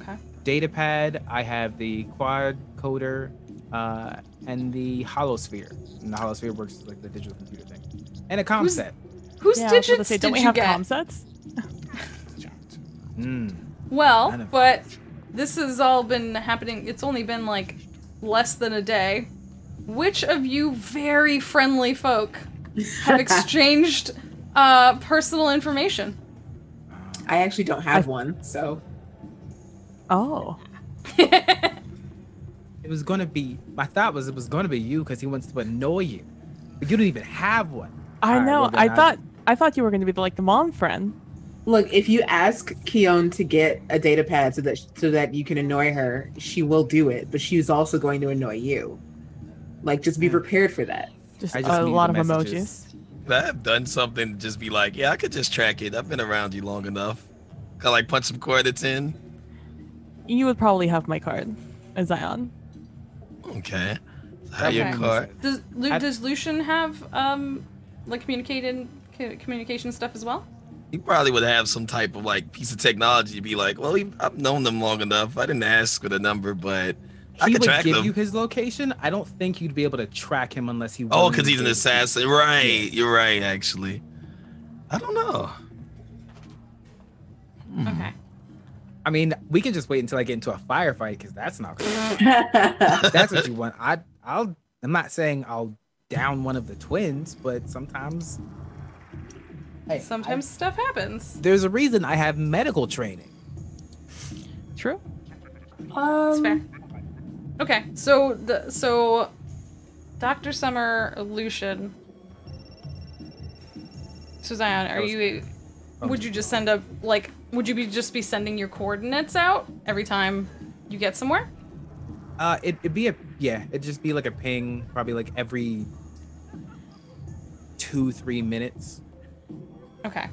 datapad, I have the quadcoder, and the holosphere. And the holosphere works like the digital computer thing. And a comm set. Whose digits did don't we you have get? comm sets? Well, but this has all been happening. It's only been like less than a day. Which of you very friendly folk have exchanged personal information? I actually don't have one, so. Oh. It was gonna be. My thought was it was gonna be you because he wants to annoy you, but you don't even have one. I know. I thought you were going to be like the mom friend. Look, if you ask Keon to get a data pad so that you can annoy her, she will do it, but she's also going to annoy you. Like, just be prepared for that. Just a lot of emojis. I've done something to just be like, yeah, I could just track it. I've been around you long enough. Can I like punch some coordinates in? You would probably have my card, Zion. Okay. Have your card. Does Lucian have like communication stuff as well? He probably would have some type of like piece of technology to be like, well, I've known them long enough. I didn't ask for the number, but I could track them. He would give you his location. I don't think you'd be able to track him unless he. Oh, because he's an assassin, right? Yeah. You're right, actually. I don't know. Okay. I mean, we can just wait until I get into a firefight because that's not cool. That's what you want. I'm not saying I'll down one of the twins, but sometimes. Hey, stuff happens. There's a reason I have medical training. True. That's fair. Okay, so Dr. Summer, Lucian. So Zion, would you just send would you just be sending your coordinates out every time you get somewhere? It'd just be like a ping, probably like every 2-3 minutes. Okay.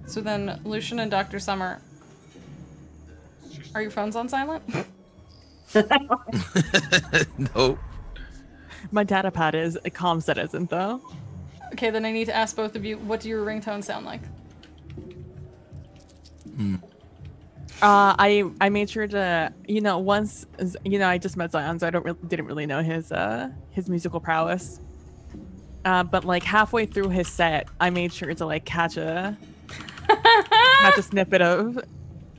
So then Lucian and Dr. Summer, are your phones on silent? Nope. My data pad is, a comm set isn't though. Okay, then I need to ask both of you, what do your ringtones sound like? I made sure to, once, I just met Zion, so I didn't really know his musical prowess. But like halfway through his set, I made sure to like catch a snippet of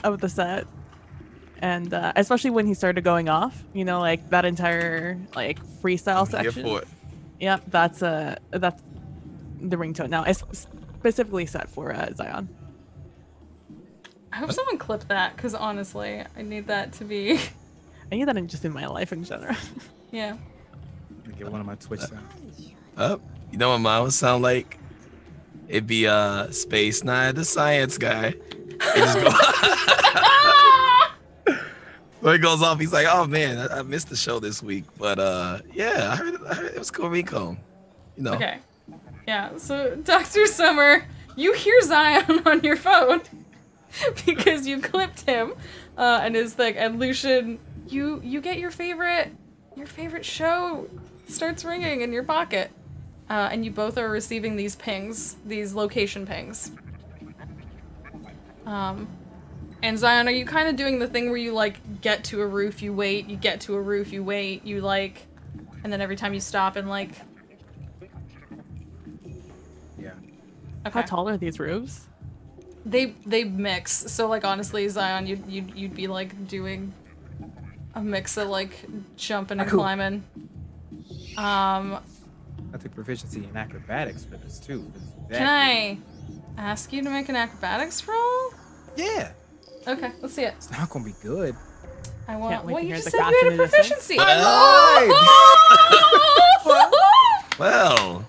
the set, and especially when he started going off, like that entire like freestyle section. Here for it. Yep, that's the ringtone now. It's specifically set for Zion. I hope someone clipped that, because honestly, I need that to be. I need that in my life in general. Yeah. Let me get one of my Twitch sounds. You know what mine would sound like? It'd be Space Nine, the science guy. When he goes off, he's like, "Oh man, I missed the show this week, but yeah, I heard it was cool recon." Okay. Yeah. So Dr. Summer, you hear Zion on your phone because you clipped him, and his thing. And Lucian, you get your favorite show starts ringing in your pocket. And you both are receiving these pings, these location pings. And Zion, are you kind of doing the thing where you like get to a roof, you wait, you get to a roof, you wait, you like, and then every time you stop and like. Yeah. Okay. How tall are these roofs? They mix. So like honestly, Zion, you'd be like doing a mix of like jumping and climbing. I took proficiency in acrobatics for this too. Can Ask you to make an acrobatics roll? Yeah. Okay, let's see it. It's not gonna be good. I want. Can't wait Well, to you hear just the said crash you in had a the distance. proficiency. Well,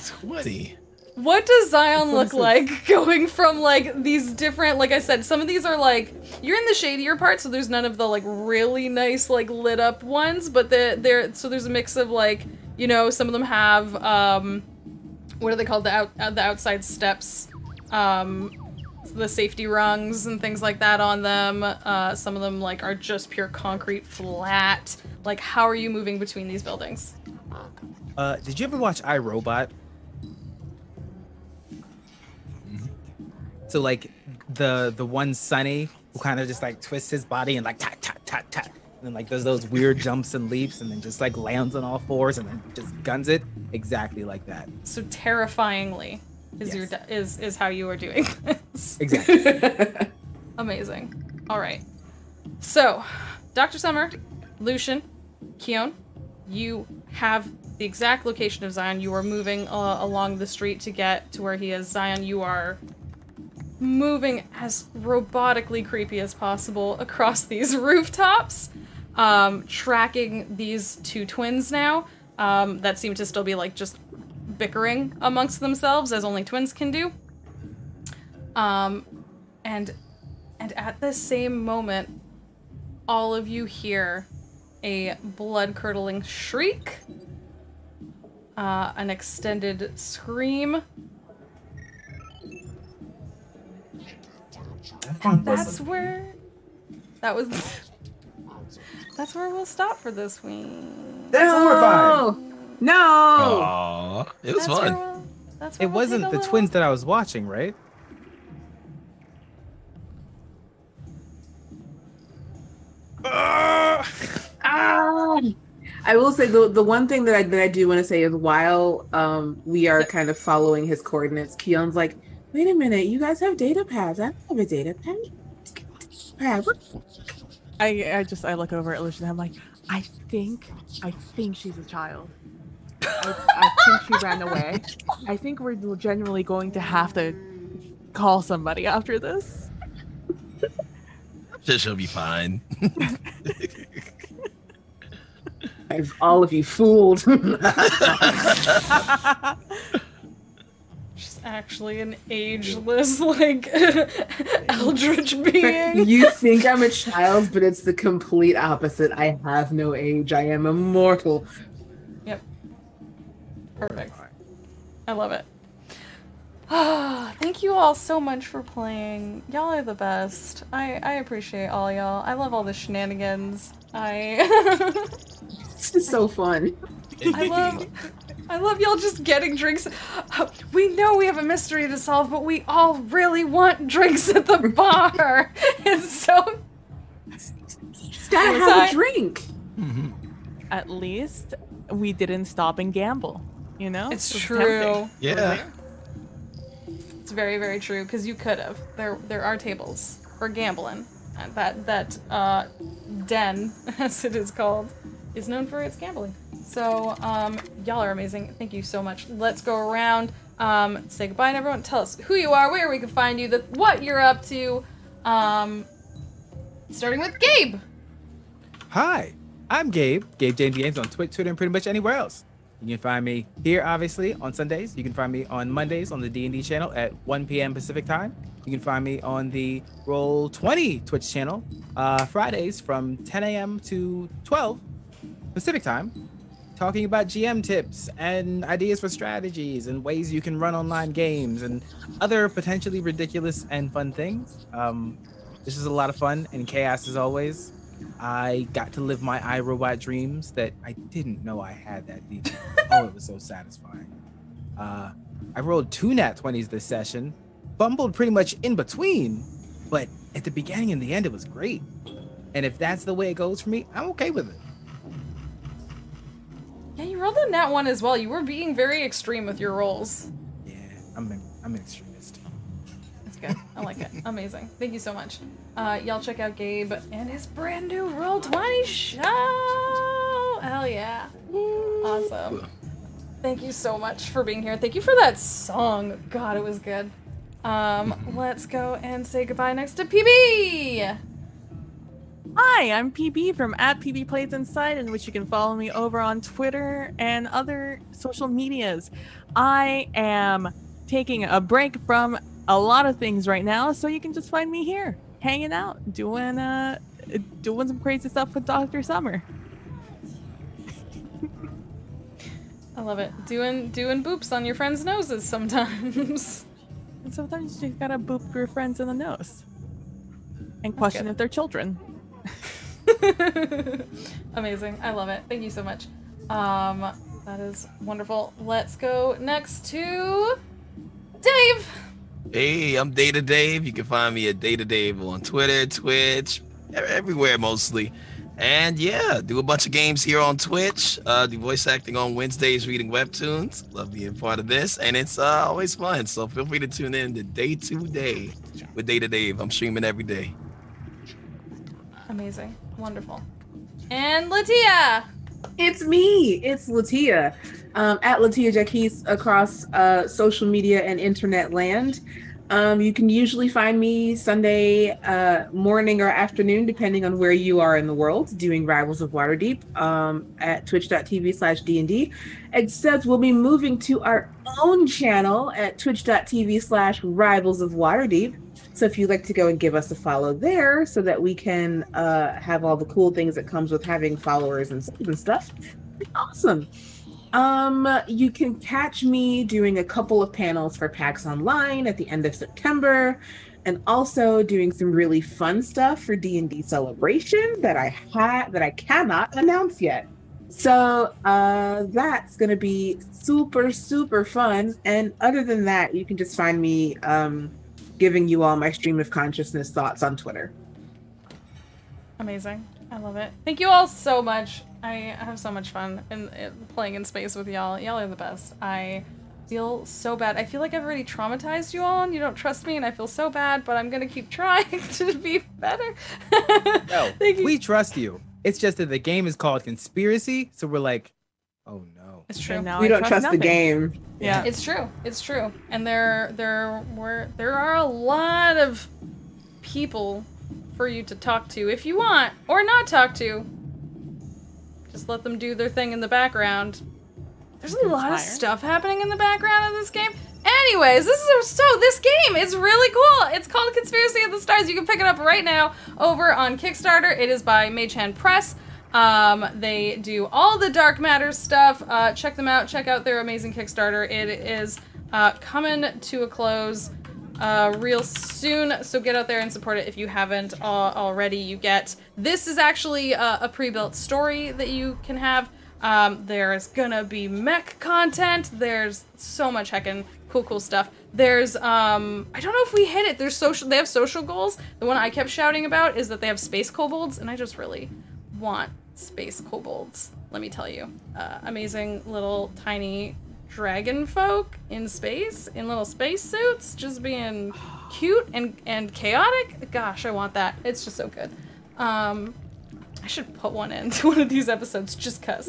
20. What does Zion look like going from like these different, like I said, some of these are like, you're in the shadier part, so there's none of the like really nice like lit up ones, but so there's a mix of like, you know, some of them have, what are they called? The outside steps, the safety rungs and things like that on them. Some of them like are just pure concrete flat. Like, how are you moving between these buildings? Did you ever watch iRobot? So like the one Sunny who kind of just like twists his body and like tat tat tat tat, and then like does those weird jumps and leaps and then just like lands on all fours and then just guns it exactly like that. So terrifyingly is is how you are doing this. Exactly. Amazing. All right. So, Dr. Summer, Lucian, Keon, you have the exact location of Zion. You are moving along the street to get to where he is. Zion, you are moving as robotically creepy as possible across these rooftops, tracking these two twins now that seem to still be like just bickering amongst themselves as only twins can do. And at the same moment, all of you hear a blood-curdling shriek, an extended scream. And that's where that's where we'll stop for this week. That's horrifying. No. Aww, it was That's fun. where It wasn't the twins that I was watching, right? I will say the one thing that I do want to say is while we are kind of following his coordinates, Keon's like, wait a minute, you guys have data pads. I don't have a data pad. I look over at Lucian and I'm like, I think she's a child. I think she ran away. I think we're genuinely going to have to call somebody after this. She'll be fine. I've all of you fooled. She's actually an ageless, like, eldritch being. You think I'm a child, but it's the complete opposite. I have no age. I am immortal. Yep. Perfect. I love it. Thank you all so much for playing. Y'all are the best. I appreciate all y'all. I love all the shenanigans. This is so fun. I love y'all just getting drinks. We know we have a mystery to solve, but we all really want drinks at the bar. It's so... Just gotta have a drink. Mm-hmm. At least we didn't stop and gamble, you know? It's was true. tempting. Yeah. It's very, very true, because you could have. There are tables for gambling. That den, as it is called, is known for its gambling. So, y'all are amazing. Thank you so much. Let's go around, say goodbye to everyone. Tell us who you are, where we can find you, what you're up to. Starting with Gabe. Hi, I'm Gabe James Games on Twitch, Twitter, and pretty much anywhere else. You can find me here, obviously, on Sundays. You can find me on Mondays on the D&D channel at 1 p.m. Pacific time. You can find me on the Roll20 Twitch channel Fridays from 10 a.m. to 12 Pacific time, talking about GM tips and ideas for strategies and ways you can run online games and other potentially ridiculous and fun things. This is a lot of fun and chaos as always. I got to live my iRobot dreams that I didn't know I had that deep. Oh, it was so satisfying. I rolled 2 nat 20s this session, bumbled pretty much in between, but at the beginning and the end, it was great. And if that's the way it goes for me, I'm okay with it. Yeah, you rolled a nat 1 as well. You were being very extreme with your rolls. Yeah, I'm an extremist. That's good. I like it. Amazing. Thank you so much. Y'all check out Gabe and his brand new Roll20 show. Hell yeah. Awesome. Thank you so much for being here. Thank you for that song. God, it was good. Let's go and say goodbye next to PB. Hi, I'm PB from @PBPlaysInside, in which you can follow me over on Twitter and other social medias. I am taking a break from a lot of things right now, so you can just find me here, hanging out, doing some crazy stuff with Dr. Summer. I love it. Doing boops on your friends' noses sometimes. And sometimes you just gotta boop your friends in the nose and question if they're children. Amazing. I love it. Thank you so much. That is wonderful. Let's go next to Dave. Hey, I'm Data Dave. You can find me at Data Dave on Twitter, Twitch, everywhere mostly. And yeah, do a bunch of games here on Twitch. Do voice acting on Wednesdays, reading webtoons. Love being part of this, and it's always fun. So feel free to tune in to Day to Day with Data Dave. I'm streaming every day. Amazing. Wonderful. And Latia. It's me. It's Latia. At Latia Jacquise across social media and internet land. You can usually find me Sunday morning or afternoon, depending on where you are in the world, doing Rivals of Waterdeep at twitch.tv/D&D. Except we'll be moving to our own channel at twitch.tv/Rivals of Waterdeep. So if you'd like to go and give us a follow there so that we can have all the cool things that comes with having followers and stuff, it'd be awesome. You can catch me doing a couple of panels for PAX Online at the end of September, and also doing some really fun stuff for D&D Celebration that I cannot announce yet. So that's gonna be super, super fun. And other than that, you can just find me giving you all my stream of consciousness thoughts on Twitter. Amazing. I love it. Thank you all so much. I have so much fun in playing in space with y'all. Y'all are the best. I feel so bad. I feel like I've already traumatized you all and you don't trust me and I feel so bad, but I'm gonna keep trying to be better. No, we trust you. It's just that the game is called Conspiracy, so we're like, oh no. It's true. We don't trust the game. Yeah. It's true. It's true. And there are a lot of people for you to talk to if you want, or not talk to. Just let them do their thing in the background. There's a lot of stuff happening in the background of this game. Anyways, this game is really cool. It's called Conspiracy of the Stars. You can pick it up right now over on Kickstarter. It is by Mage Hand Press. They do all the dark matter stuff. Check them out. Check out their amazing Kickstarter. It is coming to a close real soon, so get out there and support it if you haven't already. This is actually a pre-built story that you can have. There's gonna be mech content. There's so much heckin' cool stuff. There's I don't know if we hit it. They have social goals. The one I kept shouting about is that they have space kobolds, and I just really want space kobolds. Let me tell you, amazing little tiny dragon folk in space, in little space suits, just being cute and chaotic. Gosh, I want that. It's just so good. I should put one into one of these episodes just cuz.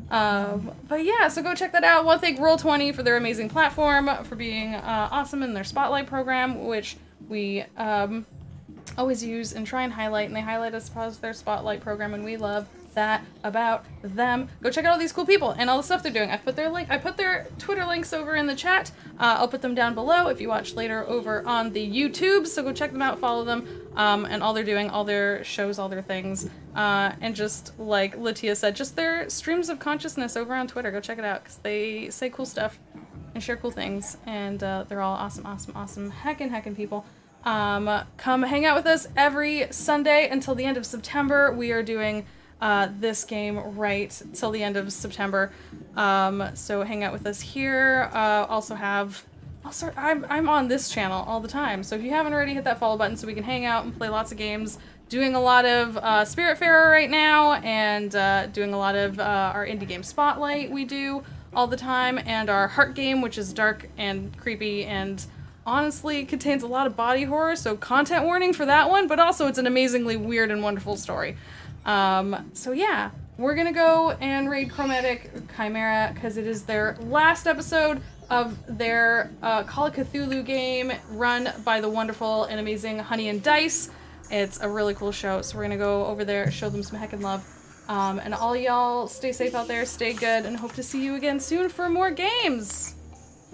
But yeah, so go check that out. I want to thank Roll20 for their amazing platform, for being awesome in their Spotlight program, which we always use and try and highlight, and they highlight us as their Spotlight program, and we love that about them. Go check out all these cool people and all the stuff they're doing. I put their Twitter links over in the chat. I'll put them down below if you watch later over on the YouTube, so go check them out, follow them, and all they're doing, all their shows, all their things, and just like Latia said, just their streams of consciousness over on Twitter. Go check it out, because they say cool stuff and share cool things, and they're all awesome heckin' people. Come hang out with us every Sunday until the end of September. We are doing this game right till the end of September, so hang out with us here. I'm on this channel all the time, so if you haven't already, hit that follow button so we can hang out and play lots of games. Doing a lot of Spiritfarer right now, and doing a lot of our indie game Spotlight we do all the time, and our Heart game, which is dark and creepy and honestly contains a lot of body horror, so content warning for that one, but also it's an amazingly weird and wonderful story. So yeah, we're gonna go and raid Chromatic Chimera because it is their last episode of their Call of Cthulhu game run by the wonderful and amazing Honey and Dice. It's a really cool show, so we're gonna go over there, show them some heckin' love. And all y'all stay safe out there, stay good, and hope to see you again soon for more games.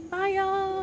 Bye, y'all!